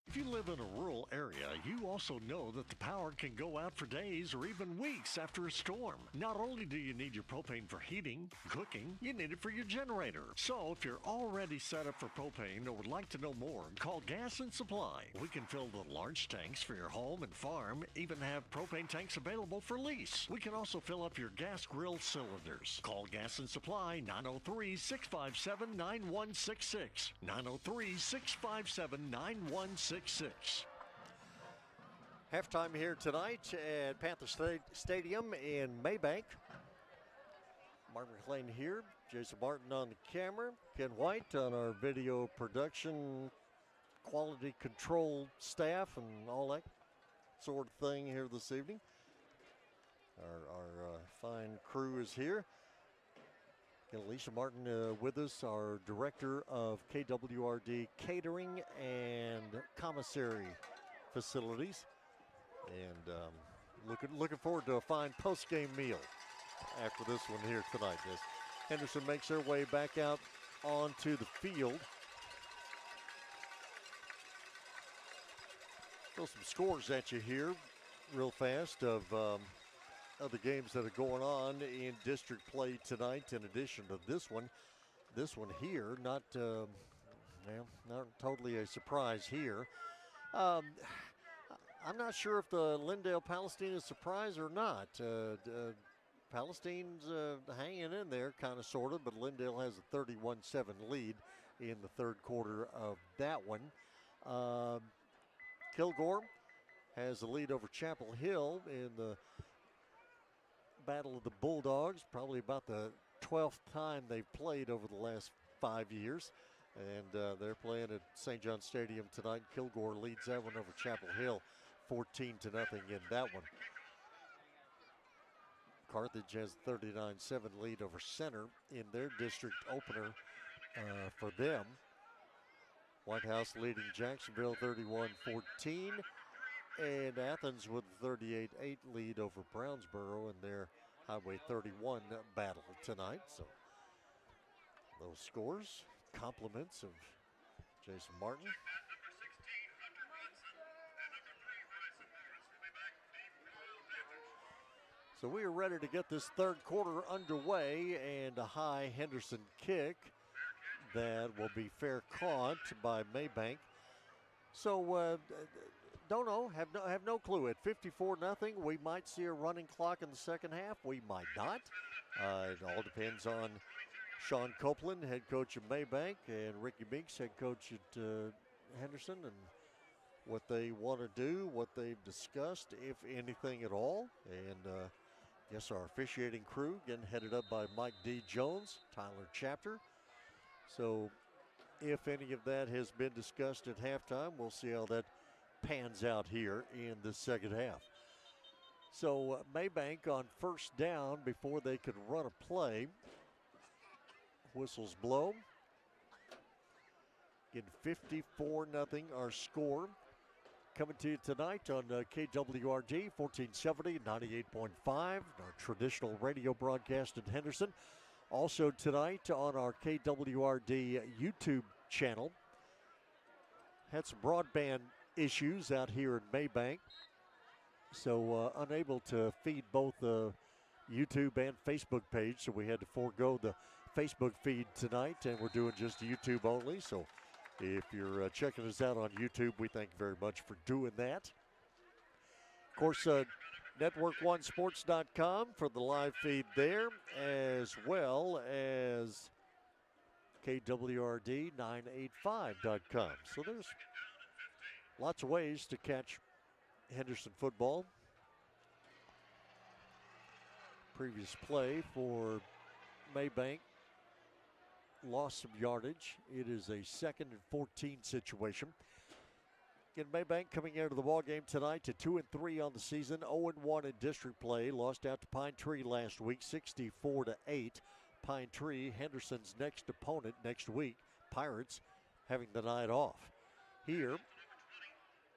S4: If you live in a rural area, you also know that the power can go out for days or even weeks after a storm. Not only do you need your propane for heating, cooking, you need it for your generator. So if you're already set up for propane or would like to know more, call Gas and Supply. We can fill the large tanks for your home and farm, even have propane tanks available for lease. We can also fill up your gas grill cylinders. Call Gas and Supply 903-657-9166. 903-657-9166.
S7: Halftime here tonight at Panther Stadium in Mabank. Martin McLean here, Jason Martin on the camera, Ken White on our video production, quality control staff, and all that sort of thing here this evening. Our fine crew is here. Again, Alicia Martin with us, our director of KWRD catering and commissary facilities, and looking forward to a fine post-game meal after this one here tonight. As Henderson makes their way back out onto the field. Throw some scores at you here real fast of the games that are going on in district play tonight. In addition to this one here, not totally a surprise here. I'm not sure if the Lindale Palestine is a surprise or not. Palestine's hanging in there, kind of, sort of, but Lindale has a 31-7 lead in the third quarter of that one. Kilgore has the lead over Chapel Hill in the Battle of the Bulldogs, probably about the 12th time they've played over the last 5 years. And they're playing at St. John Stadium tonight. Kilgore leads that one over Chapel Hill, 14-0 in that one. Carthage has 39-7 lead over Center in their district opener for them. White House leading Jacksonville 31-14. And Athens with a 38-8 lead over Brownsboro in their Highway 31 battle tonight. So those scores, compliments of Jason Martin. So we are ready to get this third quarter underway, and a high Henderson kick that will be fair caught by Mabank. So don't know, have no clue. At 54-0, we might see a running clock in the second half. We might not. It all depends on Sean Copeland, head coach of Mabank, and Ricky Meeks, head coach at Henderson, and what they want to do, what they've discussed, if anything at all. And yes, our officiating crew, again, headed up by Mike D. Jones, Tyler Chapter. So if any of that has been discussed at halftime, we'll see how that pans out here in the second half. So Mabank on first down before they could run a play. Whistles blow. Again, 54-0 our score. Coming to you tonight on KWRD 1470, 98.5, our traditional radio broadcast in Henderson. Also tonight on our KWRD YouTube channel. Had some broadband issues out here in Mabank, so unable to feed both the YouTube and Facebook page, so we had to forego the Facebook feed tonight, and we're doing just YouTube only. So if you're checking us out on YouTube, we thank you very much for doing that. Of course, Network1Sports.com for the live feed there, as well as KWRD985.com. So there's lots of ways to catch Henderson football. Previous play for Mabank lost some yardage. It is a 2nd and 14 situation. Again, Mabank coming into the ball game tonight to 2-3 on the season, 0-1 in district play. Lost out to Pine Tree last week, 64-8. Pine Tree, Henderson's next opponent next week. Pirates having the night off. Here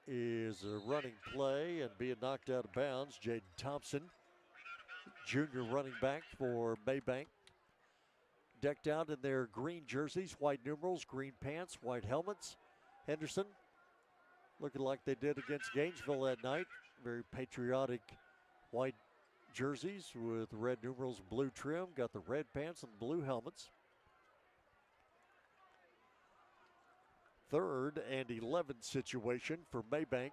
S7: is a running play and being knocked out of bounds. Jaden Thompson, junior running back for Mabank, decked out in their green jerseys, white numerals, green pants, white helmets. Henderson looking like they did against Gainesville that night. Very patriotic white jerseys with red numerals, blue trim. Got the red pants and blue helmets. 3rd and 11 situation for Mabank.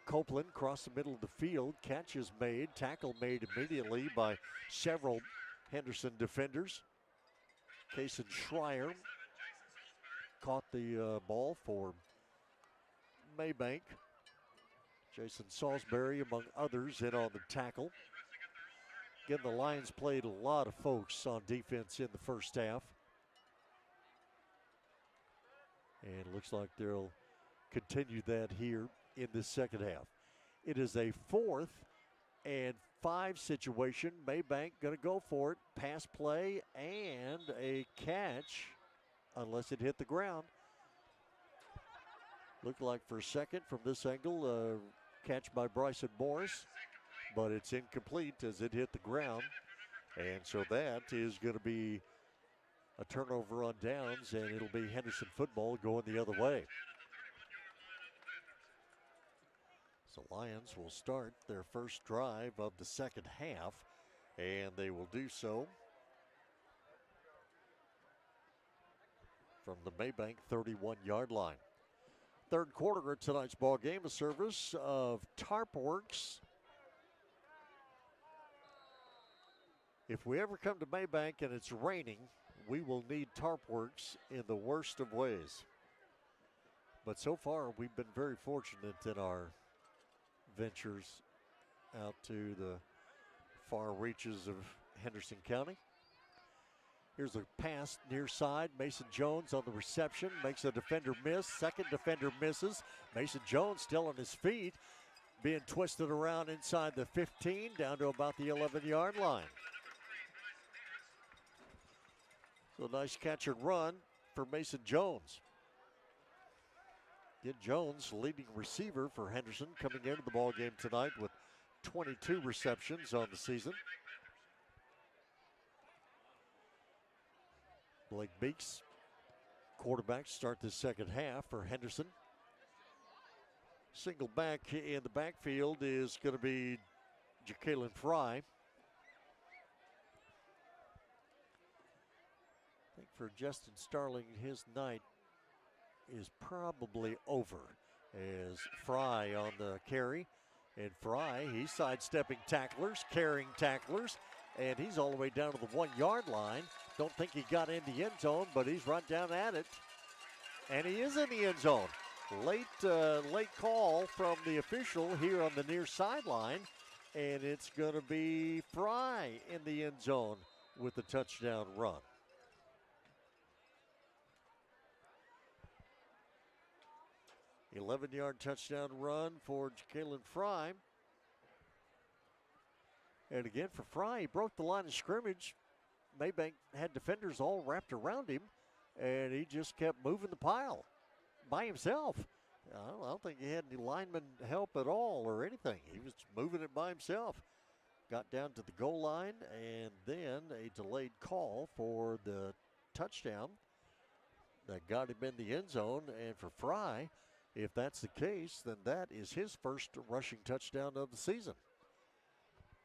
S7: Copeland across the middle of the field. Catch is made. Tackle made immediately by several Henderson defenders. Kason Schreier caught the ball for Mabank. Jason Salisbury, among others, in on the tackle. Again, the Lions played a lot of folks on defense in the first half. And it looks like they'll continue that here in the second half. It is a 4th and 5 situation. Mabank going to go for it. Pass play and a catch, unless it hit the ground. Looked like for a second from this angle, catch by Bryson Morris, but it's incomplete as it hit the ground. And so that is going to be a turnover on downs, and it'll be Henderson football going the other way. So Lions will start their first drive of the second half, and they will do so from the Mabank 31-yard line. Third quarter of tonight's ball game, a service of Tarpworks. If we ever come to Mabank and it's raining, we will need Tarpworks in the worst of ways. But so far, we've been very fortunate in our ventures out to the far reaches of Henderson County. Here's a pass near side. Mason Jones on the reception. Makes a defender miss. Second defender misses. Mason Jones still on his feet. Being twisted around inside the 15 down to about the 11-yard line. So nice catch and run for Mason Jones. Again, Jones, leading receiver for Henderson, coming into the ball game tonight with 22 receptions on the season. Blake Beeks, quarterback, start the second half for Henderson. Single back in the backfield is going to be Ja'Kalen Fry. I think for Justin Starling, his night is probably over as Fry on the carry. And Fry, he's sidestepping tacklers, carrying tacklers, and he's all the way down to the 1-yard line. Don't think he got in the end zone, but he's right down at it. And he is in the end zone. Late call from the official here on the near sideline, and it's going to be Fry in the end zone with the touchdown run. $11-yard touchdown run for Ja'Kalen Fry. And again, for Fry, he broke the line of scrimmage. Mabank had defenders all wrapped around him, and he just kept moving the pile by himself. I don't think he had any lineman help at all or anything. He was moving it by himself. Got down to the goal line, and then a delayed call for the touchdown that got him in the end zone. And for Fry, if that's the case, then that is his first rushing touchdown of the season.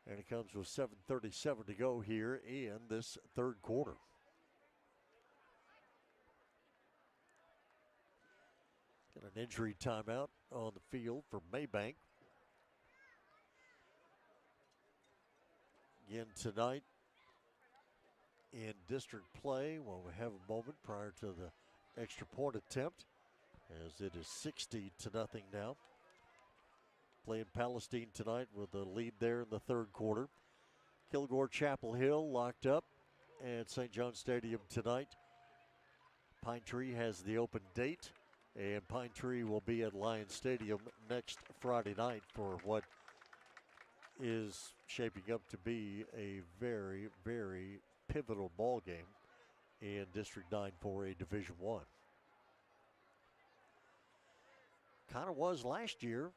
S7: And it comes with 7:37 to go here in this third quarter. Got an injury timeout on the field for Mabank. Again tonight in district play, while we have a moment prior to the extra point attempt, as it is 60-0 now. Playing Palestine tonight with a lead there in the third quarter. Kilgore Chapel Hill locked up at St. John Stadium tonight. Pine Tree has the open date, and Pine Tree will be at Lions Stadium next Friday night for what is shaping up to be a very, very pivotal ball game in District 9 4A Division I. Kind of was last year.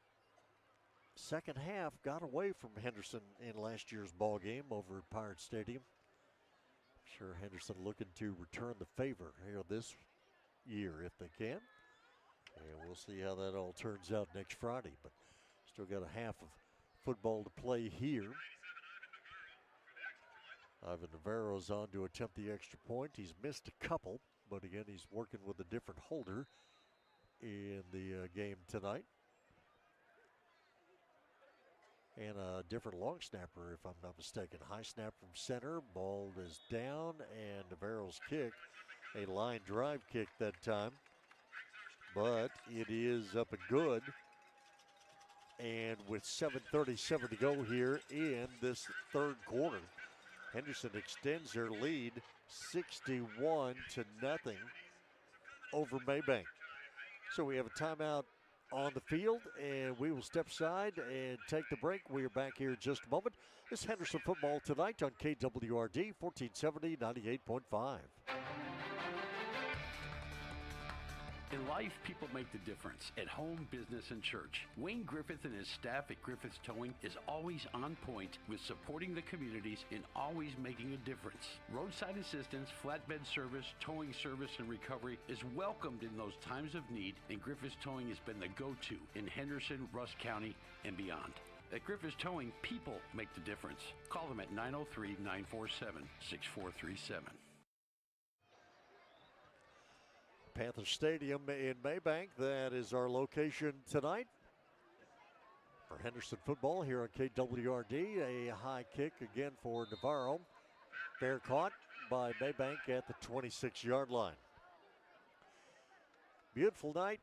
S7: Second half got away from Henderson in last year's ball game over at Pirate Stadium. I'm sure Henderson looking to return the favor here this year if they can. And we'll see how that all turns out next Friday. But still got a half of football to play here. Ivan Navarro's on to attempt the extra point. He's missed a couple, but again, he's working with a different holder in the game tonight. And a different long snapper, if I'm not mistaken. High snap from center, ball is down, and Navarro's kick, a line drive kick that time. But it is up and good. And with 7:37 to go here in this third quarter, Henderson extends their lead 61-0 over Mabank. So we have a timeout on the field, and we will step aside and take the break. We are back here in just a moment. This is Henderson Football Tonight on KWRD 1470 98.5.
S6: In life, people make the difference at home, business, and church. Wayne Griffith and his staff at Griffith's Towing is always on point with supporting the communities and always making a difference. Roadside assistance, flatbed service, towing service, and recovery is welcomed in those times of need, and Griffith's Towing has been the go-to in Henderson, Rusk County, and beyond. At Griffith's Towing, people make the difference. Call them at 903-947-6437.
S7: Panther Stadium in Mabank, that is our location tonight for Henderson football here on KWRD. A high kick again for Navarro. Fair caught by Mabank at the 26-yard line. Beautiful night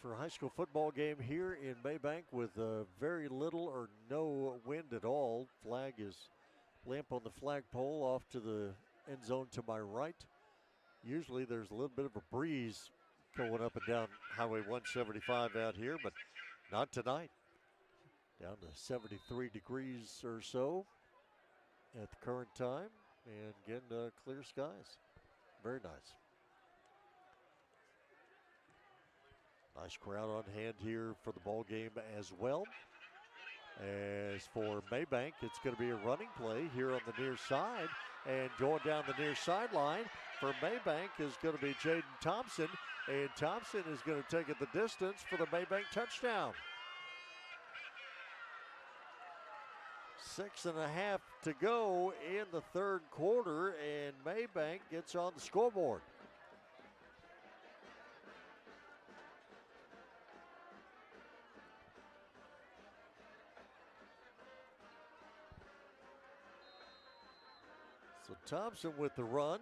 S7: for a high school football game here in Mabank with very little or no wind at all. Flag is limp on the flagpole off to the end zone to my right. Usually there's a little bit of a breeze going up and down Highway 175 out here, but not tonight. Down to 73 degrees or so at the current time, and again, clear skies. Very nice. Nice crowd on hand here for the ball game as well. As for Mabank, it's going to be a running play here on the near side, and going down the near sideline for Mabank is going to be Jaden Thompson, and Thompson is going to take it the distance for the Mabank touchdown. 6.5 to go in the third quarter, and Mabank gets on the scoreboard. So Thompson with the run.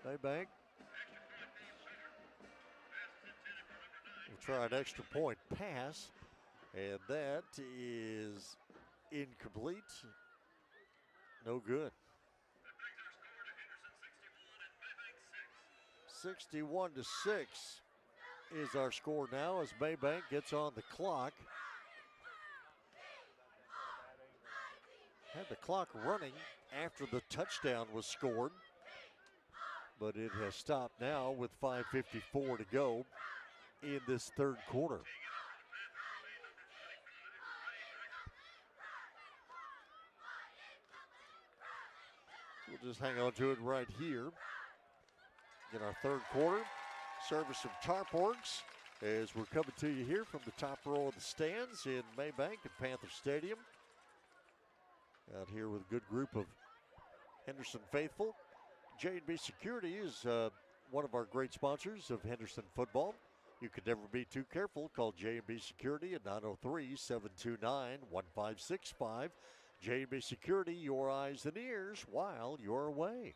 S7: Mabank will try an extra point pass, and that is incomplete. No good. 61-6 is our score now as Mabank gets on the clock. Had the clock running after the touchdown was scored, but it has stopped now with 5:54 to go in this third quarter. We'll just hang on to it right here. In our third quarter, service of Tarporgs as we're coming to you here from the top row of the stands in Mabank at Panther Stadium. Out here with a good group of Henderson faithful. J&B Security is one of our great sponsors of Henderson football. You could never be too careful. Call J&B Security at 903-729-1565. J&B Security, your eyes and ears while you're away.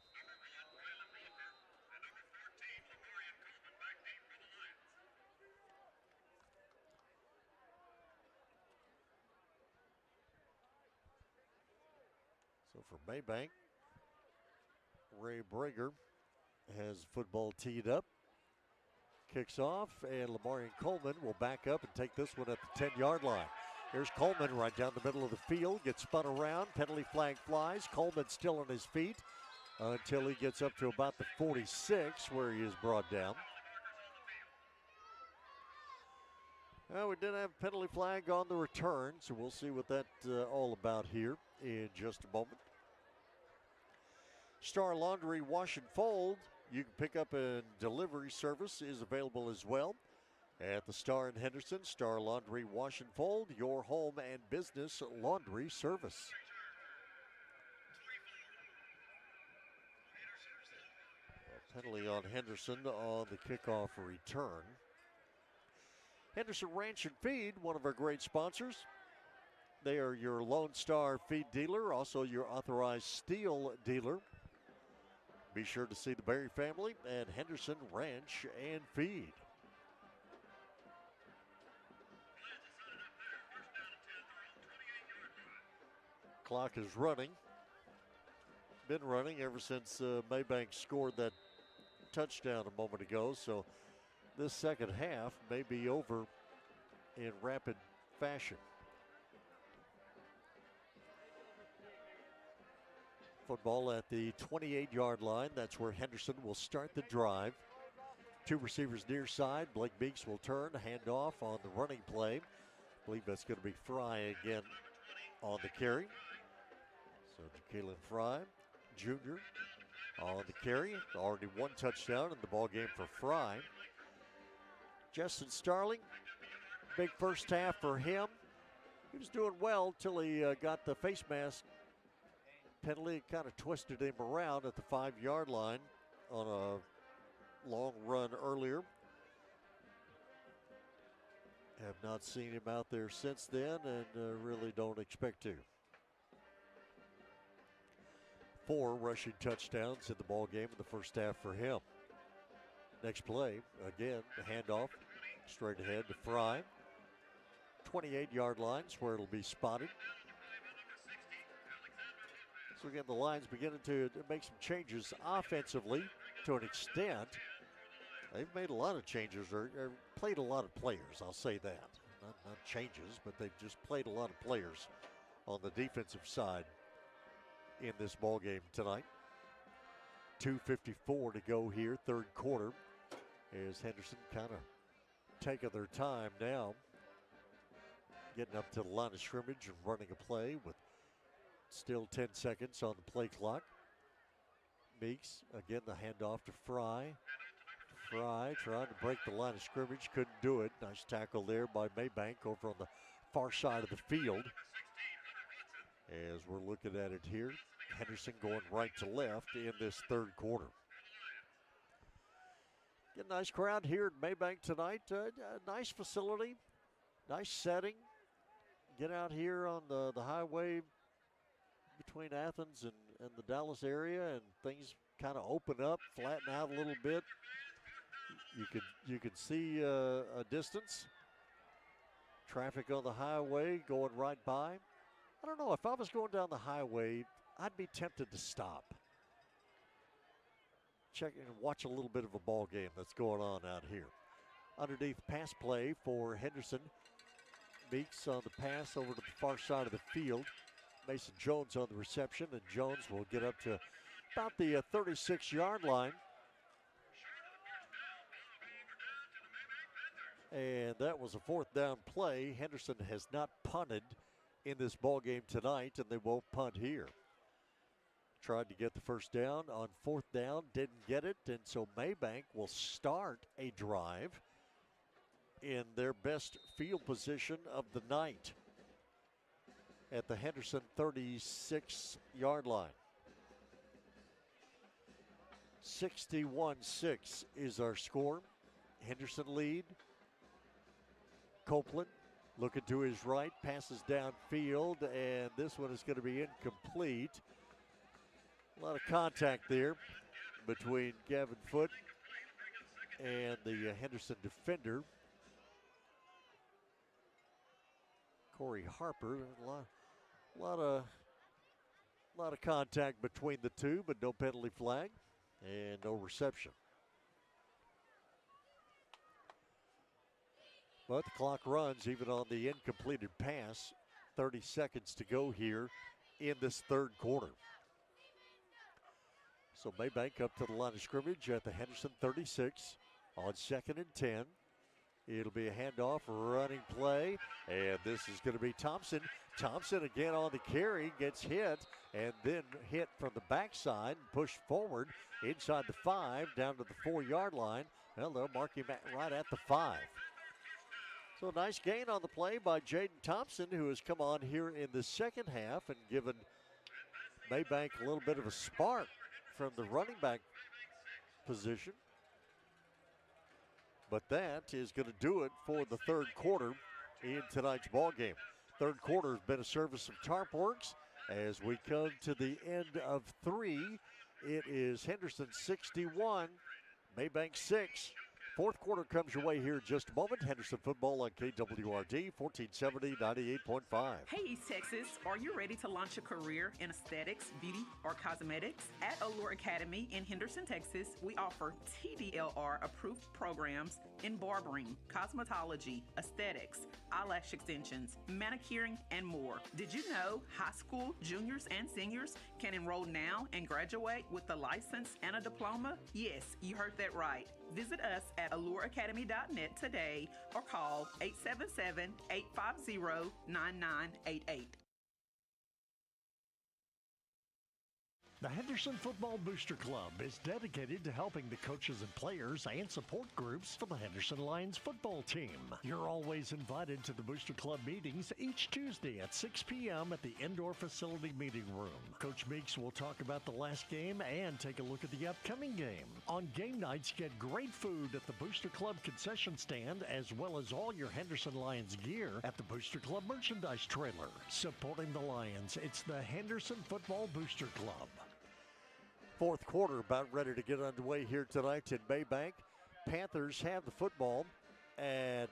S7: So for Mabank, Ray Brager has football teed up. Kicks off, and Lamarian Coleman will back up and take this one at the 10-yard line. Here's Coleman right down the middle of the field, gets spun around, penalty flag flies. Coleman still on his feet until he gets up to about the 46 where he is brought down. Well, we did have a penalty flag on the return, so we'll see what that's all about here in just a moment. Star Laundry Wash and Fold, you can pick up and delivery service is available as well. At the Star in Henderson, Star Laundry Wash and Fold, your home and business laundry service. A penalty on Henderson on the kickoff return. Henderson Ranch and Feed, one of our great sponsors. They are your Lone Star feed dealer, also your authorized steel dealer. Be sure to see the Berry family at Henderson Ranch and Feed. Clock is running. Been running ever since Mabank scored that touchdown a moment ago, so this second half may be over in rapid fashion. Football at the 28-yard line. That's where Henderson will start the drive. Two receivers near side. Blake Meeks will turn, hand off on the running play. I believe that's going to be Fry again on the carry. So Ja'Kalen Fry, Jr. on the carry. Already one touchdown in the ball game for Fry. Justin Starling, big first half for him. He was doing well till he got the face mask penalty. Kind of twisted him around at the 5-yard line on a long run earlier. Have not seen him out there since then and really don't expect to. 4 rushing touchdowns in the ball game in the first half for him. Next play, again, the handoff. Straight ahead to Fry. 28-yard lines where it'll be spotted. So again, the Lions beginning to make some changes offensively to an extent. They've made a lot of changes or played a lot of players, I'll say that. Not changes, but they've just played a lot of players on the defensive side in this ball game tonight. 2:54 to go here, third quarter, as Henderson kind of taking their time now, getting up to the line of scrimmage and running a play with still 10 seconds on the play clock. Meeks, again, the handoff to Fry. Fry trying to break the line of scrimmage, couldn't do it. Nice tackle there by Mabank over on the far side of the field. As we're looking at it here, Henderson going right to left in this third quarter. Get a nice crowd here at Mabank tonight. Nice facility, nice setting. Get out here on the highway between Athens and the Dallas area, and things kind of open up, flatten out a little bit. You can see a distance. Traffic on the highway going right by. I don't know, if I was going down the highway, I'd be tempted to stop. Check and watch a little bit of a ball game that's going on out here. Underneath pass play for Henderson. Meeks on the pass over to the far side of the field. Mason Jones on the reception, and Jones will get up to about the 36-yard line. And that was a fourth down play. Henderson has not punted in this ball game tonight, and they won't punt here. Tried to get the first down on fourth down, didn't get it, and so Mabank will start a drive in their best field position of the night at the Henderson 36-yard line. 61-6 is our score. Henderson lead. Copeland looking to his right, passes downfield, and this one is going to be incomplete. A lot of contact there between Gavin Foote and the Henderson defender, Corey Harper. A lot of contact between the two, but no penalty flag and no reception. But the clock runs even on the incompleted pass. 30 seconds to go here in this third quarter. So Mabank up to the line of scrimmage at the Henderson 36 on 2nd and 10. It'll be a handoff, running play, and this is going to be Thompson. Thompson again on the carry, gets hit, and then hit from the backside and pushed forward inside the 5, down to the 4-yard line. Well, they'll mark him right at the 5. So a nice gain on the play by Jaden Thompson, who has come on here in the second half and given Mabank a little bit of a spark from the running back position. But that is going to do it for the third quarter in tonight's ball game. Third quarter has been a service of TarpWorks. As we come to the end of 3, it is Henderson 61, Mabank 6. Fourth quarter comes your way here in just a moment. Henderson football on KWRD 1470 98.5.
S8: Hey, East Texas, are you ready to launch a career in aesthetics, beauty, or cosmetics? At Allure Academy in Henderson, Texas, we offer TDLR approved programs in barbering, cosmetology, aesthetics, eyelash extensions, manicuring, and more. Did you know high school juniors and seniors can enroll now and graduate with a license and a diploma? Yes, you heard that right. Visit us at allureacademy.net today or call 877-850-9988.
S4: The Henderson Football Booster Club is dedicated to helping the coaches and players and support groups for the Henderson Lions football team. You're always invited to the Booster Club meetings each Tuesday at 6 p.m. at the indoor facility meeting room. Coach Meeks will talk about the last game and take a look at the upcoming game. On game nights, get great food at the Booster Club concession stand, as well as all your Henderson Lions gear at the Booster Club merchandise trailer. Supporting the Lions, it's the Henderson Football Booster Club.
S7: Fourth quarter about ready to get underway here tonight in Mabank. Panthers have the football at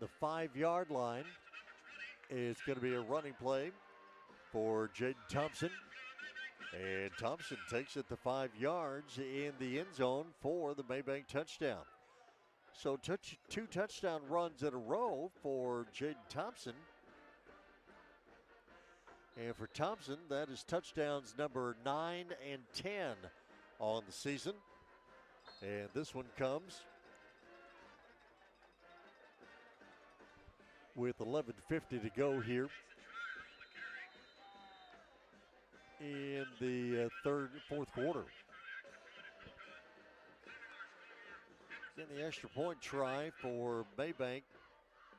S7: the 5-yard line is going to be a running play for Jaden Thompson. And Thompson takes it to 5 yards in the end zone for the Mabank touchdown. So 2 touchdown runs in a row for Jaden Thompson. And for Thompson, that is touchdowns number 9 and 10 on the season. And this one comes with 11:50 to go here in the fourth quarter. Again, the extra point try for Mabank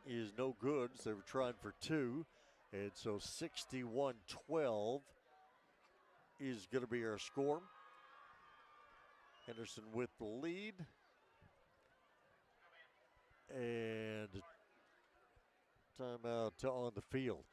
S7: is no good. So they were trying for 2. And so 61-12 is going to be our score. Henderson with the lead. And timeout on the field.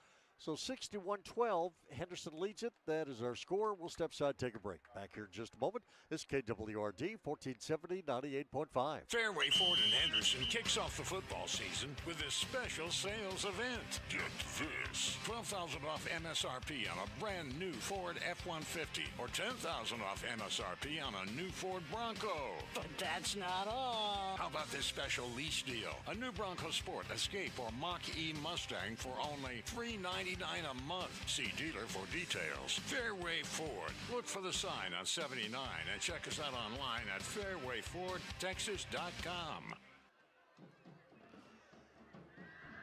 S7: So 61-12, Henderson leads it. That is our score. We'll step aside, take a break. Back here in just a moment. This is KWRD 1470, 98.5.
S9: Fairway Ford in Henderson kicks off the football season with a special sales event. Get this. $12,000 off MSRP on a brand new Ford F-150 or $10,000 off MSRP on a new Ford Bronco.
S10: But that's not all.
S9: How about this special lease deal? A new Bronco Sport, Escape, or Mach-E Mustang for only $399 a month. See dealer for details. Fairway Ford. Look for the sign on 79 and check us out online at fairwayfordtexas.com.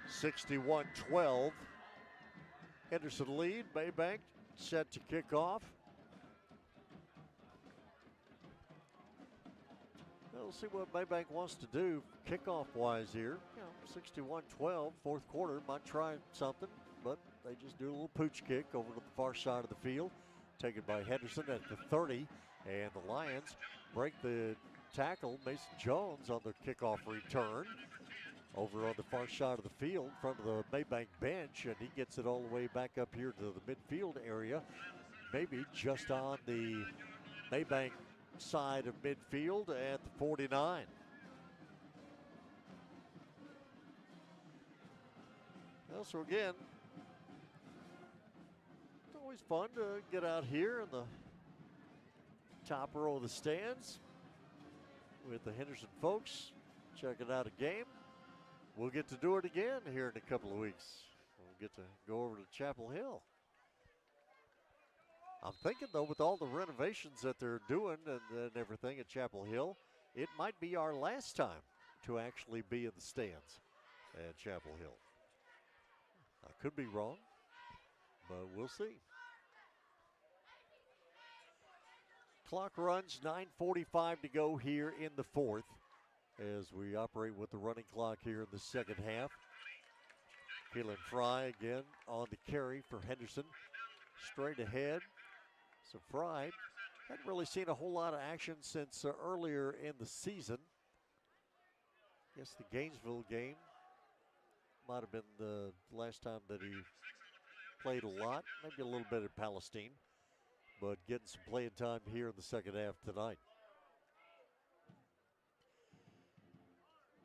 S7: 61-12. Henderson lead. Mabank set to kick off. We'll see what Mabank wants to do kickoff-wise here. 61-12, fourth quarter. Might try something, but they just do a little pooch kick over to the far side of the field. Taken by Henderson at the 30. And the Lions break the tackle. Mason Jones on the kickoff return. Over on the far side of the field, in front of the Mabank bench. And he gets it all the way back up here to the midfield area. Maybe just on the Mabank side of midfield at the 49. Well, so again, it's always fun to get out here in the top row of the stands with the Henderson folks checking out a game. We'll get to do it again here in a couple of weeks. We'll get to go over to Chapel Hill. I'm thinking, though, with all the renovations that they're doing and everything at Chapel Hill, it might be our last time to actually be in the stands at Chapel Hill. I could be wrong, but we'll see. Clock runs, 9:45 to go here in the fourth as we operate with the running clock here in the second half. Keelan Fry again on the carry for Henderson. Straight ahead. So Fry hadn't really seen a whole lot of action since earlier in the season. I guess the Gainesville game might have been the last time that he played a lot. Maybe a little bit at Palestine. But getting some playing time here in the second half tonight.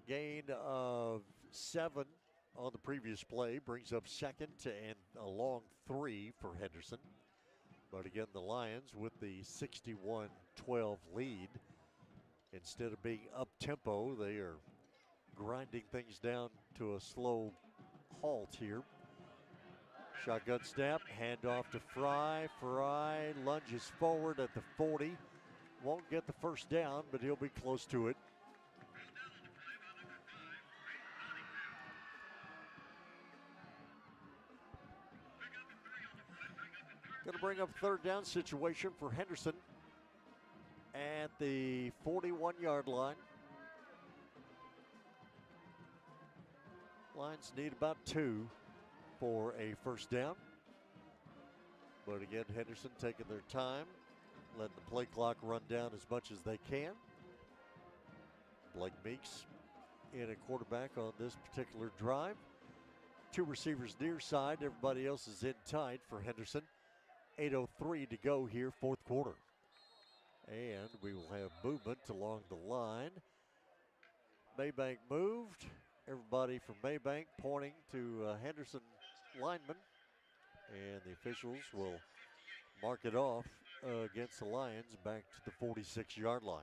S7: Gain of 7 on the previous play brings up second and a long 3 for Henderson. But again, the Lions with the 61-12 lead. Instead of being up-tempo, they are grinding things down to a slow halt here. Shotgun snap, handoff to Fry. Fry lunges forward at the 40. Won't get the first down, but he'll be close to it. Going to bring up third down situation for Henderson at the 41-yard line. Lions need about 2 for a first down. But again, Henderson taking their time, letting the play clock run down as much as they can. Blake Meeks in a quarterback on this particular drive. 2 receivers near side, everybody else is in tight for Henderson. 8:03 to go here, fourth quarter. And we will have movement along the line. Mabank moved. Everybody from Mabank pointing to Henderson lineman. And the officials will mark it off against the Lions back to the 46-yard line.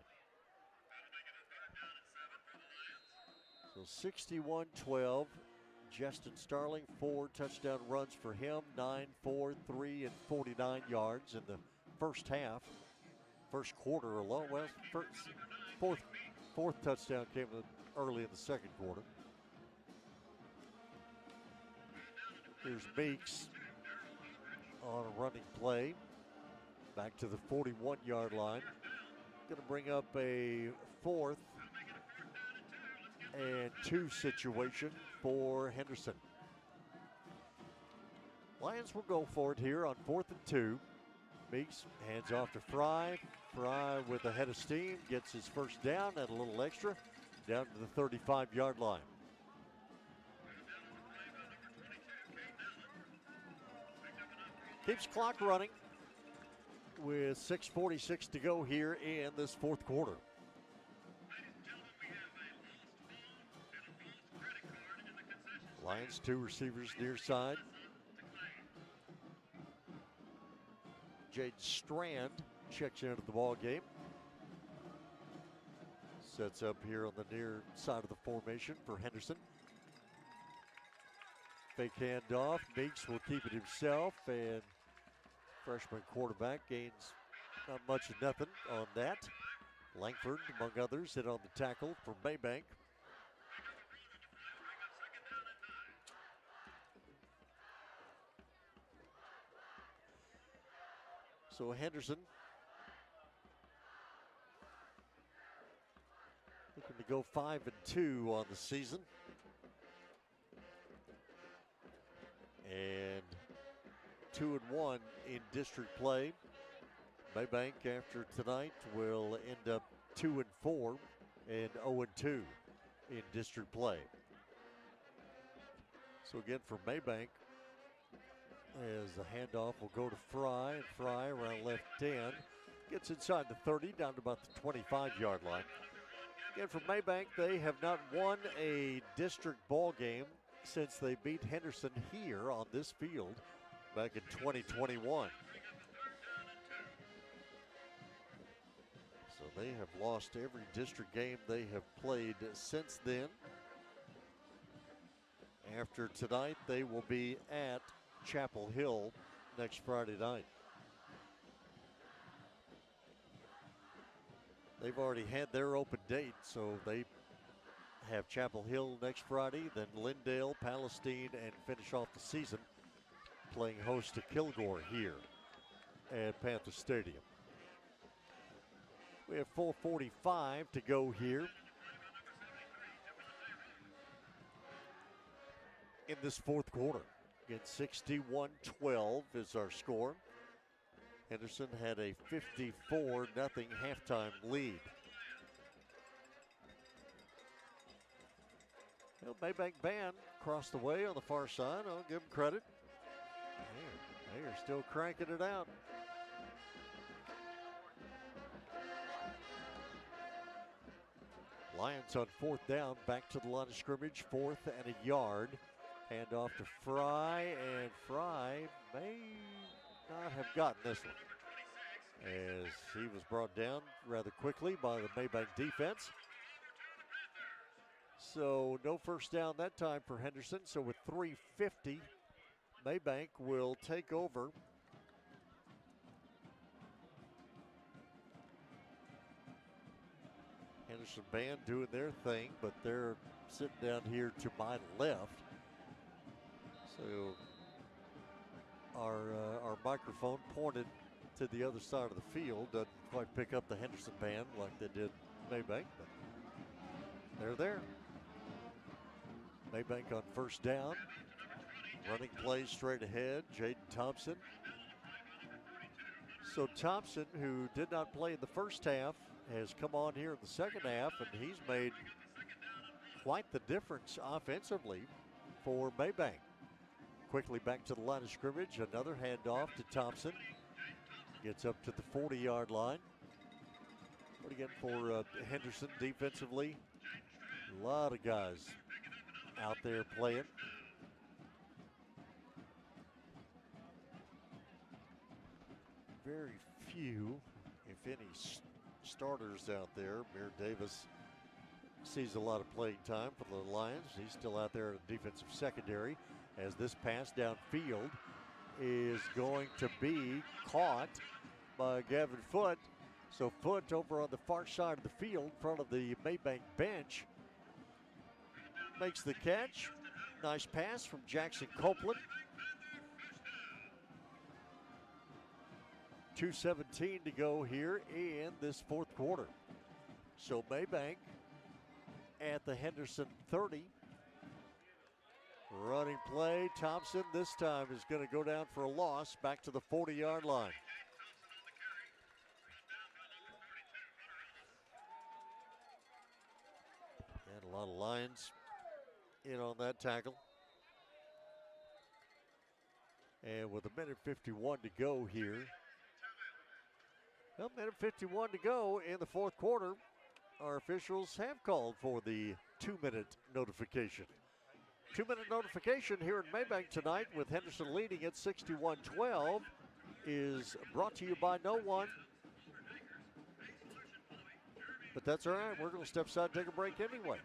S7: So 61-12. Justin Starling, 4 touchdown runs for him, 9, 4, 3, and 49 yards in the first half. First quarter alone. Well, fourth touchdown came early in the second quarter. Here's Meeks on a running play. Back to the 41-yard line. Going to bring up a 4th and 2 situation for Henderson. Lions will go for it here on 4th and 2. Meeks hands off to Fry. Fry with a head of steam gets his first down and a little extra down to the 35-yard line. Keeps clock running with 6:46 to go here in this fourth quarter. Lions 2 receivers near side. Jade Strand checks into the ball game. Sets up here on the near side of the formation for Henderson. Fake handoff. Meeks will keep it himself, and freshman quarterback gains not much of nothing on that. Langford, among others, hit on the tackle for Mabank. So Henderson looking to go 5-2 on the season. And 2-1 in district play. Mabank after tonight will end up 2-4 and 0-2 in district play. So again for Mabank, as the handoff will go to Fry, and Fry around left 10. Gets inside the 30, down to about the 25-yard line. Again, for Mabank, they have not won a district ball game since they beat Henderson here on this field back in 2021. So they have lost every district game they have played since then. After tonight, they will be at Chapel Hill next Friday night. They've already had their open date, so they have Chapel Hill next Friday, then Lindale, Palestine, and finish off the season playing host to Kilgore here at Panther Stadium. We have 4:45 to go here in this fourth quarter. Again, 61-12 is our score. Henderson had a 54-0 halftime lead. Well, Mabank band across the way on the far side. I'll give them credit. They are still cranking it out. Lions on 4th down, back to the line of scrimmage, 4th and a yard. Hand off to Fry, and Fry may not have gotten this one, as he was brought down rather quickly by the Mabank defense. So no first down that time for Henderson. So with 3:50, Mabank will take over. Henderson band doing their thing, but they're sitting down here to my left. So our microphone pointed to the other side of the field. Doesn't quite pick up the Henderson band like they did Mabank, but they're there. Mabank on first down. Running plays straight ahead. Jaden Thompson. So Thompson, who did not play in the first half, has come on here in the second half, and he's made quite the difference offensively for Mabank. Quickly back to the line of scrimmage. Another handoff to Thompson. Gets up to the 40-yard line. But again, for Henderson defensively, lot of guys out there playing. Very few, if any, starters out there. Mir Davis sees a lot of playing time for the Lions. He's still out there at defensive secondary as this pass downfield is going to be caught by Gavin Foote. So Foote over on the far side of the field in front of the Mabank bench makes the catch. Nice pass from Jackson Copeland. 2:17 to go here in this fourth quarter. So Mabank at the Henderson 30. Running play, Thompson this time is going to go down for a loss back to the 40-yard line. And a lot of Lions in on that tackle. And with 1:51 to go here. Well, 1:51 to go in the fourth quarter. Our officials have called for the 2-minute notification. 2-minute notification here in Mabank tonight with Henderson leading at 61-12 is brought to you by no one. But that's all right. We're going to step aside and take a break anyway.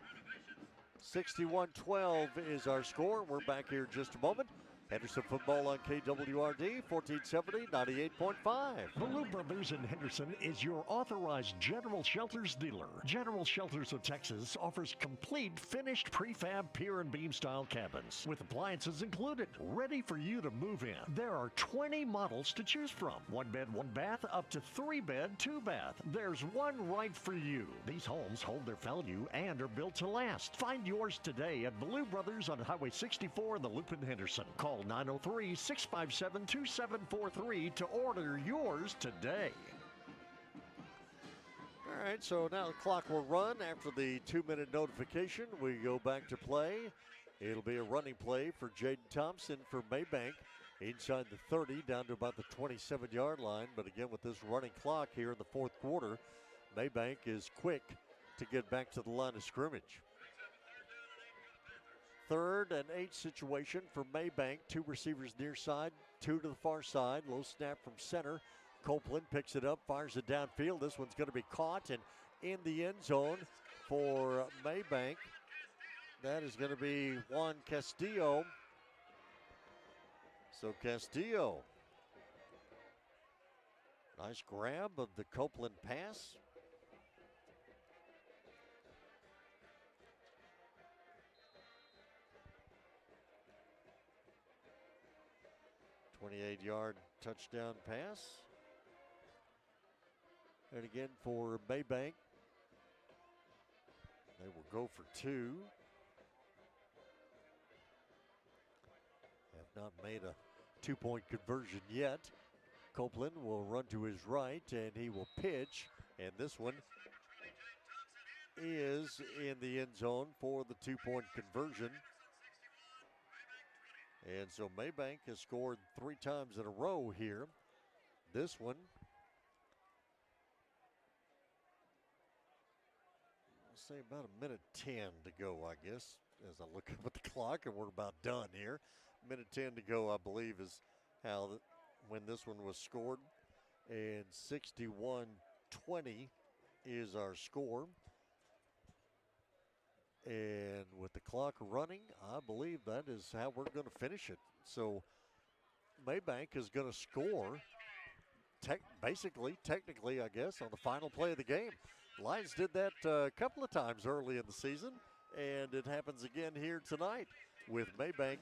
S7: 61-12 is our score. We're back here in just a moment. Henderson football on KWRD, 1470, 98.5.
S4: Blue Brothers in Henderson is your authorized General Shelters dealer. General Shelters of Texas offers complete finished prefab pier and beam style cabins with appliances included, ready for you to move in. There are 20 models to choose from. 1 bed, 1 bath, up to 3 bed, 2 bath. There's one right for you. These homes hold their value and are built to last. Find yours today at Blue Brothers on Highway 64 in the Loop in Henderson. Call 903-657-2743 to order yours today.
S7: All right, so now the clock will run after the 2-minute notification. We go back to play. It'll be a running play for Jaden Thompson for Mabank inside the 30 down to about the 27-yard line. But again, with this running clock here in the fourth quarter, Mabank is quick to get back to the line of scrimmage. 3rd and 8 situation for Mabank. 2 receivers near side, 2 to the far side. Low snap from center. Copeland picks it up, fires it downfield. This one's going to be caught and in the end zone for Mabank. That is going to be Juan Castillo. So Castillo, nice grab of the Copeland pass. .28-yard touchdown pass. And again for Mabank, they will go for 2. Have not made a 2-point conversion yet. Copeland will run to his right and he will pitch. And this one is in the end zone for the 2-point conversion. And so Mabank has scored 3 times in a row here. This one, I'll say about 1:10 to go, I guess, as I look up at the clock, and we're about done here. 1:10 to go, I believe, is when this one was scored. And 61-20 is our score. And with the clock running, I believe that is how we're going to finish it. So Mabank is going to score, technically, I guess, on the final play of the game. Lions did that a couple of times early in the season, and it happens again here tonight with Mabank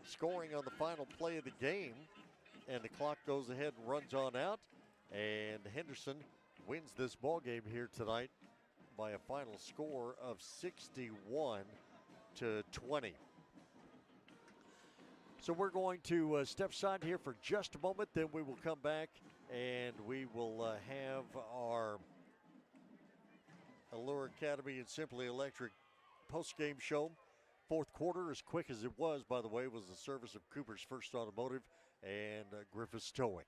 S7: scoring on the final play of the game. And the clock goes ahead and runs on out, and Henderson wins this ball game here tonight by a final score of 61-20. So we're going to step aside here for just a moment. Then we will come back and we will have our Allure Academy and Simply Electric post-game show. Fourth quarter, as quick as it was, by the way, was the service of Cooper's First Automotive and Griffith's Towing.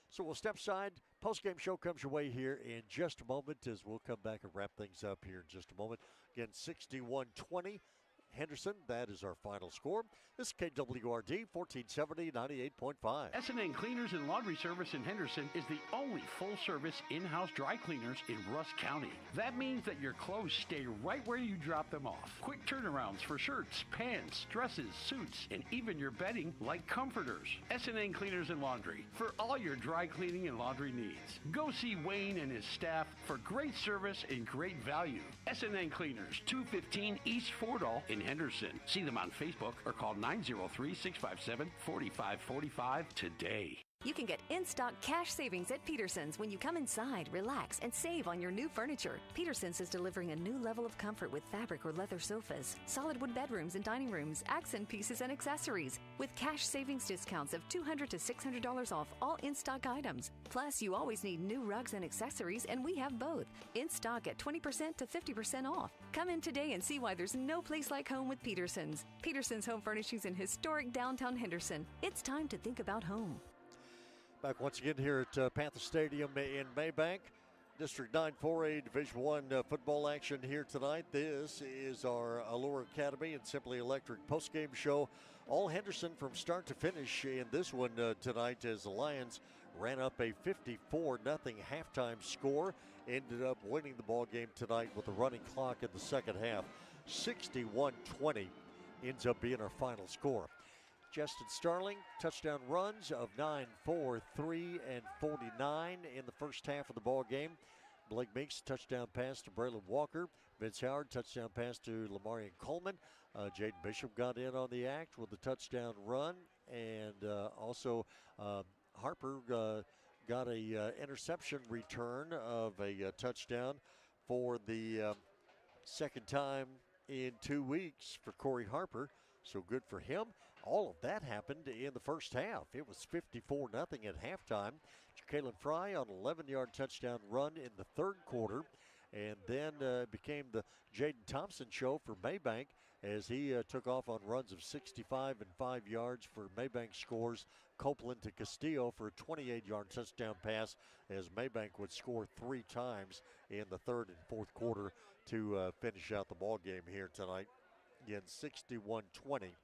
S7: So we'll step aside. Post-game show comes your way here in just a moment as we'll come back and wrap things up here in just a moment. Again, 61-20. Henderson, that is our final score. This is KWRD 1470 98.5.
S6: S&N Cleaners and Laundry Service in Henderson is the only full-service in-house dry cleaners in Russ County. That means that your clothes stay right where you drop them off. Quick turnarounds for shirts, pants, dresses, suits, and even your bedding like comforters. S&N Cleaners and Laundry for all your dry cleaning and laundry needs. Go see Wayne and his staff for great service and great value. S&N Cleaners, 215 East Fordall in Henderson. See them on Facebook or call 903-657-4545 today.
S11: You can get in-stock cash savings at Peterson's when you come inside, relax, and save on your new furniture. Peterson's is delivering a new level of comfort with fabric or leather sofas, solid wood bedrooms and dining rooms, accent pieces and accessories, with cash savings discounts of $200 to $600 off all in-stock items. Plus, you always need new rugs and accessories, and we have both. In stock at 20% to 50% off. Come in today and see why there's no place like home with Peterson's. Peterson's Home Furnishings in historic downtown Henderson. It's time to think about home.
S7: Back once again here at Panther Stadium in Mabank. District 9 4A Division 1 football action here tonight. This is our Allure Academy and Simply Electric postgame show. All Henderson from start to finish in this one tonight as the Lions ran up a 54-0 halftime score. Ended up winning the ball game tonight with the running clock in the second half. 61-20 ends up being our final score. Justin Starling, touchdown runs of 9, 4, 3, and 49 in the first half of the ball game. Blake Meeks, touchdown pass to Braylon Walker. Vince Howard, touchdown pass to Lamarian Coleman. Jaden Bishop got in on the act with a touchdown run. And also Harper got a interception return of a touchdown for the second time in 2 weeks for Corey Harper. So good for him. All of that happened in the first half. It was 54-0 at halftime. Ja'Kalen Fry on an 11-yard touchdown run in the third quarter. And then it became the Jaden Thompson show for Mabank as he took off on runs of 65 and 5 yards for Mabank scores. Copeland to Castillo for a 28-yard touchdown pass as Mabank would score 3 times in the third and fourth quarter to finish out the ball game here tonight. Again, 61-20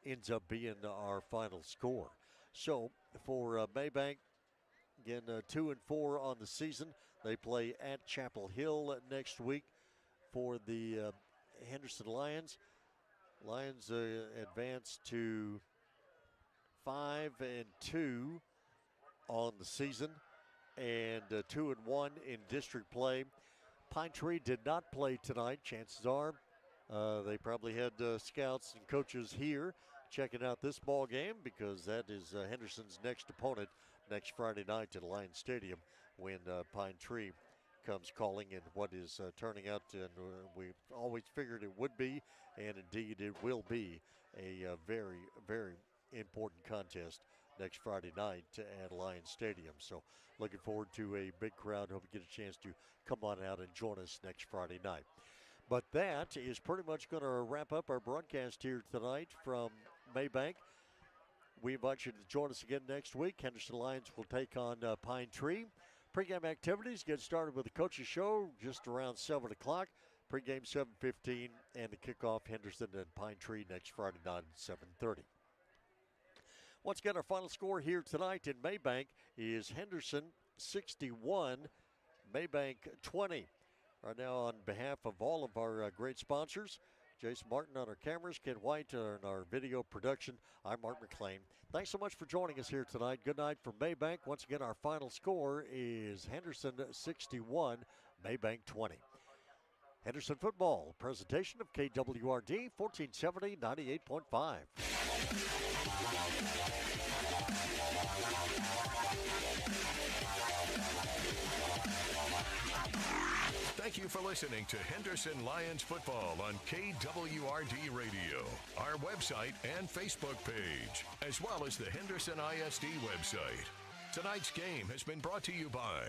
S7: ends up being our final score. So for Mabank, again, 2-4 on the season. They play at Chapel Hill next week. For the Henderson Lions, Lions advance to 5-2 on the season and 2-1 in district play. Pine Tree did not play tonight. Chances are they probably had scouts and coaches here checking out this ball game because that is Henderson's next opponent next Friday night at Lions Stadium when Pine Tree comes calling in what is turning out to, and we always figured it would be, and indeed it will be, a very, very important contest next Friday night at Lions Stadium. So looking forward to a big crowd. Hope you get a chance to come on out and join us next Friday night. But that is pretty much going to wrap up our broadcast here tonight from Mabank. We invite you to join us again next week. Henderson Lions will take on Pine Tree. Pre-game activities get started with the coaches show just around 7 o'clock. Pre-game 7:15 and the kickoff Henderson and Pine Tree next Friday night at 7:30. Once again, our final score here tonight in Mabank is Henderson 61, Mabank 20. Right now, on behalf of all of our great sponsors, Jason Martin on our cameras, Ken White on our video production, I'm Mark McClain. Thanks so much for joining us here tonight. Good night from Mabank. Once again, our final score is Henderson 61, Mabank 20. Henderson football, presentation of KWRD 1470 98.5.
S1: Thank you for listening to Henderson Lions football on KWRD Radio, our website and Facebook page, as well as the Henderson ISD website. Tonight's game has been brought to you by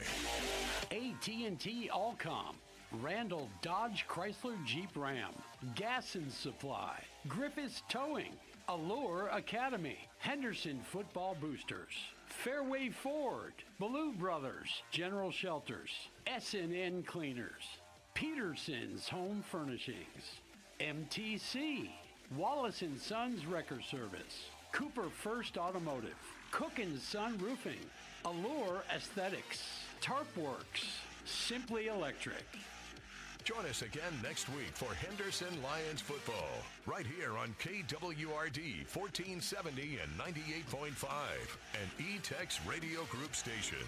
S6: AT&T Allcom, Randall Dodge Chrysler Jeep Ram, Gas and Supply, Griffiths Towing, Allure Academy, Henderson Football Boosters, Fairway Ford, Ballou Brothers, General Shelters, S&N Cleaners. Peterson's Home Furnishings, MTC, Wallace & Sons Wrecker Service, Cooper First Automotive, Cook & Son Roofing, Allure Aesthetics, Tarpworks, Simply Electric.
S1: Join us again next week for Henderson Lions football, right here on KWRD 1470 and 98.5, an E-Tex Radio Group station.